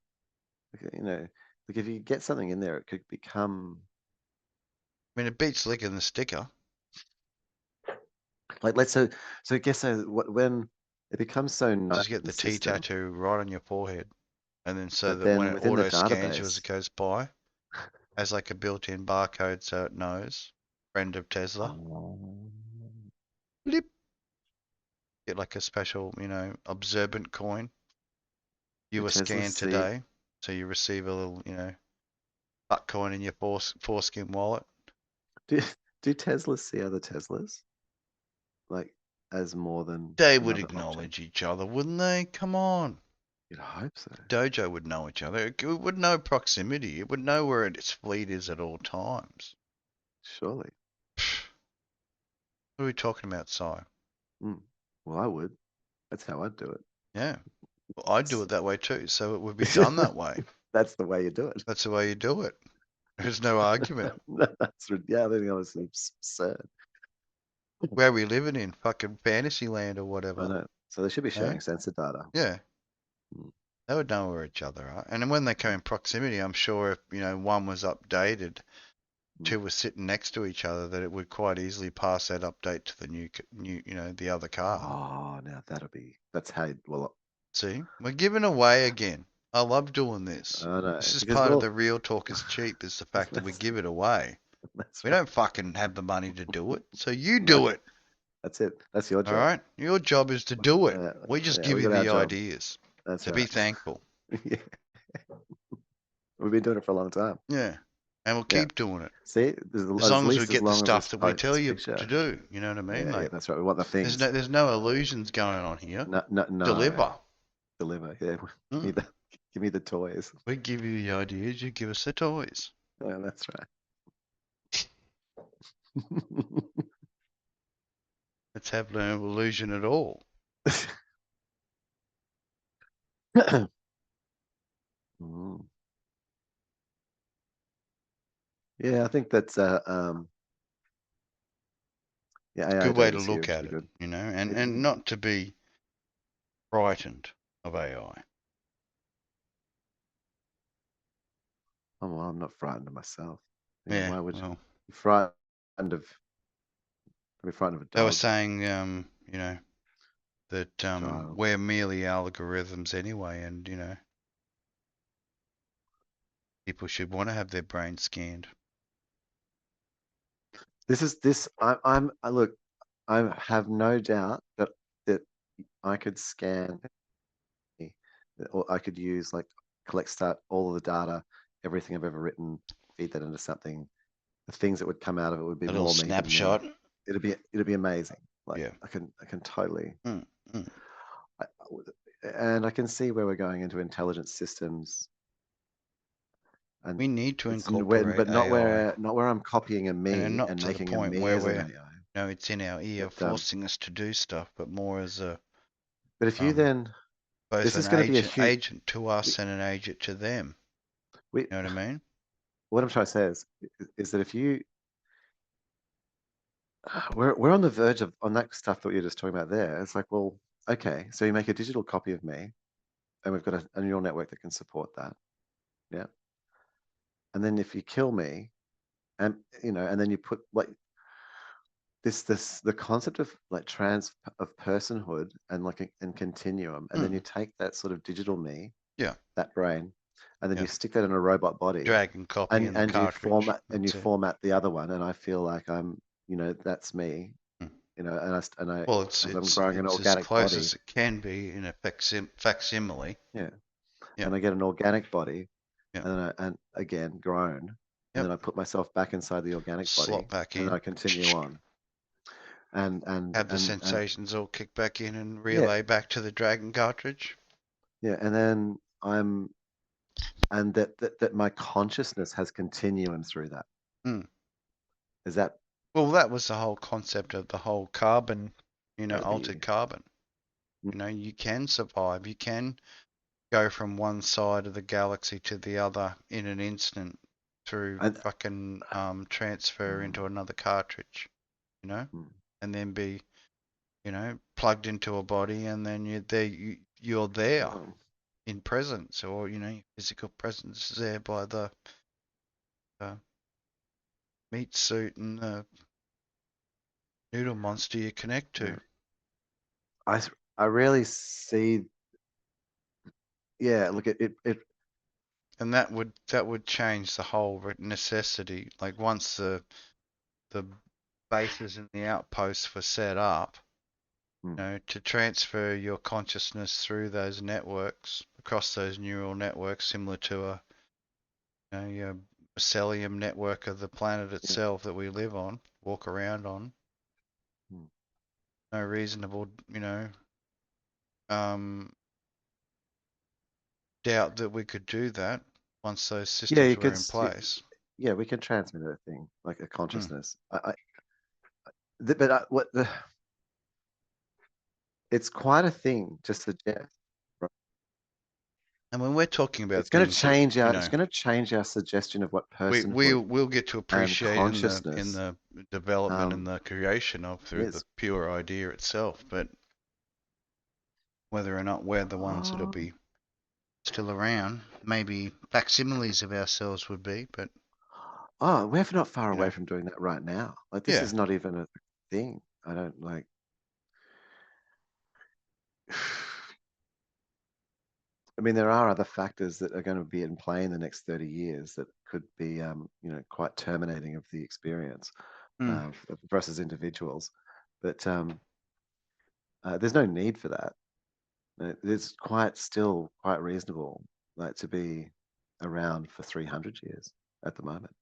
like, like if you get something in there, it could become I mean, it beats licking the sticker. like so I guess when it becomes so known Just in get the the T system, tattoo right on your forehead. And then so but that when then it within the auto scans you as database, it goes by, has like a built-in barcode so it knows. Friend of Tesla. oh, Blip. Get like a special, observant coin. do You were Teslas scanned see today. So you receive a little, butt coin in your foreskin wallet. do, do Teslas see other Teslas like as more than They would another object? acknowledge each other, wouldn't they? Come on. You'd hope so, Dojo would know each other. It would know proximity. It would know where its fleet is at all times. surely. What are we talking about, Si? Mm. Well, I would. That's how I'd do it. Yeah. Well, I'd do it that way too, so it would be done that way. That's the way you do it. That's the way you do it. There's no argument. Yeah, I think that was absurd. where are we living in? Fucking fantasy land or I whatever. know. So they should be You know? sharing sensor data. Yeah. Mm. They would know where each other are. And then when they come in proximity, I'm sure if, one was updated, Mm. two were sitting next to each other, that it would quite easily pass that update to the new, the other car. Oh, now that's how, well, See? We're giving away again. I love doing this. I know. This is Because, part of well, the real talk is cheap, is the fact that we that's, give it away. that's We right. don't fucking have the money to do it, so you No, do it. that's it. That's your All job. right? Your job is to do it. Yeah, We just yeah, give we you got our the job. ideas. That's So be right. thankful. Yeah. We've been doing it for a long time. Yeah. And we'll Yeah. keep doing it. See, As at long as we least as get the long as stuff that we tell this you picture. to do. You know what I mean? Yeah, Like, that's right. We want the things. there's no illusions going on here. No, no, no. Deliver. Deliver. Yeah. Mm. Give me the toys. We give you the ideas, you give us the toys. Yeah, that's right. Let's have no illusion at all. Mm. Yeah, I think that's yeah, AI Good way to data's look huge. at We're it, good. and not to be frightened of AI. Oh, well, I'm not frightened of myself. Yeah, Why would you well, be frightened of be frightened of a they were dog saying, that child? we're merely algorithms anyway, and people should want to have their brains scanned. I look, I have no doubt that I could scan or I could use like start all of the data, everything I've ever written, feed that into something. The things that would come out of it would be A little more me than me. snapshot. It'd be amazing. Like Yeah. I can totally, Mm, mm. I, and I can see where we're going into intelligent systems, and We need to it's when, incorporate but AI, not where I'm copying a and me not and to the making a point me where as an we're, AI. it's in our ear But forcing us to do stuff, but more as a if you um, then, both this an is going to be a huge. agent to us We, and an agent to them. we You know what I mean? what I'm trying to say is that if you we're on the verge of on that stuff that you're just talking about there. It's like, well, okay, so you make a digital copy of me, and we've got a neural network that can support that. Yeah. And then if you kill me, and and then you put like this the concept of like of personhood and like and continuum, and then you Mm, take that sort of digital me, yeah, that brain, and then yeah. you stick that in a robot body, Drag and copy in the and you cartridge. you That's it. format the other one, and I feel like that's me, Mm. and I Well, it's as I'm it's growing an it's as organic close as body, it can be in a facsimile. yeah, Yeah, and I get an organic body, yeah, and then and again grown, and yep. then I put myself back inside the organic Slot body, back and then in. I continue on, Have the and sensations all kick back in and yeah, relay back to the Dragon cartridge. yeah, and then and that my consciousness has continuum through that. Mm. Is that Well, that was the whole concept of the whole carbon, that'd altered be carbon. You can survive. You can go from one side of the galaxy to the other in an instant through and fucking transfer mm, into another cartridge, mm, and then be, plugged into a body, and then you're there oh, in presence, or your physical presence is there by the uh, meat suit and the noodle monster you connect to. yeah. I really see. Yeah, look at it. And that would change the whole necessity. Like once the bases and the outposts were set up, Mm, to transfer your consciousness through those networks, across those neural networks, similar to your mycelium network of the planet yeah, itself that we live on, walk around on. mm. No reasonable, um, doubt that we could do that once those Yeah, systems you were could. in place. Yeah, we can transmit a thing like a Mm. consciousness. But what the it's quite a thing to suggest. Right? And when we're talking about It's going to things that, change you our. It's know, going to change our suggestion of what we personhood we'll get to and appreciate in consciousness. the development and Um, the creation of through the is. pure idea itself, but whether or not we're the ones that'll Oh, be still around, maybe facsimiles of ourselves would be, but oh, we're not far you away know, from doing that right now. Like this yeah, is not even a thing. I don't like. I mean, there are other factors that are going to be in play in the next 30 years that could be, quite terminating of the experience mm, for us as individuals. But there's no need for that. It's still quite reasonable, like to be around for 300 years at the moment.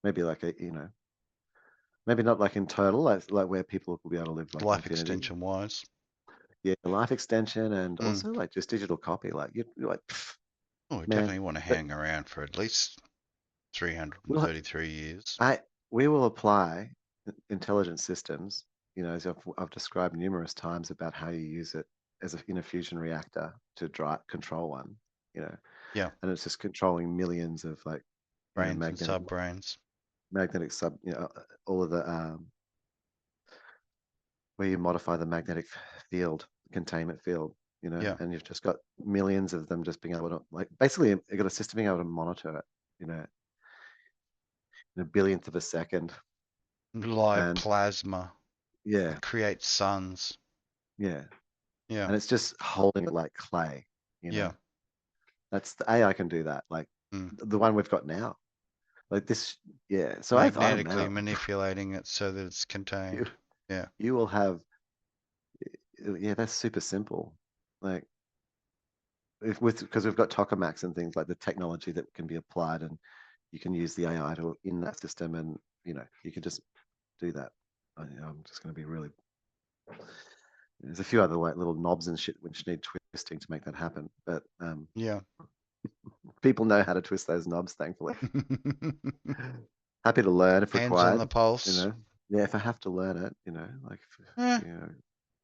Maybe maybe not like in total, like where people will be able to live like life infinity. extension wise. Yeah, life extension and Mm. also like just digital copy. Like you're like, Oh, we man, definitely want to but hang around for at least we'll 333 years. I we will apply intelligent systems, as I've described numerous times about how you use it in a fusion reactor to control one, you know, Yeah, and it's just controlling millions of like, brains and subbrains. magnetic all of the where you modify the magnetic field, containment field, Yeah, and you've just got millions of them just being able to like basically you've got a system being able to monitor it, in a billionth of a second, live and plasma yeah, that creates suns. yeah. Yeah, And it's just holding it like clay, you know. yeah, That's the AI can do that, like mm. the one we've got now. Like this, yeah. So I don't Magnetically know. manipulating it so that it's You contained. Yeah, you will have, yeah, that's super simple. Like if with because we've got tokamaks and things like the technology that can be applied, and you can use the AI to in that system, and you can just do that. I'm just going to be really. There's a few other like little knobs and shit which need twisting to make that happen, but yeah. people know how to twist those knobs, thankfully. Happy to learn if Hands on the required, you pulse. know. Yeah, if I have to learn it, like Eh,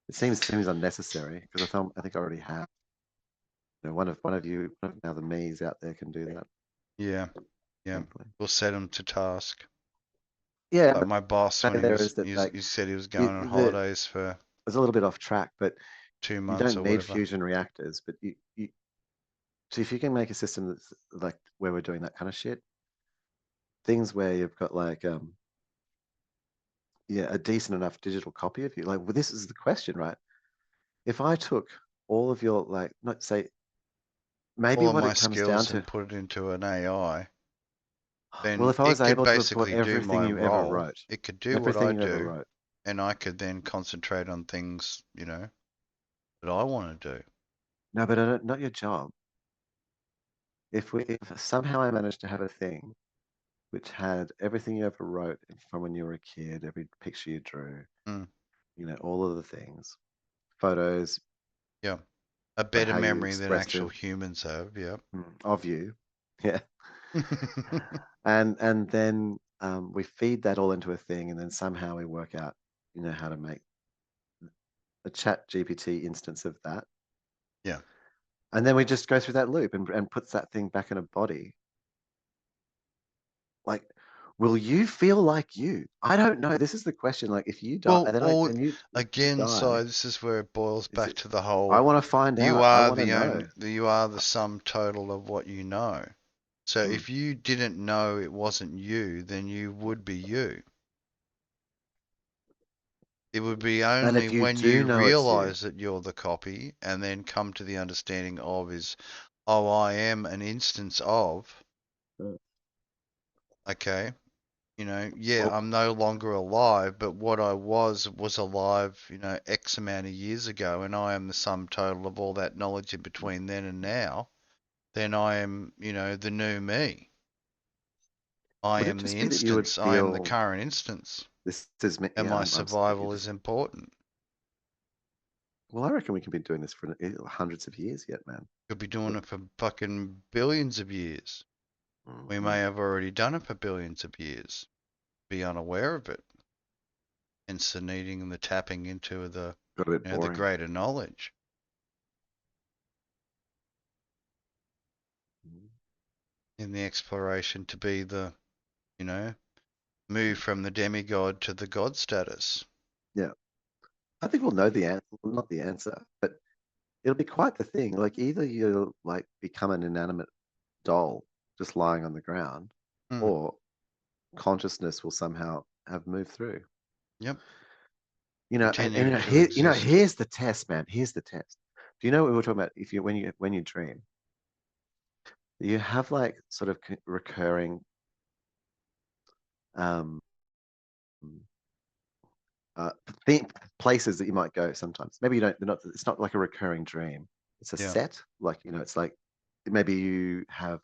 it seems unnecessary because I think I already have. One of now the me's out there can do that, yeah, yeah. thankfully. We'll set him to task. Yeah, Like my boss say when there is that like he said he was you, going on the holidays for it's a little bit off track, but two you months don't or need whatever. fusion reactors. But you so if you can make a system that's like where we're doing that kind of shit, things where you've got like yeah, a decent enough digital copy of you. Like, well, this is the question, right? If I took all of your like, not say maybe All of what my it comes down skills to. and put it into an AI, Well, then if I was it could able to report basically do everything my you ever role. wrote, It could do what everything I you ever do, wrote. and I could then concentrate on things, that I want to do. No, but not your job. If somehow I managed to have a thing which had everything you ever wrote from when you were a kid, every picture you drew, Mm, all of the things, photos, yeah. A like better how you memory than expressed actual it humans have, yeah. of you, yeah, and then we feed that all into a thing, and then somehow we work out, how to make a chat GPT instance of that. Yeah. And then we just go through that loop and puts that thing back in a body. Like, will you feel like you? I don't know. This is the question. Like, if you die, Well, then I all and you again, die, so this is where it boils is back it? to the I whole want to find you out. I are want to know. you are the sum total of what you know. So Mm. if you didn't know it wasn't you, then you would be you. It would be And only if you when do you know it's you, realize that you're the copy and then come to the understanding of is, oh, I am an instance of, Mm. okay, yeah, Well, I'm no longer alive, but what I was alive, X amount of years ago, and I am the sum total of all that knowledge in between then and now, then I am, the new me. I would it am the just be that you would instance. I am the feel current instance, this is me? and Yeah, my I'm speaking survival just. is important. Well, I reckon we can be doing this for hundreds of years yet, man. Could be doing it for fucking billions of years. We Mm-hmm. may have already done it for billions of years, be unaware of it, hence the needing and the tapping into Got a bit the boring. greater knowledge. in the exploration to be the, move from the demigod to the god status. Yeah. I think we'll know the answer, well, not the answer, but it'll be quite the thing. Like either you'll like become an inanimate doll just lying on the ground, Mm, or consciousness will somehow have moved through. yep. And Continue to exist. here's the test, man. Here's the test. Do you know what we were talking about? If you when you dream, you have like sort of recurring um uh places that you might go sometimes. Maybe you don't. They're not. It's not like a recurring dream. It's a Yeah. set. Like it's like maybe you have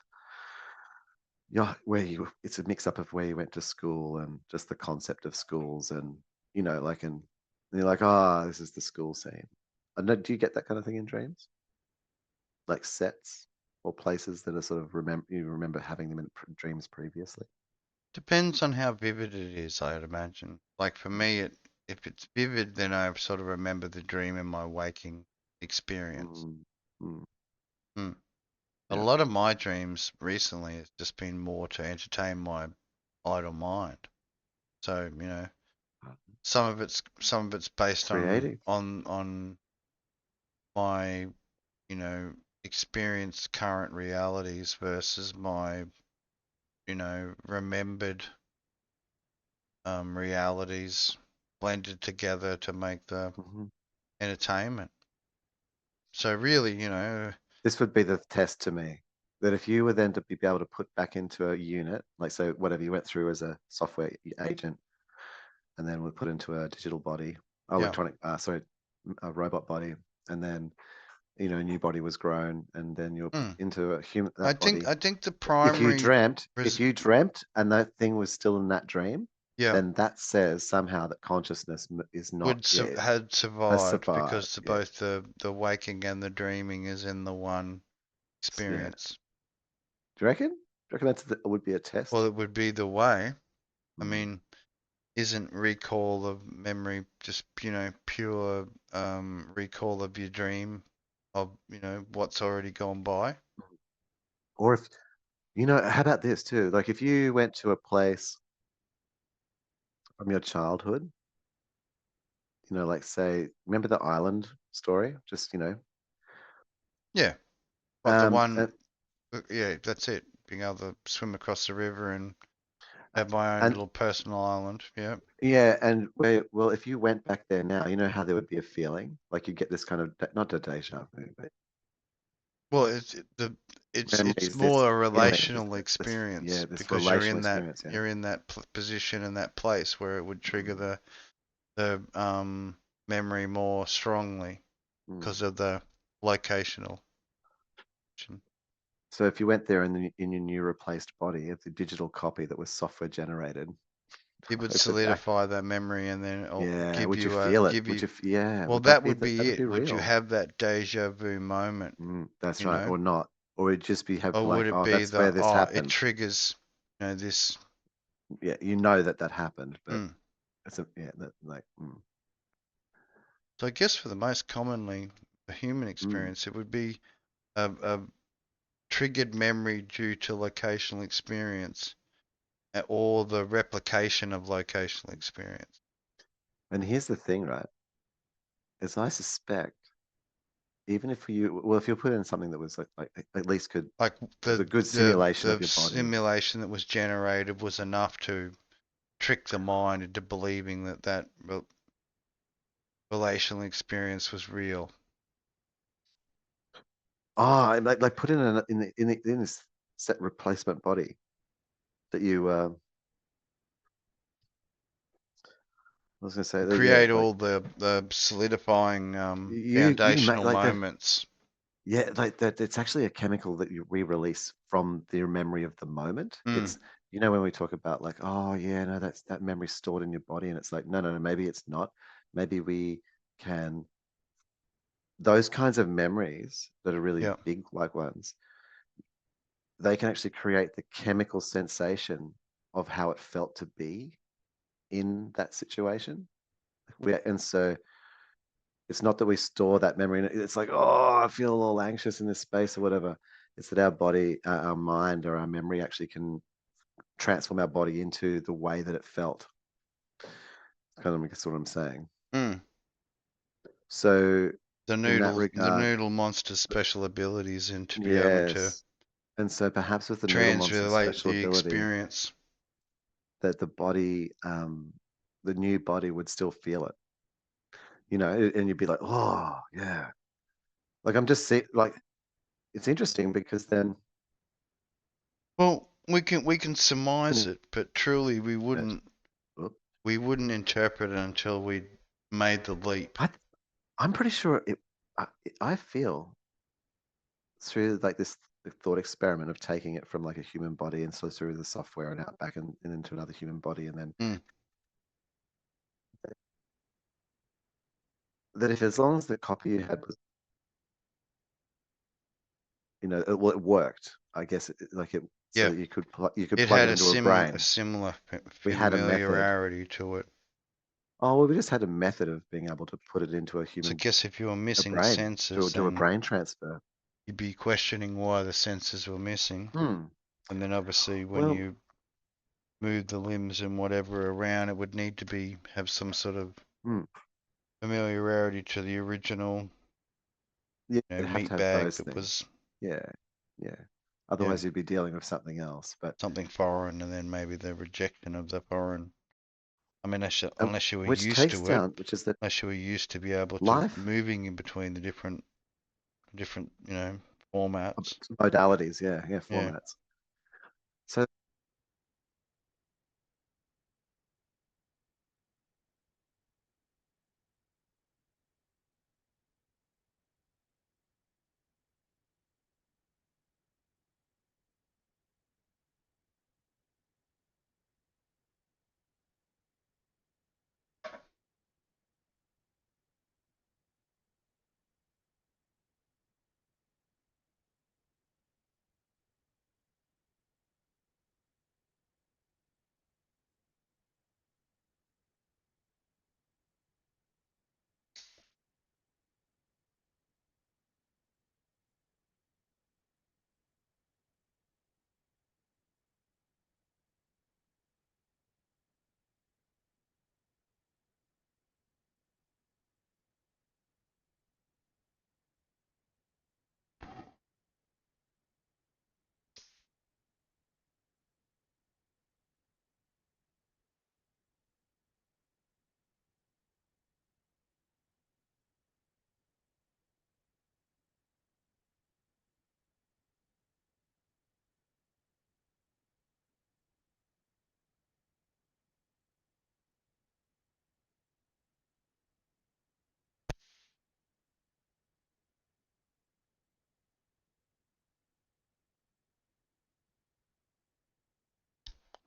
where you. It's a mix up of where you went to school and just the concept of schools and like and you're like, this is the school scene. I know. Do you get that kind of thing in dreams? Like sets or places that are sort of remember having them in dreams previously? Depends on how vivid it is, I'd imagine. Like for me, if it's vivid, then I sort of remember the dream in my waking experience. Mm, mm, Hmm. A yeah. lot of my dreams recently has just been more to entertain my idle mind. So, some of it's based on Creative. on on my, you know, experienced current realities versus my, remembered realities blended together to make the Hmm. entertainment. So really, This would be the test to me that if you were then to be able to put back into a unit, like so whatever you went through as a software agent, and then we put into a digital body, yeah. a robot body, and then a new body was grown, and then you're put Mm. into a human I that think body. I think the If you primary dreamt, res and that thing was still in that dream, yeah then that says somehow that consciousness is not dead, had has survived survived. because Yeah. both the waking and the dreaming is in the one Yeah. experience. Do you reckon? Do you reckon would be a Well, test? it would be the way. I Mm. mean, isn't recall of memory just, pure recall of your dream of, what's already gone by? Or if how about this too? Like if you went to a place from your childhood, like say, remember the island story? Just Yeah. What the um, one, yeah, that's it. Being able to swim across the river and have my own and little personal island. Yeah. yeah, and well, if you went back there now, you know how there would be a feeling like you get this kind of not a deja vu, but Well, it's memories, this more a feeling, relational yeah, experience this because you're relational in that experience, yeah. you're in that position and that place where it would trigger Mm, the memory more strongly mm. because of the locational. So if you went there in your new replaced body, it's a digital copy that was software generated, It would floated back. solidify that memory and then it'll Yeah, give would you you a feel it? give you. Yeah, Well, would that that be would be that'd be it. Would you real? have that deja vu moment, That's you right, know? or not? Or would it just be have Or would like, it oh, be that's where this it happened. triggers, this. Yeah, that happened, but Mm. it's a yeah, that like So I guess for the most commonly the human mm. experience, it would be a triggered memory due to locational experience or the replication of locational experience. And here's the thing, right? Is I suspect even if if you put in something that was like at least could Like was the a good the simulation of the your body. simulation that was generated was enough to trick the mind into believing that relational experience was real. Like put in in this set replacement body that you I was gonna say that yeah, Create like all the solidifying you make foundational like that. moments. Yeah, like that. It's actually a chemical that we release from the memory of the moment. Mm, It's when we talk about like, oh yeah, no, that memory stored in your body, and it's like, no, no, no, maybe it's not. Maybe we can those kinds of memories that are really yeah. big, like ones, they can actually create the chemical sensation of how it felt to be in that situation. And so it's not that we store that memory. It's like, oh, I feel all anxious in this space or whatever. It's that our body, our mind, or our memory actually can transform our body into the way that it felt. Kind of guess what I'm saying. Mm. So in that The regard, noodle monster's special abilities and to be able to yes. And so perhaps with the noodle monster's translate special the ability, experience. that the body, the new body would still feel it, you know, and you'd be like, oh yeah. Like I'm just like it's interesting because then Well, we can surmise in it, but truly it, whoop, we wouldn't interpret it until we made the leap. I I'm pretty sure I, I feel through like this thought experiment of taking it from like a human body and so through the software and out back and into another human body and then Mm. that if as long as the copy you had was, you know, well, it worked, I guess like it so Yeah, that you could it plug had it into a a brain. similar We had a method. familiarity to it. Oh well, we just had a method of being able to put it into So I guess if you were a missing brain, senses, do a then brain transfer. you'd be questioning why the senses were missing. Hmm. And then obviously when Well, you move the limbs and whatever around, it would need to have some sort of hmm. familiarity to the original, Yeah, you'd have to meat have bag those that things. was, Yeah, yeah. yeah, Otherwise, you'd be dealing with something else. But something foreign, and then maybe the rejection of the foreign. I mean, unless you were which used takes to it, down, which is that unless you were used to be able to life moving in between the different, formats. modalities. Yeah, yeah, Yeah. formats. So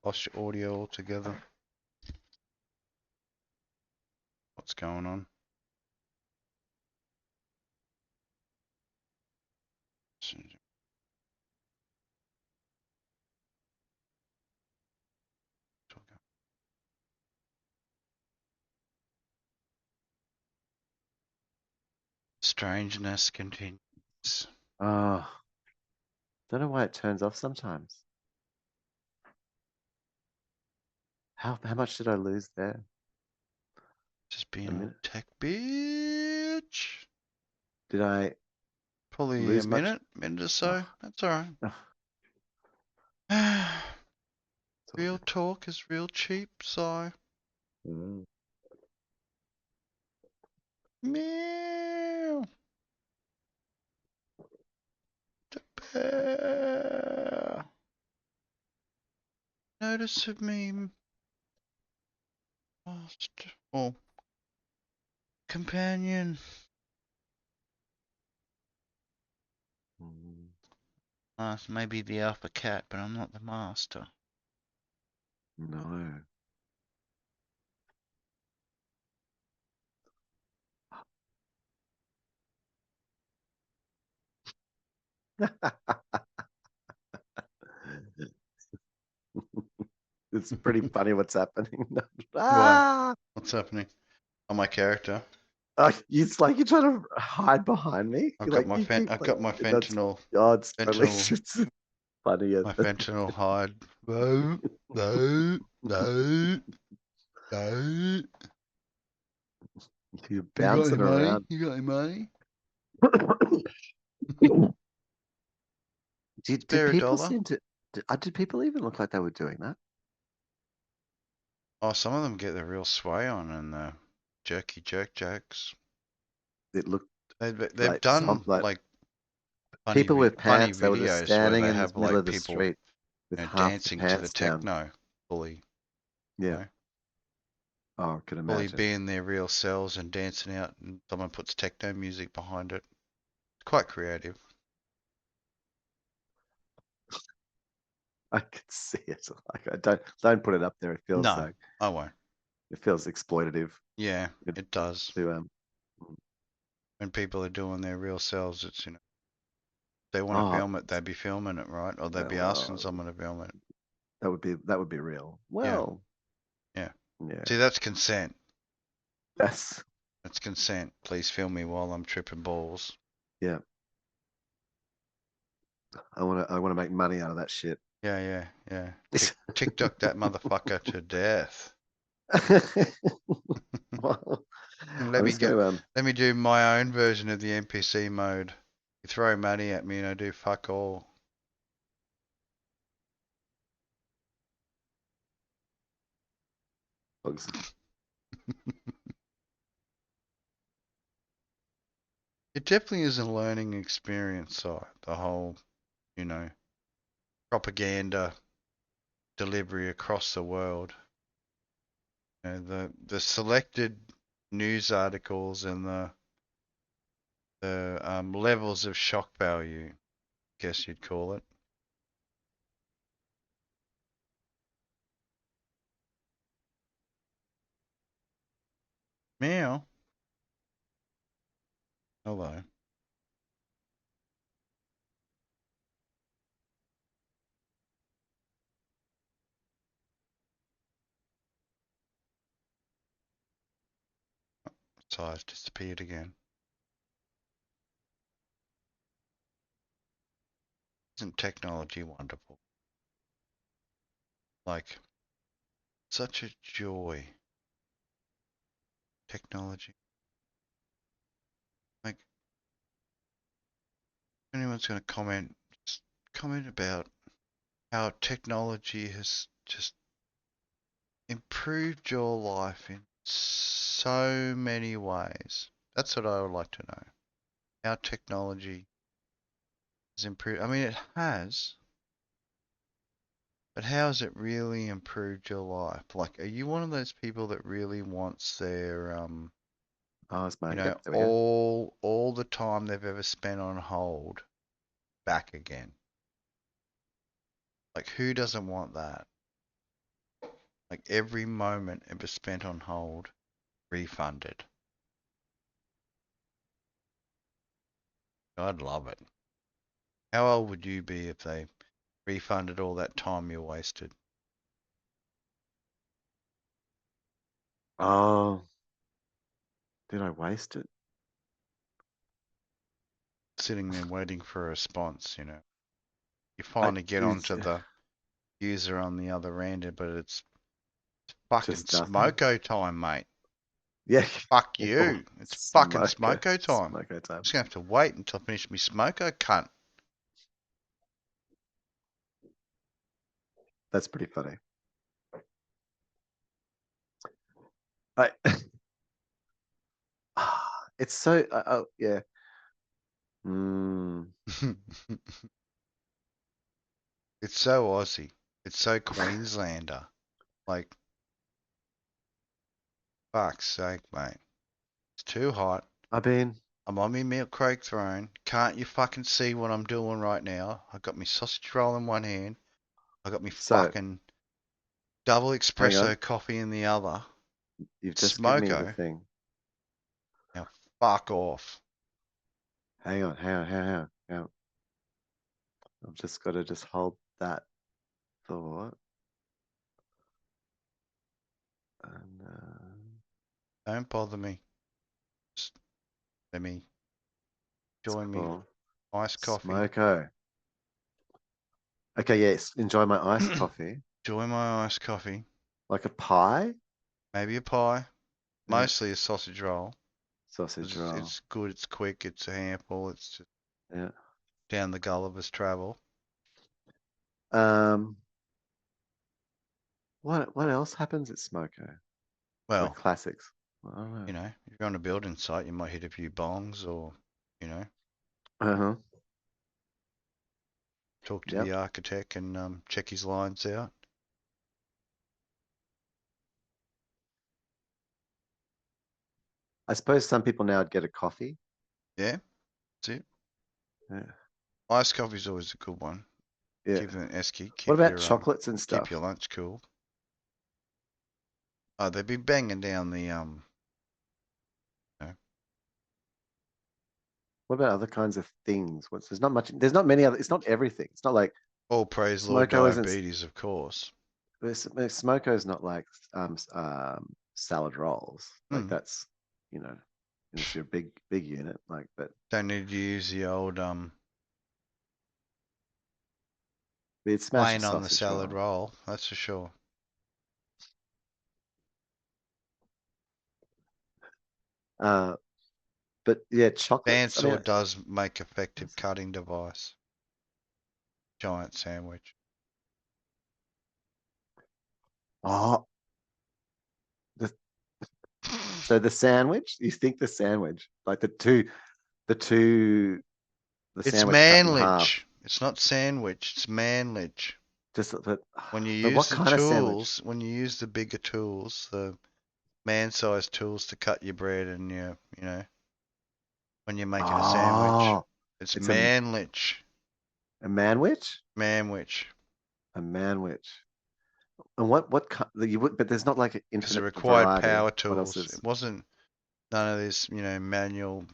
Lost your audio altogether. What's going on? Strangeness continues. oh, don't know why it turns off sometimes. How much did I lose there? Just being A a minute? tech bitch. Did I Probably a lose much? minute or Oh, so. That's alright. oh, it's all Real good. talk is real cheap, so. Mm. Meow. The bear. Notice of me. Lost. Oh, companion. Mm. Maybe the alpha cat, but I'm not the master. No. It's pretty funny what's happening. Why? Ah! What's happening? On my character? It's like you're trying to hide behind me. I've You're got like, my you keep I've like, got my that's, fentanyl oh, it's totally fentanyl it's funny. Yeah. my fentanyl hide. No, no, no, no. You're You got any bouncing money? around. You got any money? Did Spare a people dollar? seem to, did people even look like they were doing that? Oh, some of them get the real sway on and the jerky jerk jacks. It looked They've like some, done like like people with funny pants. They were just videos where standing they in the have middle like of the people, street with you know, half the dancing to the pants down. techno, fully, you Yeah. know, Oh, I could fully imagine. being their real selves and dancing out, and someone puts techno music behind it. It's quite creative. I could see it. Like, I don't put it up there. It feels No, like I won't. it feels exploitative. Yeah, It- it does. To When people are doing their real selves, it's, you know, if they want to oh film it, they'd be filming it, right? Or they'd be asking well, someone to film it. that would be real. Yeah, Well, yeah. yeah, See, that's consent. that's That's consent. Please film me while I'm tripping balls. yeah. I want to make money out of that shit. Yeah, yeah, yeah. TikTok that motherfucker to death. Well, Let I'm me just get, gonna let me do my own version of the NPC mode. You throw money at me and I do fuck all. It definitely is a learning experience, so the whole, you know, propaganda delivery across the world. You know, the selected news articles and the levels of shock value, I guess you'd call it. Meow. Hello. So I've disappeared again. Isn't technology wonderful? Like, such a joy. Technology. Like, if anyone's going to comment, just comment about how technology has just improved your life in so many ways. That's what I would like to know. How technology has improved. I mean, it has, but how has it really improved your life? Like, are you one of those people that really wants their, oh, it's you mine. know, Yep, there we go. all the time they've ever spent on hold back again? Like, who doesn't want that? Like, every moment ever spent on hold refunded. I'd love it. How old would you be if they refunded all that time you wasted Oh, did I waste it? sitting there waiting for a response? You know, you I finally get it's onto the user on the other end, but it's fucking just nothing. smoko time, mate. Yeah. Fuck Oh, you. It's fucking smoko, smoko time. smoko I'm time. just gonna have to wait until I finish my smoko, cunt. That's pretty funny. I, it's so, oh, yeah. Mm. It's so Aussie. It's so Queenslander. Like, fuck's sake, mate. It's too hot. I mean, I'm on my milk crate throne. Can't you fucking see what I'm doing right now? I got my sausage roll in one hand. I got my so fucking double hang on. espresso coffee in the other. You've just given me the Smoko. thing. Now fuck off. Hang on, hang on. I've just got to just hold that thought. And Don't bother me. Just Let me join me Cool. iced coffee. Smoko. Okay, yes. Enjoy my iced coffee. Join my iced coffee. Like a pie? Maybe a pie. Yeah. Mostly a sausage roll. Sausage roll. It's good. It's quick. It's a handful. It's just Yeah. down the Gulliver's Travel. Um, what else happens at Smoko? Like Well, classics. I don't know. if you're on a building site, you might hit a few bongs or, Uh-huh. talk to Yep. the architect and check his lines out. I suppose some people now would get a coffee. Yeah, that's it. Yeah. Iced coffee's always a good one. Yeah. Keep it an esky. What about chocolates and Keep your stuff? lunch cool. Oh, they'd be banging down the you know, What about other kinds of things? There's not much. There's not many other. It's not everything. It's not like all praise Lord Smoko isn't. diabetes, of course. Smoko is not like salad rolls. Like Hmm. that's you know, it's your big unit. Like, but Don't need to use the old we'd smash a plain on the sausage salad roll. roll. That's for sure. Uh, but yeah, chocolates. I mean, Bandsaw does make effective cutting device. Giant sandwich. oh, the, so the sandwich. You think the sandwich, like the two, the It's sandwich cut in half. manlich. It's not sandwich. It's manlich. Just but, When you but use what the kind of sandwich? tools, when you use the bigger tools, the man-sized tools to cut your bread and when you're making a sandwich, Oh, it's it's manlich. a manwich. Manwich. A manwich. And you would, but there's not like an Because it infinite required variety. power What else tools. is? It wasn't none of this, manual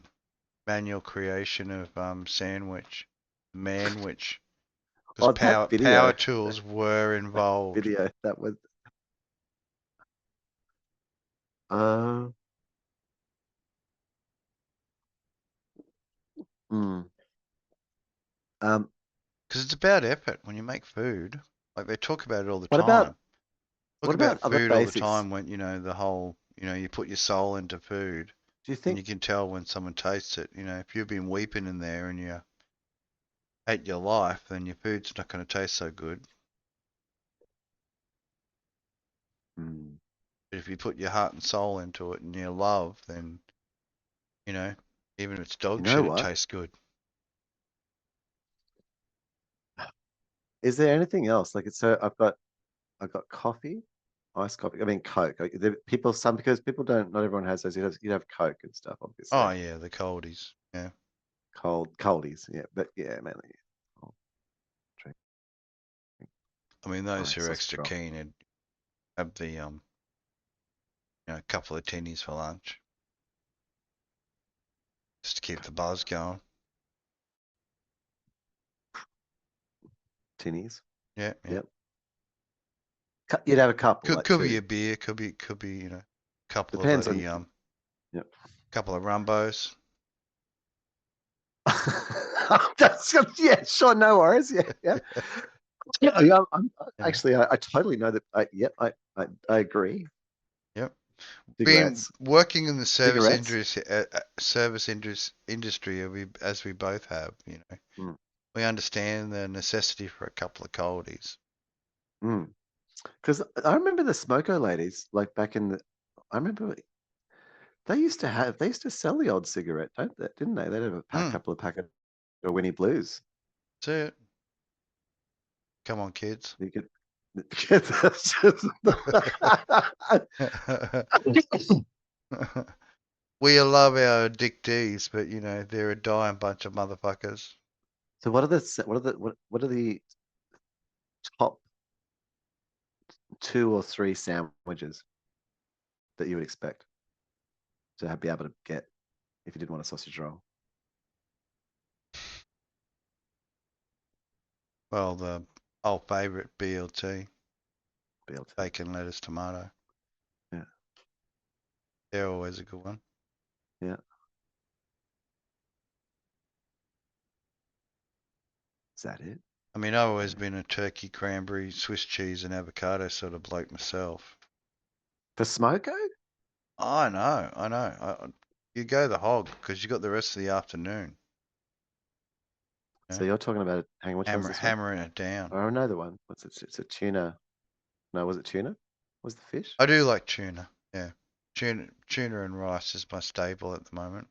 creation of sandwich. Manwich. Because Oh, power tools were that involved. video, that was. Uh, mm, um, Because it's about effort when you make food. Like they talk about it all the what time. about Talk what about about other food all the basics? time when, the whole, you put your soul into food Do you and think? you can tell when someone tastes it. If you've been weeping in there and you ate your life, then your food's not going to taste so good. Mm, But if you put your heart and soul into it and your love, then, you know, even if it's you dog know shit, it what? tastes good. Is there anything else? Like it's so I've got coffee, iced coffee. I mean Coke. Like, people because people don't. Not everyone has those. You have Coke and stuff, obviously. Oh, yeah, the coldies. Yeah. Coldies. Yeah, but yeah, mainly. I'll drink I mean, those my who are sausage extra roll. keen would have the, a couple of tinnies for lunch just to keep the buzz going. Tinnies. Yeah, yeah. Yep. You'd have a couple, like Could be two. a beer, could be, couple of Depends bloody on. Yep. couple of Rumbos. Yeah, sure, no worries. Yeah, yeah. Yeah, Yeah. actually, I totally know that. Yep, I agree. Yep. Being Cigarettes, working in the cigarettes. industry as we both have, Mm, we understand the necessity for a couple of coldies. mm. Because I remember the smoko ladies, like back in the. I remember they used to sell the odd cigarette, didn't they? They'd have a Hmm. couple of packets of Winnie Blues. That's it. Come on, kids. You could. We love our Dick D's, but they're a dying bunch of motherfuckers. So what are the top 2 or 3 sandwiches that you would expect to be able to get if you didn't want a sausage roll? Well, the old favourite BLT, BLT. bacon, lettuce, tomato. Yeah, They're always a good one. yeah. Is that it? I mean, I've always been a turkey, cranberry, Swiss cheese, and avocado sort of bloke myself. For smoko? I know, I know. You go the hog because you got the rest of the afternoon. You So know? you're talking about, hang on, which one's this one? Hammering it down. Oh, I know the one. What's it? It's a tuna. No, was it tuna? Was the fish? I do like tuna. Yeah, tuna and rice is my staple at the moment.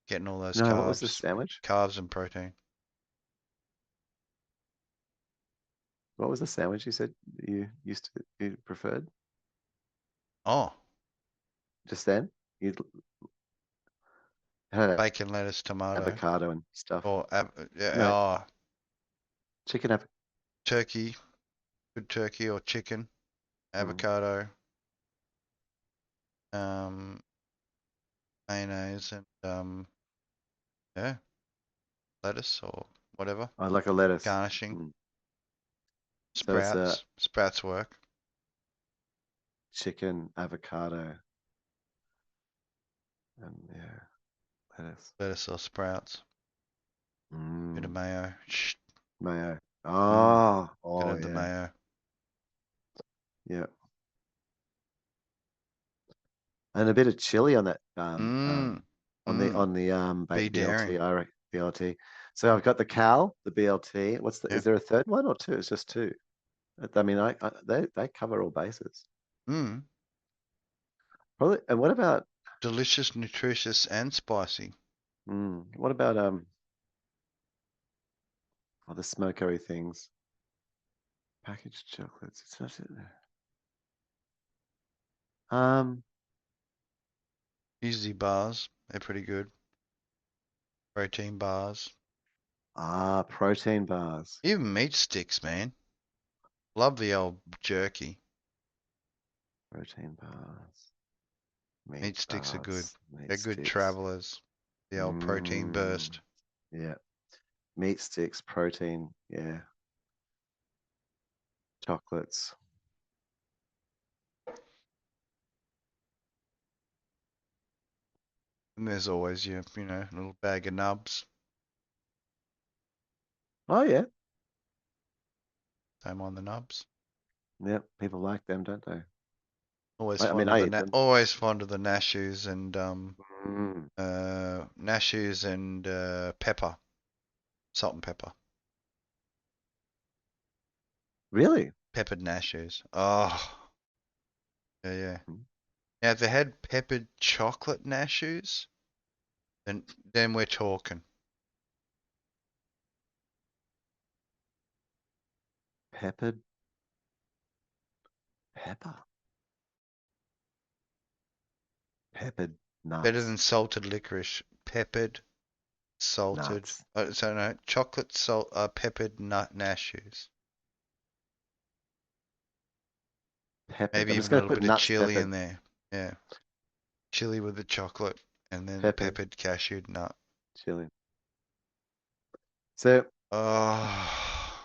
Getting all those No, what was the carbs, sandwich? carbs and protein. What was the sandwich you said you preferred Oh, just then? You had bacon, lettuce, tomato, avocado and stuff. or yeah, No, oh, chicken av turkey, good turkey or chicken, mm. avocado, um, mayonnaise, and yeah, lettuce or whatever. I like a lettuce. Garnishing, Mm. So it's a sprouts work. chicken, avocado, and yeah, lettuce. Lettuce or sprouts. Bit of Mm. mayo. Shh. Mayo. Mm, Oh, gotta have the yeah, mayo. yeah. And a bit of chili on that Mmm, mmm. on the Be BLT, daring. BLT. So I've got the cal, the BLT. Is Yep. there a third one or two? It's just two. I mean, they cover all bases. Mmm. Probably. And Delicious, nutritious, and spicy. what about other smokery things? Packaged chocolates. It's not um Easy bars. They're pretty good. Protein bars. protein bars. Even meat sticks, man. Love the old jerky. Protein bars. Meat Meat sticks are good. bars. Meat They're good sticks. travelers. The old protein Mmm. burst. Yeah. Meat sticks, protein. Yeah. Chocolates. And there's always your, little bag of nubs. Oh yeah. Same on the nubs. Yeah. People like them, don't they? Always I mean, fond of I the eat them. Nashus and Mm. pepper, salt and pepper, Really? peppered Nashus. Oh, yeah, yeah. Mm. Now if they had peppered chocolate Nashus, then we're talking. Peppered pepper. Peppered Better than nuts. salted licorice. Peppered, salted. Nuts. So no, chocolate salt, peppered nut Nashus. Peppered. Maybe I'm just even a gonna little put bit of nuts chili peppered. in there. Yeah, chili with the chocolate, and then Peppered. peppered cashew nut. Chili. So Oh,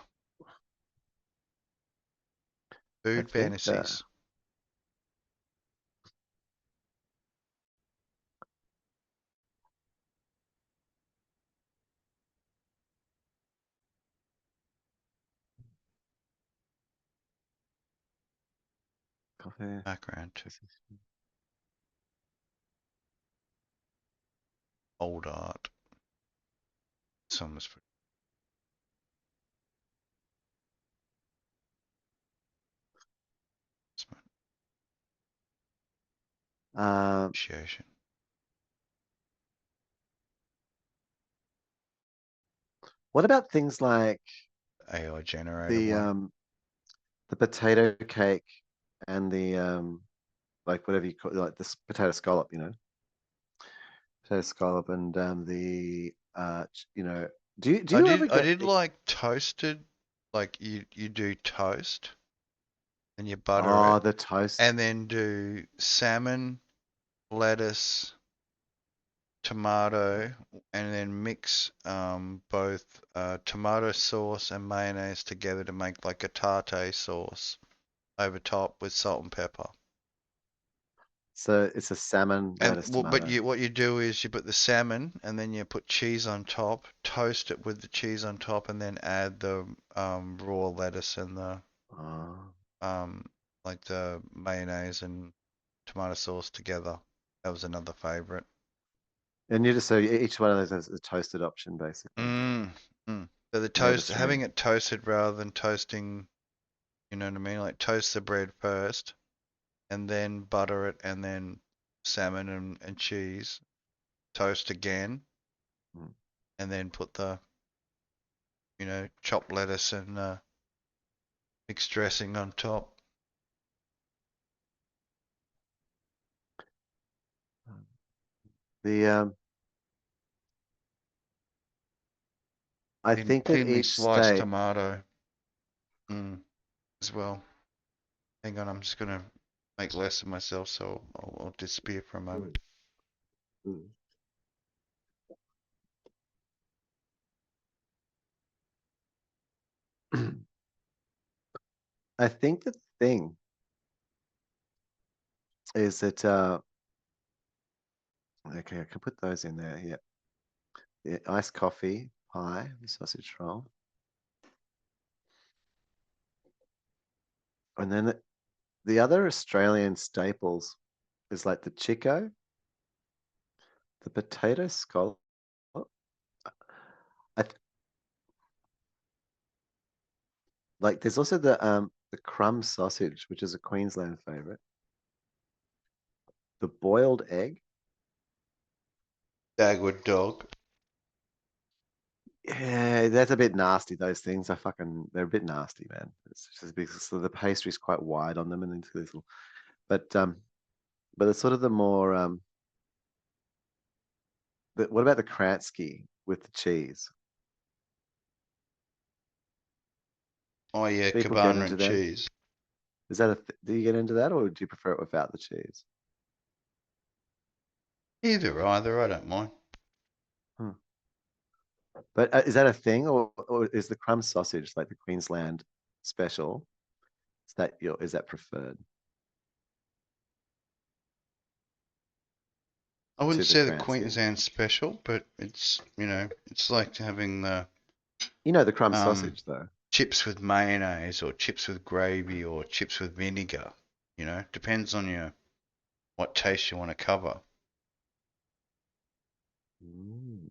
I food think fantasies. coffee. Background too. Old art. Some was pretty smart. Um, Appreciation. what about things like AI generated the one. um the potato cake and the like whatever you call it, like this potato scallop, potato scallop and the do I you ever did I get did like toasted, like you do toast and you butter it, the toast? and then do salmon, lettuce, tomato, and then mix both tomato sauce and mayonnaise together to make like a tartare sauce over top with salt and pepper. So it's a salmon, And lettuce, but tomato. what you do is you put the salmon and then you put cheese on top, toast it with the cheese on top, and then add the raw lettuce and the Oh. um, like the mayonnaise and tomato sauce together. That was another favorite. And you just so each one of those has a toasted option basically. Mm, mm. So the Or the toast, three. having it toasted rather than toasting, you know what I mean? Like toast the bread first and then butter it and then salmon and cheese. Toast again Mm. and then put the, chopped lettuce and mixed dressing on top. The I think with Thinly each sliced state, tomato as well. Hang on, I'm just gonna make less of myself, so I'll disappear for a moment. Mm. I think the thing is that okay, I can put those in there. Yeah, the iced coffee, pie, the sausage roll, and then the other Australian staples is like the chico, the potato scallop. I th like there's also the crumb sausage, which is a Queensland favorite. The boiled egg. Dagwood dog. Yeah, that's a bit nasty. Those things are they're a bit nasty, man. It's just because so the pastry's quite wide on them and into these little, but it's sort of the more what about the Kransky with the cheese? Oh yeah, People get cabana into and them. cheese. Is that do you get into that, or do you prefer it without the cheese? Either, I don't mind. Hmm. But is that a thing, or is the crumb sausage like the Queensland special? Is that preferred I wouldn't to the say the Kransky? Queensland special, but it's like having the You know the crumb um sausage though. chips with mayonnaise or chips with gravy or chips with vinegar. Depends on what taste you want to cover. Mm.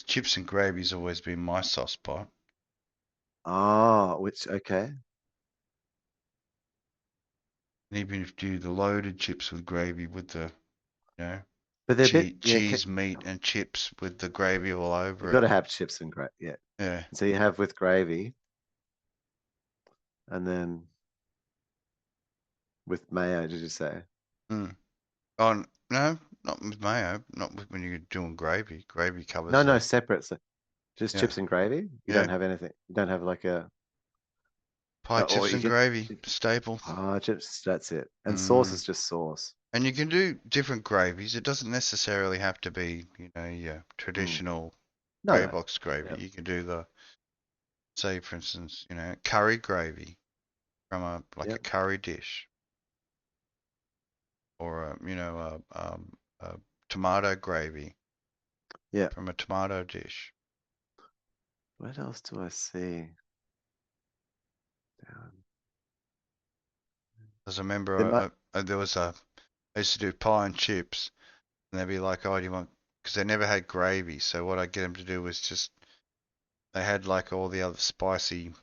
Chips and gravy's always been my soft spot. Oh, which okay. And even if you do the loaded chips with gravy with the, you know, But they're a bit, yeah, cheese, meat, and chips with the gravy all you've over got it. to have chips and gravy. Yeah. Yeah. So you have with gravy and then with mayo, did you say? Mm. Oh, no, not with mayo. Not when you're doing gravy. Gravy No, covers no, the. separate. So just Yeah. chips and gravy? You don't Yeah. have anything. You don't have like Pie or chips you and can, gravy, staple. chips, that's it. And sauce Mm. is just sauce. And you can do different gravies. It doesn't necessarily have to be, your Mm. traditional No, grey no. box gravy. Yeah. You can do say, for instance, curry gravy from like Yeah. a curry dish, or a tomato gravy Yeah. from a tomato dish. What else do I see? Down. Because I There remember might, I used to do pie and chips, and they'd be like, "Oh, do you want?" Because they never had gravy, so what I get them to do was just they had like all the other spicy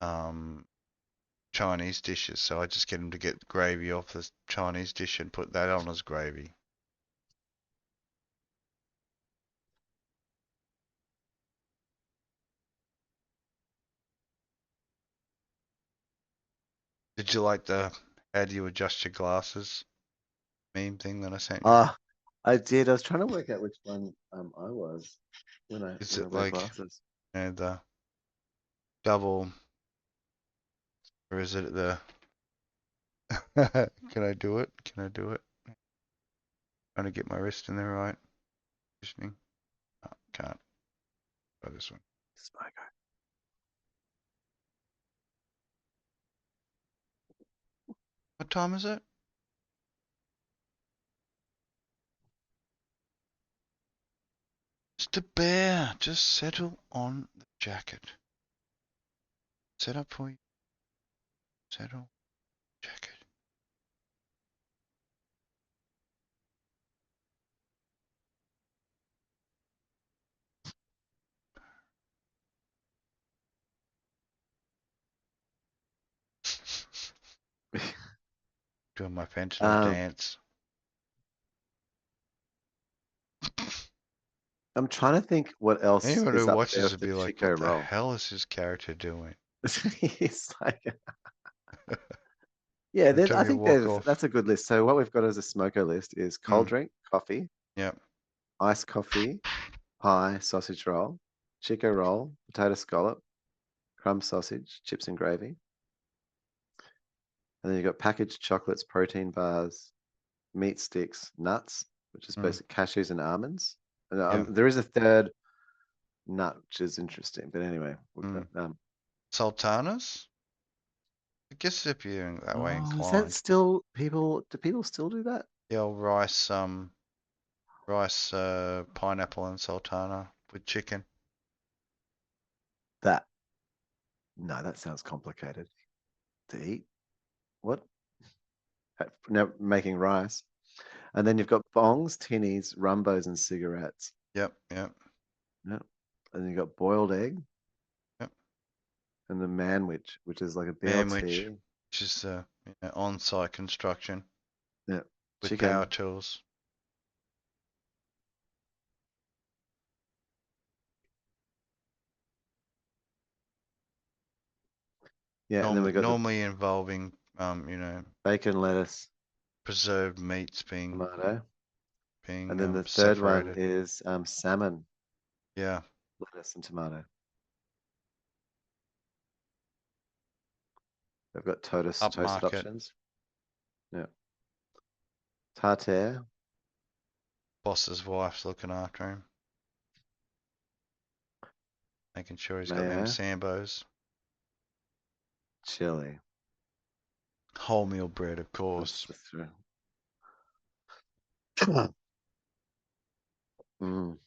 um, Chinese dishes, so I just get them to get gravy off the Chinese dish and put that on as gravy. Did you like the how do you adjust your glasses meme thing that I sent you? ah, I did. I was trying to work out which one I was Is when I it wear like glasses. the double, or is it the? Can I do it? Can I do it? Trying to get my wrist in the right positioning. Oh, can't. Try this one. Smoke. What time is it? Mr. Bear, just settle on the jacket. Set up for you. Settle. Jacket. Doing my fentanyl Um, dance. I'm trying to think what else Anyone who is up there watches with would the be like, Chico what the roll. hell is this character doing? It's like, yeah, Every time I you think walk off. that's a good list. So what we've got as a smoker list is cold Mm, drink, coffee, yep, iced coffee, pie, sausage roll, Chico roll, potato scallop, crumb sausage, chips and gravy. And then you've got packaged chocolates, protein bars, meat sticks, nuts, which is mm, basically cashews and almonds. And yep, there is a third nut, which is interesting. But anyway, we've got mm. Sultanas? I guess if you're that way oh, is that inclined. still people? Do people still do that? The old rice, pineapple and sultana with chicken. That no, that sounds complicated to eat. What? Now making rice, and then you've got bongs, tinnies, rumbos, and cigarettes. Yep, yep, Yeah, and then you've got boiled egg yep. and the manwich, which is like a Sandwich, BLT. which is on-site construction Yeah, with power chicken. tools. Yeah, and then Normally, we got the normally involving bacon, lettuce, preserved meats tomato, and being then the third one separated. is salmon, Yeah, lettuce, and tomato. They've got toasted upmarket. options. Yeah, tartare, Boss's wife's looking after him, making sure he's got them mayo, sambos. chili. Wholemeal bread, of That's course. the three. Mm.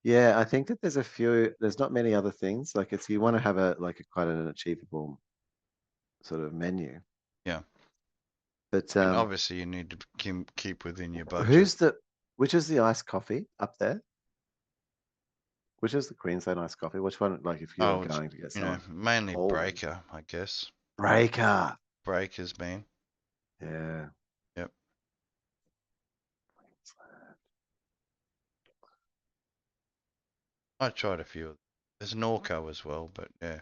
Yeah, I think that there's a few. There's not many other things. Like it's you want to have a like a quite an achievable sort of menu. Yeah, But and obviously you need to keep within your budget. who's the which is the iced coffee up there? Which is the Queensland iced coffee? Which one? Like if you're Oh, it's going to get someone mainly Poland, Breaker, I guess. Breaker. Breaker's been. Yeah. Yep. I tried a few. There's an Orco as well, but yeah.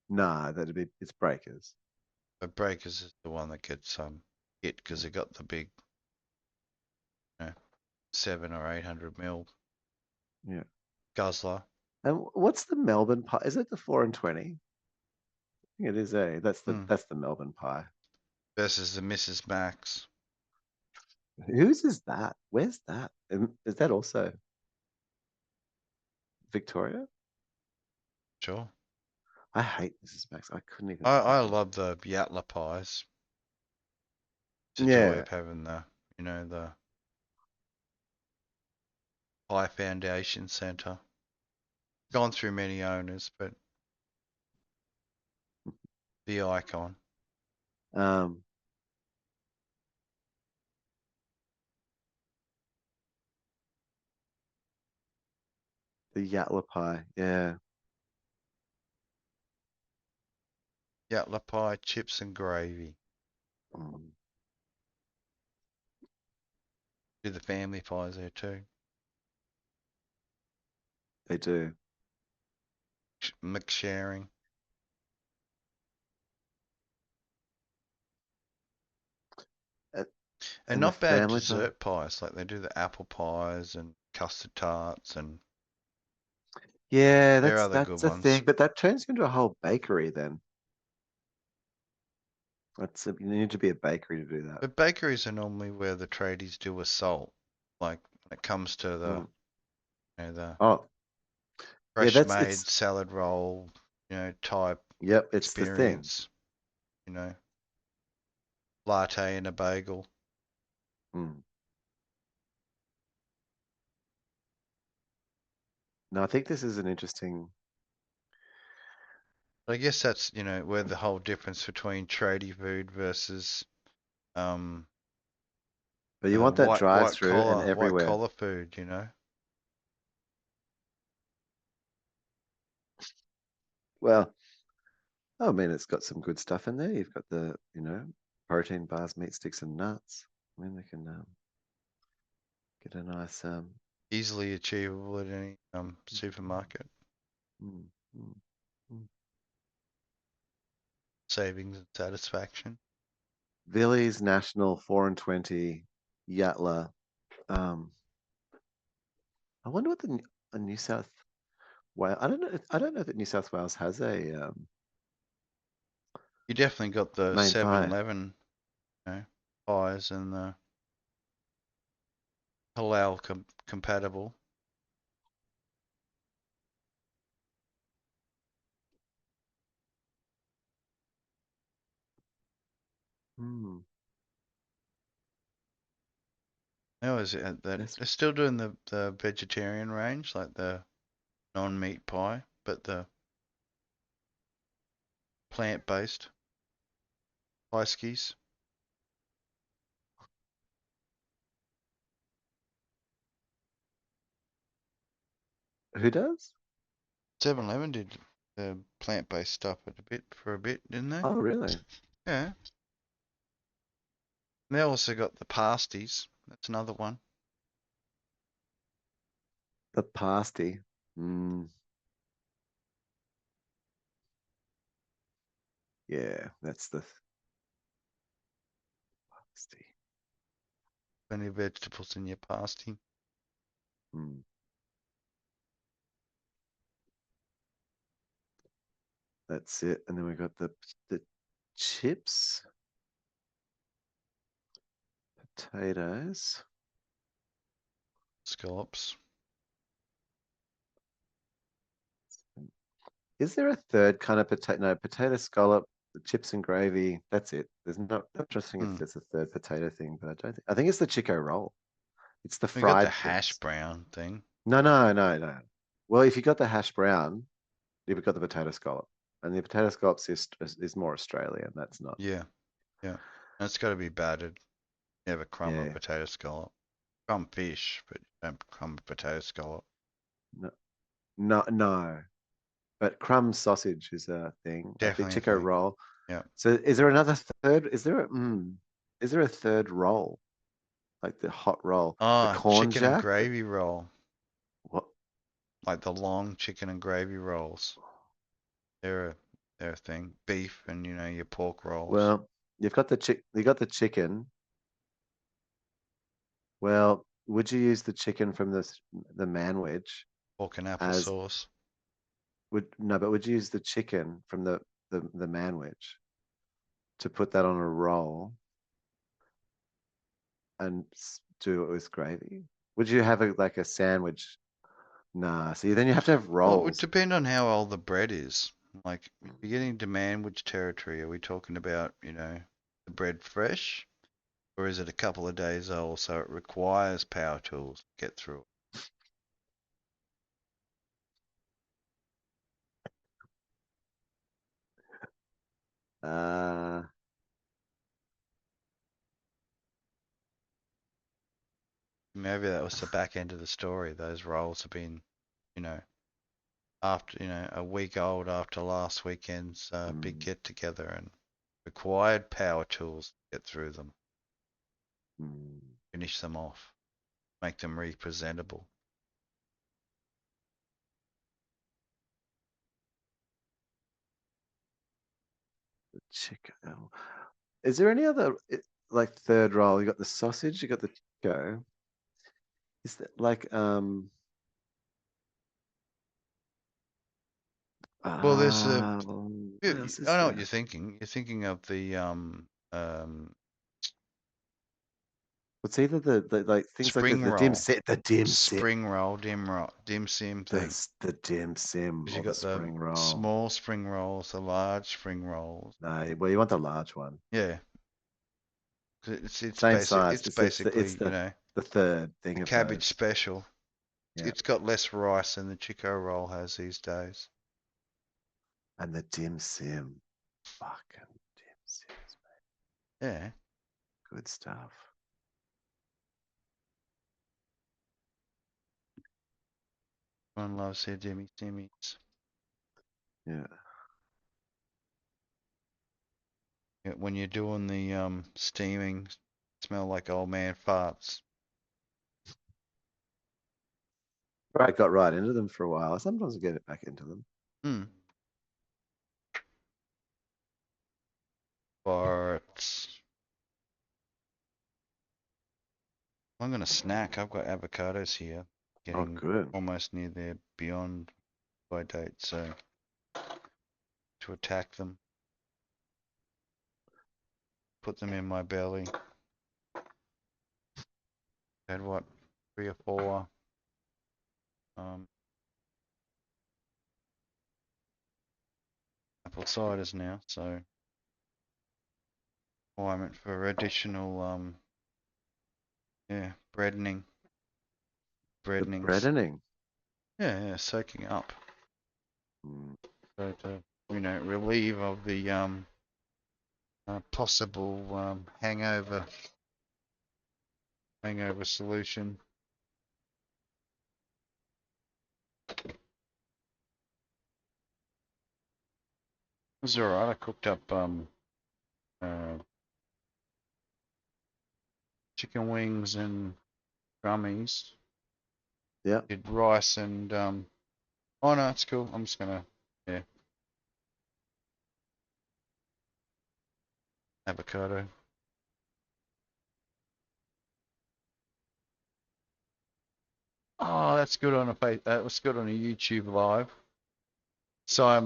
Nah, that'd be it's Breakers. But Breakers is the one that gets hit because they got the big, 700 or 800 mil Yeah. guzzler. And what's the Melbourne pie? Is it the 4 and 20? I think it is, eh? Hmm. That's the Melbourne pie. Versus the Mrs. Max. Whose is that? Where's that? Is that also Victoria? Sure. I hate Mrs. Max. I couldn't even I find it. love the Yatla pies. It's a joy Yeah. of having the Pie Foundation Centre. Gone through many owners, but the icon. Um, the Yatla pie. Yeah. Yatla pie, chips and gravy. Mm, Do the family pies there too. they do. McSharing. Uh, And And the not bad family pie. dessert pies, like they do the apple pies and custard tarts, and Yeah, there are other good that's a ones. thing, but that turns you into a whole bakery then. You need to be a bakery to do that. But bakeries are normally where the tradies do assault. Like when it comes to the, Mm. you know, the Oh, Yeah, fresh that's made it's salad roll, type yep, it's the thing. experience, you know, latte and a bagel. Mm. No, I think this is an interesting. But I guess that's, where the whole difference between tradie food versus um But you want that drive through and white everywhere. collar food. Well, I mean, it's got some good stuff in there. You've got the, protein bars, meat sticks, and nuts. I mean, they can get a nice Easily achievable at any supermarket. mm, mm, mm. Savings and satisfaction. Villiers National 4 and 20 Yatla. Um, I wonder what a New South Wales. I don't know. I don't know that New South Wales has a You definitely got the main pie. 7-Eleven, pies and the halal compatible. Hmm, How is it that that's they're still doing the vegetarian range, like the non-meat pie, but the plant-based pie skis. who does? 7-Eleven did the plant-based stuff for a bit, didn't they? Oh, really? Yeah. And they also got the pasties. That's another one. The pasty. Mm, yeah, that's the pasty. Plenty of vegetables in your pasty. Mm, that's it. And then we got the chips, potatoes. Scallops. Is there a third kind of potato? No, potato scallop, chips and gravy. That's it. There's not. I'm just thinking if Hmm. there's a third potato thing, but I don't think. I think it's the Chico roll. It's the We got the fried hash things. brown thing. No, no, no, no. Well, if you got the hash brown, you've got the potato scallop, and the potato scallops is more Australian. That's not. Yeah, yeah. And it's got to be battered. You have a crumb of Yeah. potato scallop. Crumb fish, but you don't crumb of potato scallop. No, no, no. But crumb sausage is a thing, like the Definitely a Chico thing. roll. Yeah. So, is there another third? Is there a third roll, like the hot roll, the Oh, corn chicken and jack? gravy roll. What? Like the long chicken and gravy rolls. They're a they're a thing. Beef and your pork rolls. Well, you got the chicken. Well, would you use the chicken from the manwich Pork and as applesauce. would no, but would you use the chicken from the manwich to put that on a roll and do it with gravy? Would you have like a sandwich? Nah, see, then you have to have Well, it would rolls. depend on how old the bread is. Like, if you're getting to manwich territory, are we talking about, the bread fresh? Or is it a couple of days old, so it requires power tools to get through it? Uh, Maybe that was the back end of the story. Those rolls have been, you know, after, a week old after last weekend's big mm, get together and required power tools to get through them, mm, finish them off, make them representable. the chicken. Oh. Is there any other like third roll? You got the sausage, you got the chico. Is that like Well, there's what else I is know what you're there? thinking. You're thinking of the It's either the like things like Spring the dim roll. sim, the dim sim, Spring roll, dim sim thing. the dim sim 'Cause you or the got the spring roll. small spring rolls, the large spring rolls. No, well, you want the large one. Yeah, 'cause it's Same basic. size. It's It's basically, the third a thing of cabbage those. special. Yeah, It's got less rice than the Chico roll has these days. and the dim sim, fucking dim sims, Yeah, good stuff. everyone loves their dimmy simmies. Yeah. Yeah, when you're doing the steaming, smell like old man farts. I got right into them for a while. Sometimes I get it back into them. Hmm. Farts. I'm gonna snack. I've got avocados here, Oh, getting good. almost near their beyond by date, so to attack them, put them in my belly. Had what, 3 or 4 um, apple ciders now, so requirement for additional yeah, The breadenings. breadening. Yeah, soaking up. Mm. So to relieve of the possible hangover solution. It was alright. I cooked up uh, chicken wings and drummies. Yeah. Did rice and oh no, it's cool. I'm just gonna, yeah, avocado. Oh, that's good on that was good on a YouTube live. So I'm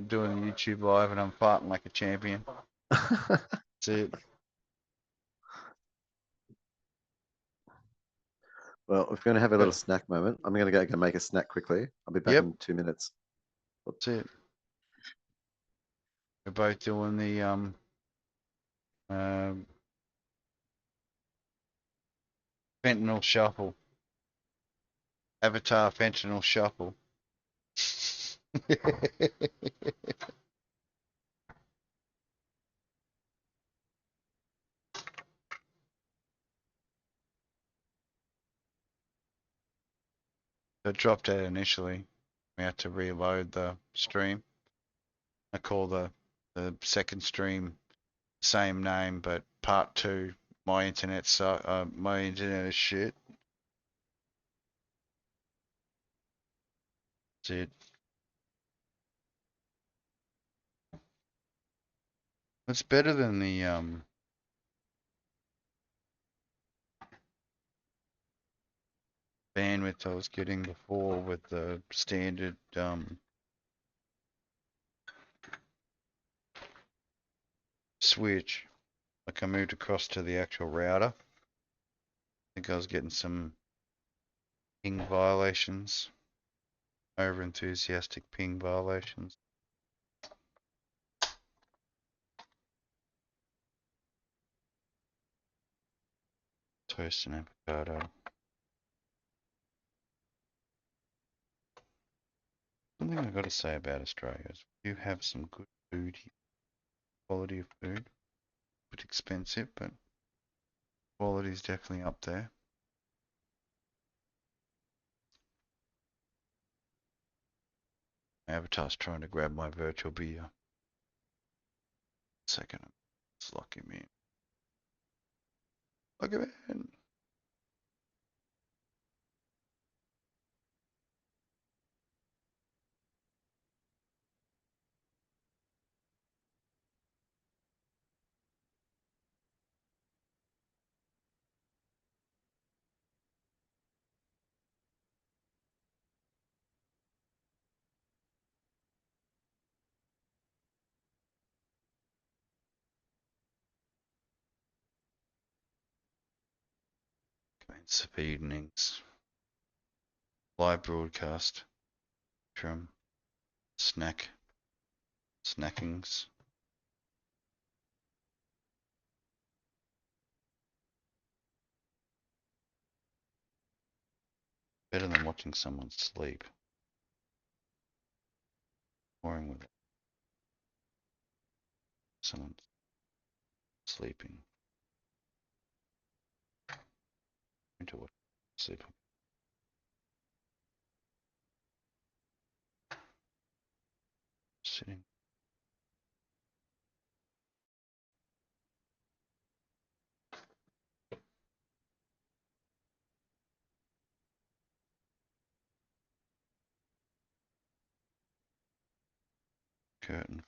doing a YouTube live and I'm farting like a champion. That's it. Well, if we're going to have a little Good. snack moment, I'm going to go make a snack quickly. I'll be back Yep, in 2 minutes. that's it. We're both doing the um fentanyl shuffle. Avatar fentanyl shuffle. I dropped out initially. We had to reload the stream. I call the second stream same name, but part two. My internet is shit. That's it. It's better than the bandwidth I was getting before with the standard switch. Like I moved across to the actual router. I think I was getting some ping violations, over enthusiastic ping violations. Toast and avocado. Something I've got to say about Australia is we do have some good food here, quality of food. A bit expensive, but quality is definitely up there. Avatar's trying to grab my virtual beer. Second, let's lock him in. Lock him in. WhatsApp evenings, live broadcast, from snackings. Better than watching someone sleep. Boring with it. Someone sleeping. Into what? Sleep. Sitting. Curtain.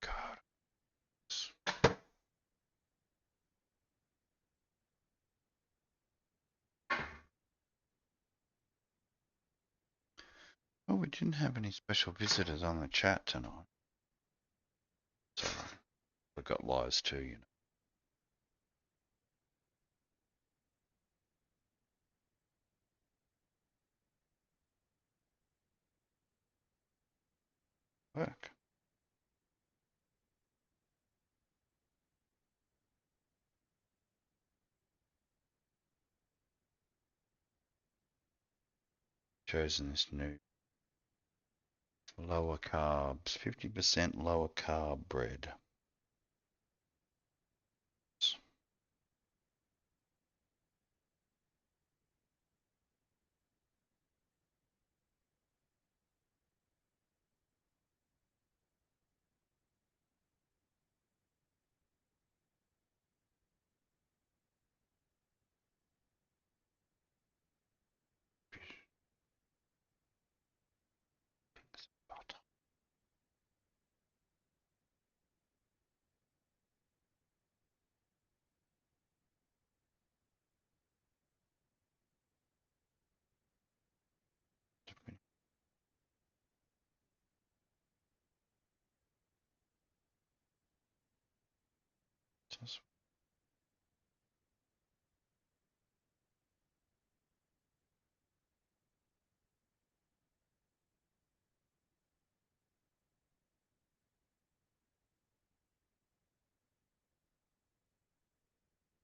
God. Oh, we didn't have any special visitors on the chat tonight. So we got lives too, you know. Work. Chosen this new lower carbs, 50% lower carb bread.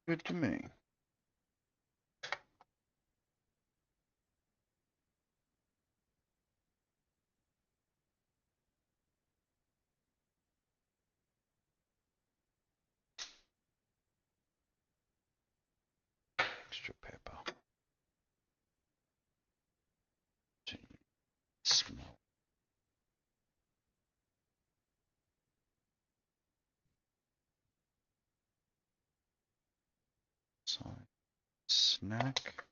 Good to me. Extra pepper. Smell. So, snack.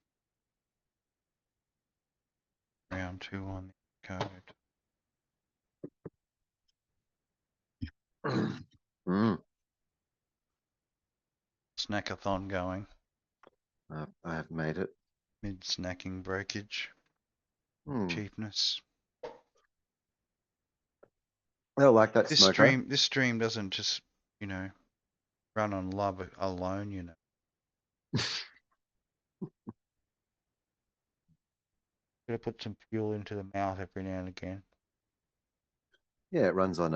Round 2 on the code. Mm. Snackathon going. I have made it. Mid snacking breakage. Hmm. Cheapness. I like that This smoker. stream doesn't just, you know, run on love alone, you know. Gotta put some fuel into the mouth every now and again. Yeah, it runs on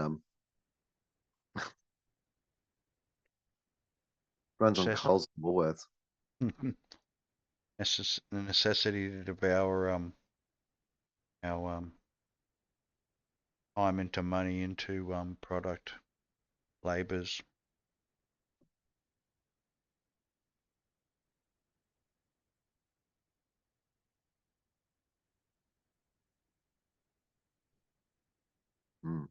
Coles and Woolworths. The necessity to devour our time into money into product labors. Mm.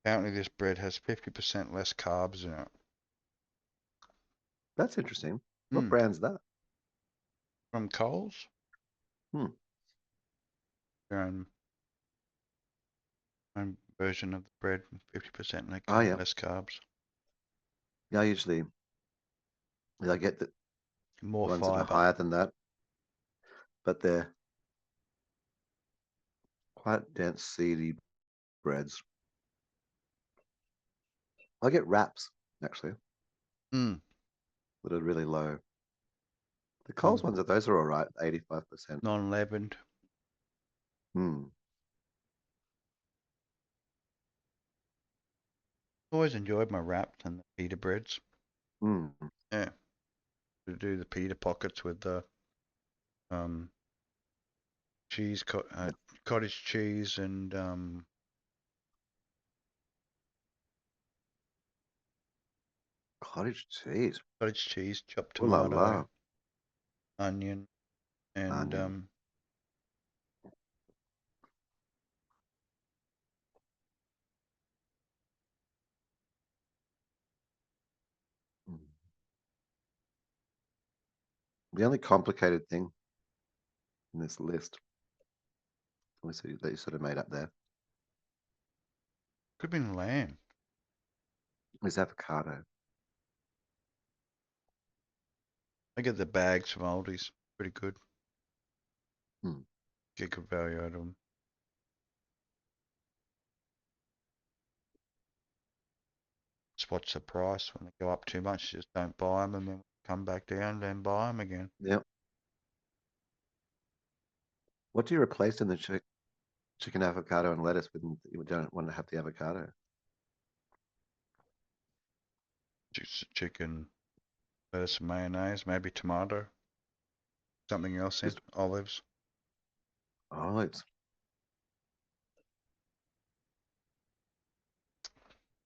Apparently this bread has 50% less carbs in it. That's interesting. What Mm. brand's that? From Coles? Hmm. Their own version of the bread, 50% Oh yeah. less carbs. Yeah, I get the More ones that are fiber. higher than that, but they're Quite dense, seedy breads. I get wraps, actually, Mm, that are really low. The Coles non ones, those are all right, 85%. non-leavened. Hmm. Always enjoyed my wraps and the pita breads. Hmm. Yeah, to do the pita pockets with the um cheese, cottage cheese, and Cottage cheese. cottage cheese, chopped Ooh la tomato, la. onion, and Onion. Mm. The only complicated thing in this list, let me see, that you sort of made up there, could have been lamb. is avocado. I get the bags from Aldi's. Pretty good. Hmm. Get good value out of them. Just watch the price. When they go up too much, just don't buy them, and then come back down, then buy them again. Yep. What do you replace in the chicken, avocado, and lettuce when you don't want to have the avocado? Chicken, lettuce, and mayonnaise, maybe tomato, something else in Just olives. olives.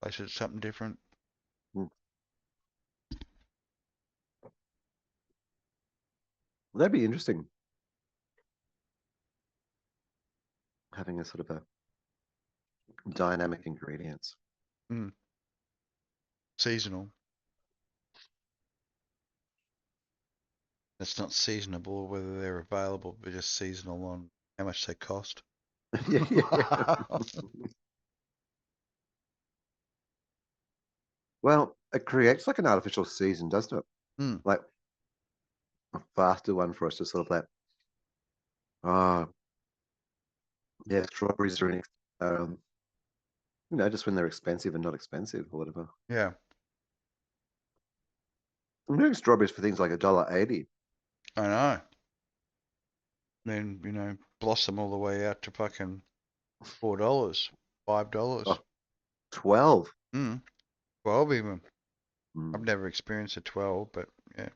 Place it something different. Hmm. Well, that'd be interesting. Having a sort of a dynamic ingredients. Mm. Seasonal. It's not seasonable whether they're available, but just seasonal on how much they cost. Yeah, yeah, yeah. Well, it creates like an artificial season, doesn't it? Mm. Like a faster one for us to sort of like, ah, yeah, strawberries are just when they're expensive and not expensive or whatever. Yeah, I'm doing strawberries for things like $1.80. I know. Then, blossom all the way out to fucking $4, $5. Oh, 12. Mm. 12 even. I've Mm. never experienced a 12, but yeah.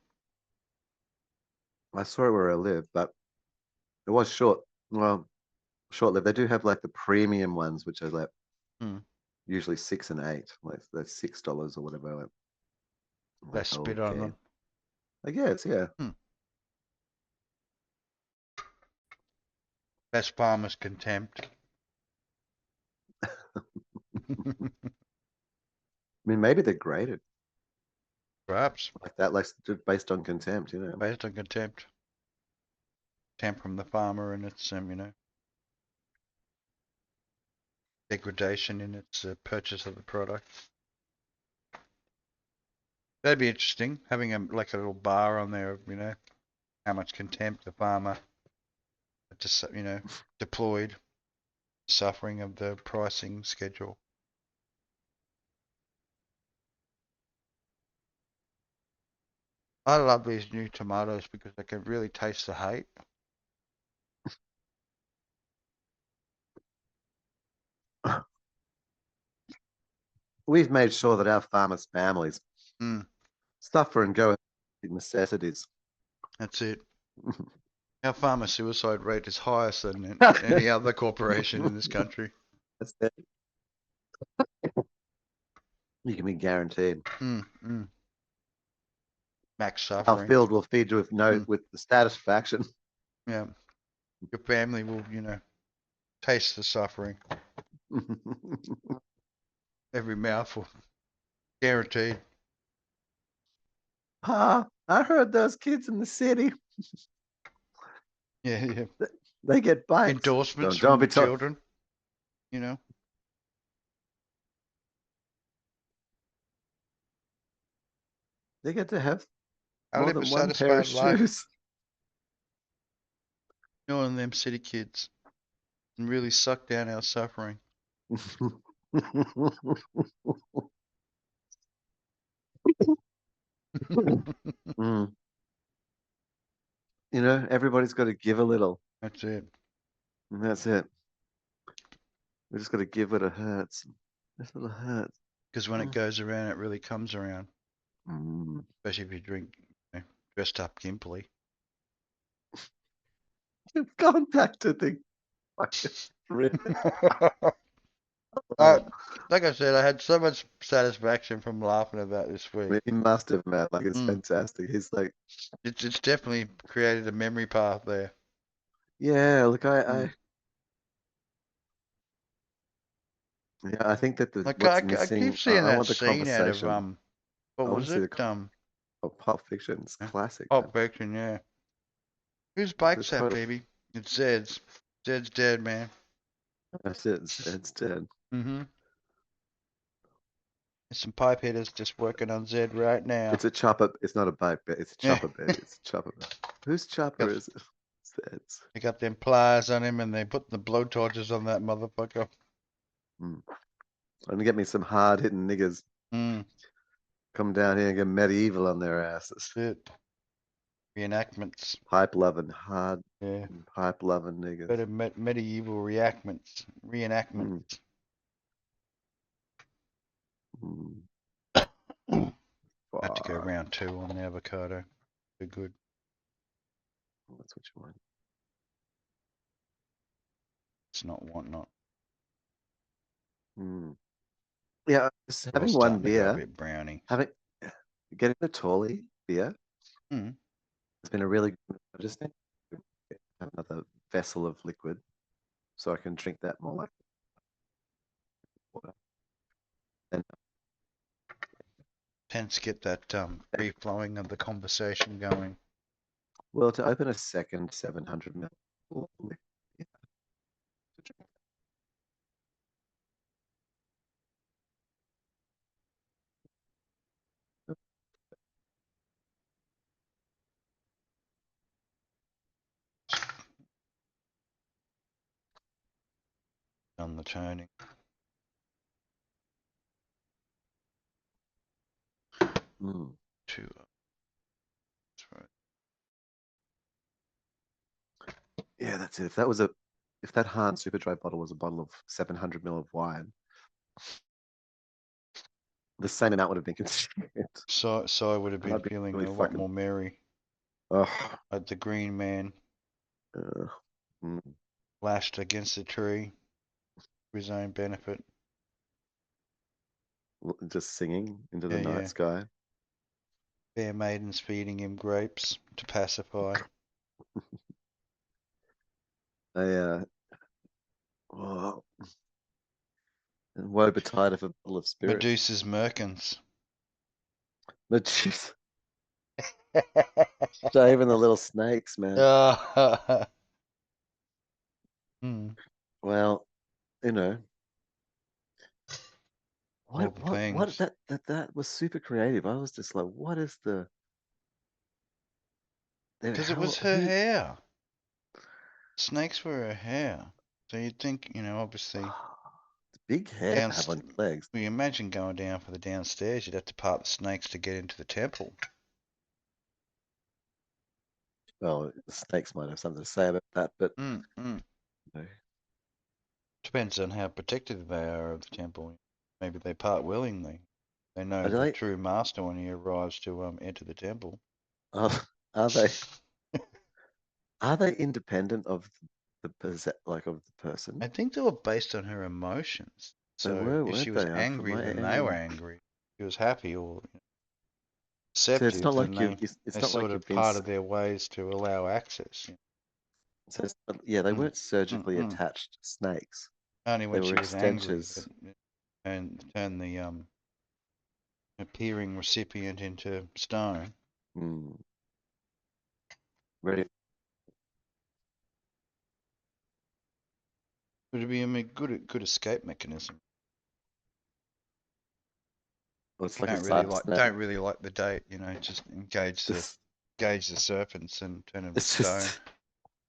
I saw it where I live, but it was short-lived. They do have like the premium ones, which are like Mm. usually 6 and 8, like that's $6 or whatever. Like, Less spit on okay, them. I guess, yeah. Mm. Less farmer's contempt. I mean, maybe they're graded Perhaps. like that, like just based on contempt, you know. Based on contempt. Contempt from the farmer and its, degradation in its purchase of the product. That'd be interesting, having like a little bar on there, how much contempt the farmer just, deployed, suffering of the pricing schedule. I love these new tomatoes because I can really taste the hate. We've made sure that our farmers' families Mm, suffer and go with necessities. that's it. Our farmer suicide rate is highest than any other corporation in this country. That's it. You can be guaranteed. Mm, mm. Max Our suffering. field will feed you with Mm, with the satisfaction. yeah. Your family will, taste the suffering. Every mouthful. Guaranteed. Pa, I heard those kids in the city, Yeah, yeah. they get bikes. Endorsements Don't from be the told. children, you know. They get to have I more live a than one pair of satisfied life. shoes. Knowing them city kids. and really suck down our suffering. Mm. You know, everybody's got to give a little, That's it. and that's it. We just got to give what it hurts. This little hurts. Because when it goes around, it really comes around. Mm. Especially if you drink, dressed up gimpily. You've gone back to the fucking riff. Like I said, I had so much satisfaction from laughing about this week. He must have, man. Like, it's Mm. fantastic. He's like, It's definitely created a memory path there. yeah, look, Mm. yeah, I think that Like what's I keep missing, seeing I that want the scene out of conversation. what I want was to see it? the Pulp Fiction. It's classic, man. Pulp Fiction, yeah. Whose The bike's that, total, baby? It's Zed's. Zed's dead, man. that's it. It's dead. Mm-hmm. There's some pipe hitters just working on Zed right now. It's a chopper. It's not a bike, but it's a Yeah. chopper, baby. It's a chopper. Whose chopper got, is it? It's they got them pliers on him and they put the blowtorches on that motherfucker. I'm gonna get me some hard hitting niggas. Mm. Come down here and get medieval on their asses. It. Reenactments. Pipe loving, hard Yeah. pipe loving niggas. Better medieval reenactments. Mm. Reenactments. Mm. Had to go Fuck. round 2 on the avocado. They're good. That's what you want. It's not whatnot. Mm. Yeah, just They're all having one starting to go a beer, bit browny. getting a tally beer Mm. has been a really good. I just need to have another vessel of liquid so I can drink that more like water. And Tends to get that free flowing of the conversation going. well, to open a second 700 ml. Yeah, to drink. On the turning. Mm. To that's right. Yeah, that's it. If that Hahn Super Dry bottle was a bottle of 700 ml of wine, the same amount would have been consumed. So I would have And been I'd be feeling really a lot fucking. more merry. Oh. Like the green man Mm. lashed against the tree for his own benefit. Just singing into the Yeah, night yeah. sky. Fair maidens feeding him grapes to pacify. I oh, and woe betide of a bottle of spirits. Medusa's merkins. But jeez, shaving the little snakes, man. Hmm. Well, you know, All the what things. that was super creative. I was just like, what is Because it was her who hair. Snakes were her hair. So you'd think, obviously, big hair to have on downst your legs. we imagine going down for the downstairs, you'd have to part the snakes to get into the temple. Well, the snakes might have something to say about that, but Mm, mm. you know, Depends on how protective they are of the temple. Maybe they part willingly. They know are the they true master when he arrives to enter the temple. are, are they are they independent of of the person? I think they were based on her emotions. They So were, if she weren't was they? From angry, my then they were ending. angry. If she was happy or So it's receptive, not then like they it's they not sort like you've of been. parted their ways to allow access. So yeah, they Mm, weren't surgically mm. attached snakes. Only They when were she was angry, extensions. but turn the appearing recipient into stone. Hmm. Ready? Would it be a good escape mechanism? Well, it's like a Don't cyber like snake. don't really like the date. Just Just engage the serpents and turn them to it's stone. just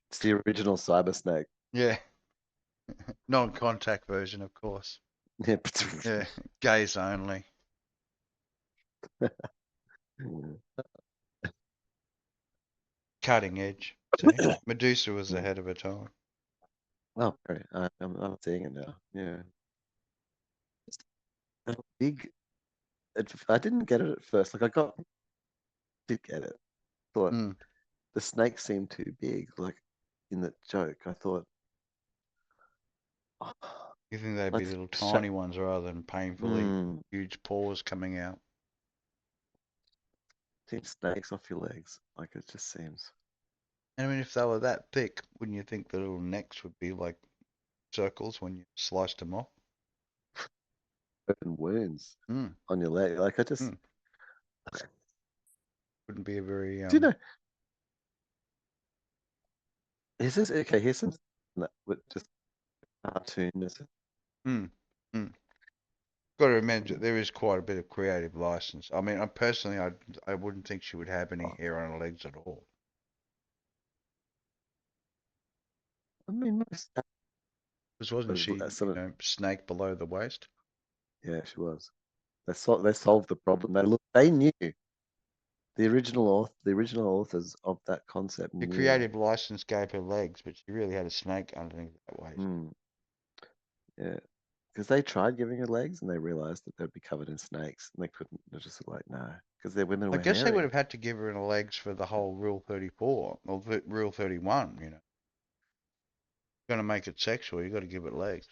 it's the original cyber snake. Yeah, Non-contact version, of course. Yeah. Yeah, gaze only. Cutting edge. See, Medusa was ahead of her time. Oh, great. I'm seeing it now. Yeah. Just a big. I didn't get it at first. Like did get it. Thought Mm. the snake seemed too big. Like in that joke, I thought, oh, You think they'd be like little tiny ones rather than painfully mm, huge paws coming out? take snakes off your legs. Like it just seems I mean, if they were that thick, wouldn't you think the little necks would be like circles when you sliced them off? open wounds Mm. on your leg. Like I just Mm. Wouldn't be a very do you know? Is this okay? Here's some with just cartoonness. Mm. Mm. Got to remember that there is quite a bit of creative license. I mean, I wouldn't think she would have any hair on her legs at all. I mean, most Because wasn't actors, she, sort of, snake below the waist? yeah, she was. They solved the problem. They knew the original authors of that concept The knew. creative license gave her legs, but she really had a snake underneath that waist. Mm, yeah, because they tried giving her legs and they realized that they'd be covered in snakes and they couldn't. They're just like, no, because their women I were guess they would hairy. have had to give her the legs for the whole Rule 34 or Rule 31. Going to make it sexual, you got to give it legs.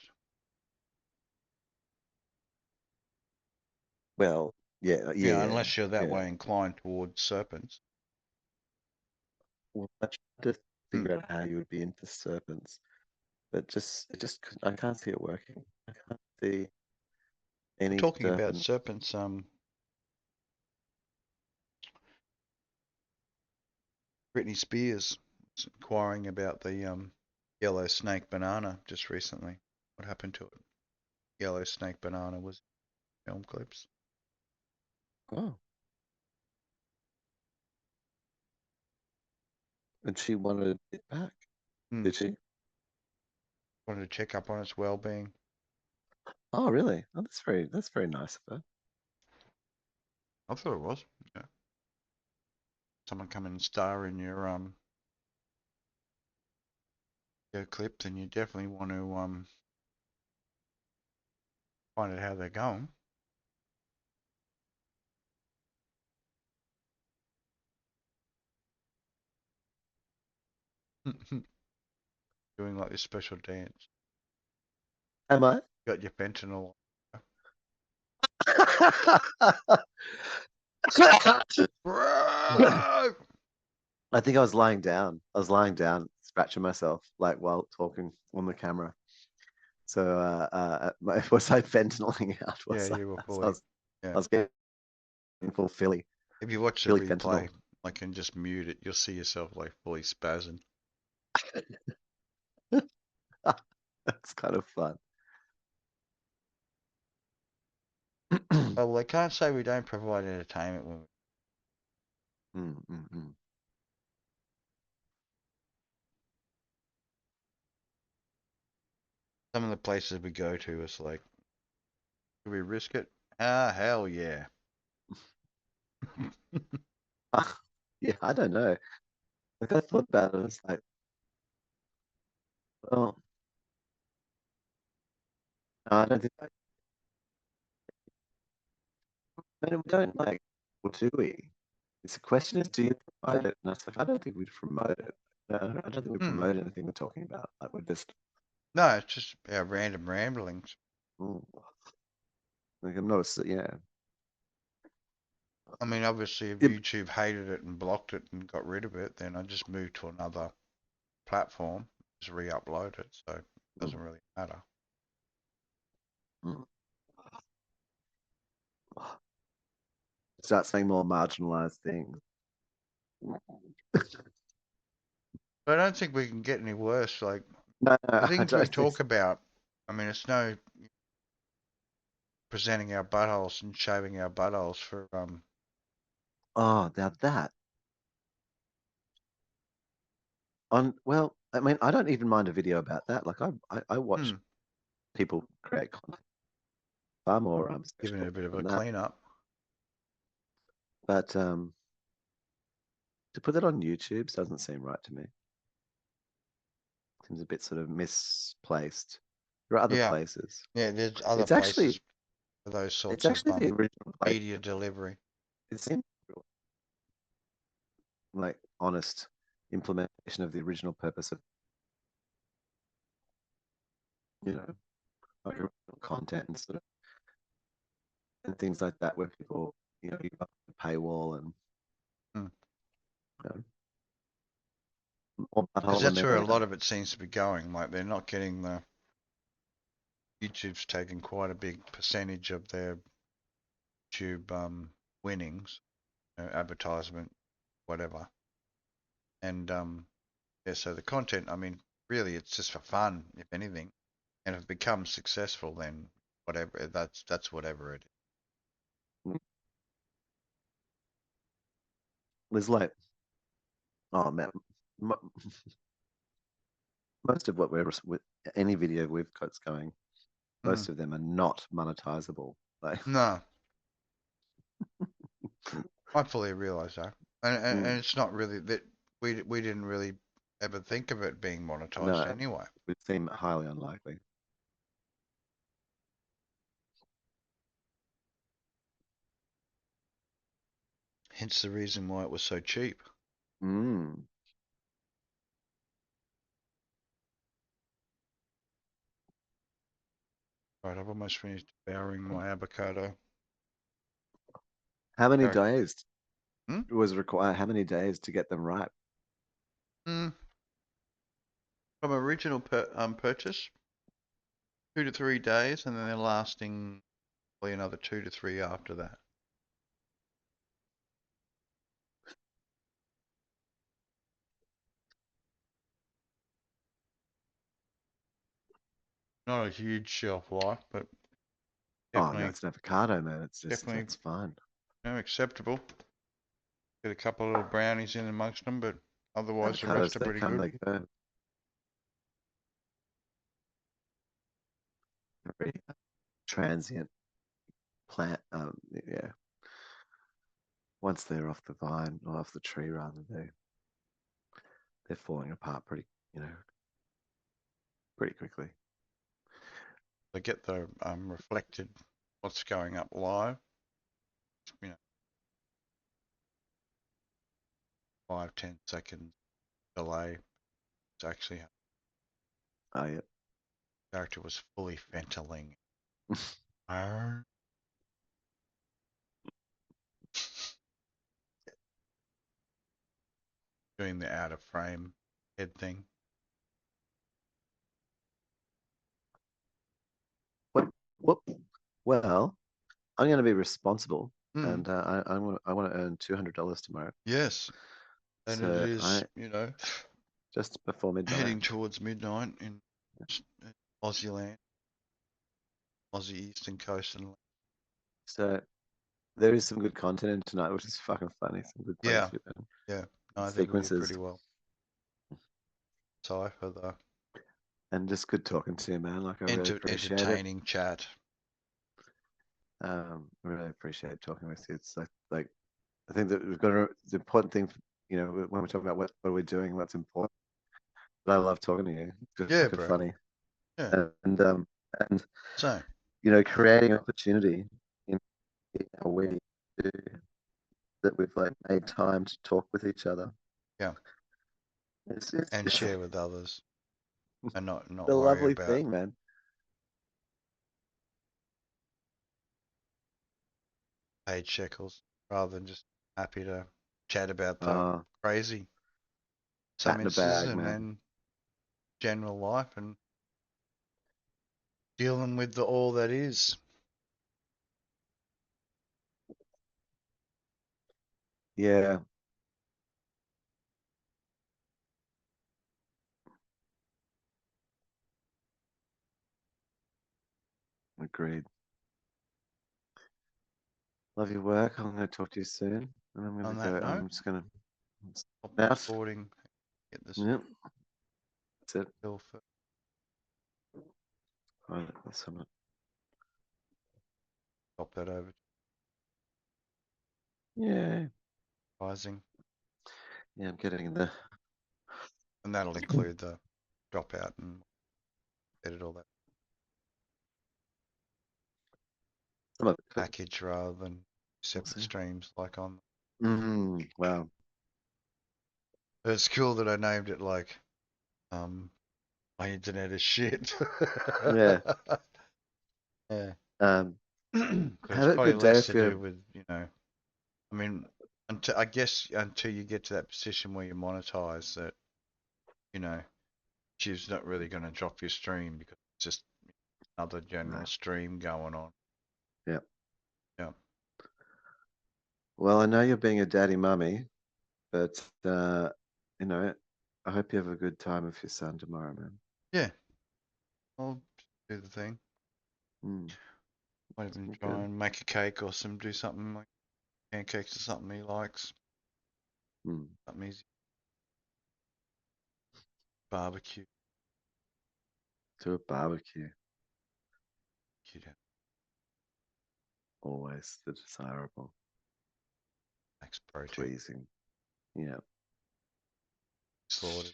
Well, yeah, yeah, Unless you're that yeah. way inclined towards serpents. Well, I tried to Hmm. figure out how you would be into serpents, but I can't see it working. I can't see We're any talking about serpent. serpents. Britney Spears was inquiring about the yellow snake banana just recently. What happened to it? Yellow snake banana was in film clips. Oh, and she wanted it back, Hmm. did she? Wanted to check up on its well-being. Oh, really? Oh, that's very nice of her. I thought it was. Yeah. Someone come and star in your clip, then you definitely want to find out how they're going. Doing like this special dance. Am I? Got your fentanyl. Bro! I think I was lying down. I was lying down, scratching myself, like while talking on the camera. So, was I fentanyling out? Yeah, Was I? you were So fully. I Yeah. was getting full If you watch the Philly fentanyl. replay, like and just mute it, you'll see yourself like fully spazzing. That's kind of fun. Oh, well, they can't say we don't provide entertainment when Mm, mm, mm. some of the places we go to. It's like, do we risk it? Ah, hell yeah. Yeah, I don't know. Like I thought about it. It's like, well, no, I don't think. I mean, we don't like. What do we? It's a question is, do you promote it? And I was like, I don't think we'd promote it. No, I don't think we Hmm. promote anything we're talking about. Like we're just, No, it's just our random ramblings. mm, like I'm not a, yeah. I mean, obviously, if Yep. YouTube hated it and blocked it and got rid of it, then I just moved to another platform, just re-upload it. So it Mm, doesn't really matter. mm. Start saying more marginalized things. But I don't think we can get any worse. Like No, the no, I things we don't think talk so. about, I mean, it's no presenting our buttholes and shaving our buttholes for Oh, now that on well, I mean, I don't even mind a video about that. Like I watch Hmm. people create content far more Giving it special a bit of a than that. clean-up. But to put that on YouTube doesn't seem right to me. Seems a bit sort of misplaced. There are other Yeah. places. Yeah, there's other It's actually places for those it's sorts of actually the original place. media delivery. It seems like honest implementation of the original purpose of, you know, like original content and sort of and things like that, where people, you know, you got the paywall and Hmm. you know, more Because butthole than that's where ever a lot now. of it seems to be going. Like they're not getting the YouTube's taking quite a big percentage of their YouTube winnings, advertisement, whatever. And yeah, so the content, I mean, really, it's just for fun, if anything. And if it becomes successful, then whatever, that's whatever it There's like, oh man, most of what we're with any video we've got going, is. most of them are not monetizable. Like, No, I fully realise that, and mm, it's not really that we didn't really ever think of it being monetized no, anyway. it would seem highly unlikely. Hence the reason why it was so cheap. Mm. Right, I've almost finished devouring my avocado. How many Sorry. days Hmm? was required? How many days to get them ripe? Mm, from original purchase, 2 to 3 days, and then they're lasting probably another 2 to 3 after that. Not a huge shelf life, but Oh no, definitely, it's an avocado, man. It's just definitely, that's fine. acceptable. Get a couple of little brownies in amongst them, but otherwise the Avocados, rest are they pretty come, good. they go. Very transient plant. Yeah. Once they're off the vine or off the tree, rather, they're falling apart pretty, you know, pretty quickly. They get the reflected what's going up live, you know, 5-10 seconds delay. It's actually Oh yeah. the character was fully ventilating. Arr. Doing the out of frame head thing. What? What? Well, I'm going to be responsible, Mm, and I want to earn $200 tomorrow. yes, and it So is, I just before midnight. heading towards midnight in Aussie land, Aussie eastern coast and So there is some good content in tonight, which is fucking funny. Some good yeah, places and yeah. No, I think we did sequences, pretty well. Sorry for the and just good talking to you, man. Like I really appreciate it. entertaining chat. I really appreciate talking with you. It's like I think that we've got the important thing, you know, when we're talking about what we're doing, what's important. But I love talking to you. It's just Yeah, fucking bro. funny, Yeah. and um, and So you know, creating opportunity in a way to, that we've like made time to talk with each other. yeah, and It's share with others, and not a worry lovely about thing, man. paid shekels, rather than just happy to chat about the Uh, crazy some Cat in a instances bag, and man. then general life and dealing with the all that is. Yeah, agreed. Love your work. I'm going to talk to you soon, and I'm going On to that go. note, I'm just going to stop out. recording, get this Yep. That's it. Ilford. Right, that's something. Pop that over to Yeah. Rising. Yeah, I'm getting the. And that'll include the dropout and edit all that Some of it. package rather than We'll separate see. streams like on. Wow. It's cool that I named it like my internet is shit. Yeah. Yeah. Um, So it's have a probably good day less if to you're. do with, I mean, until I guess until you get to that position where you monetize that, you know, Chief's not really going to drop your stream because it's just another No. general stream going on. Yeah. Yeah. Well, I know you're being a daddy mummy, but you know, I hope you have a good time with your son tomorrow, man. Yeah. I'll do the thing. Mm, Might even try okay. and make a cake or do something like pancakes or something he likes. Mm, Something easy. Barbecue. to a barbecue, Cute. always the desirable, Max protein. pleasing. Yeah. Slaughtered.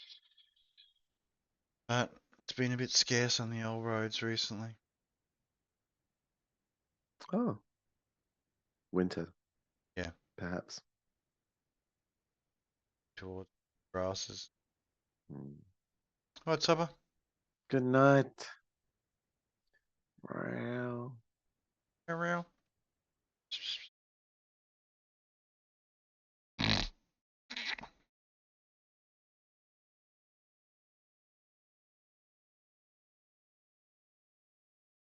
But it's been a bit scarce on the old roads recently. Oh, winter, Yeah. perhaps. Towards grasses. Mm. Alright, supper. Good night. Well. Farewell.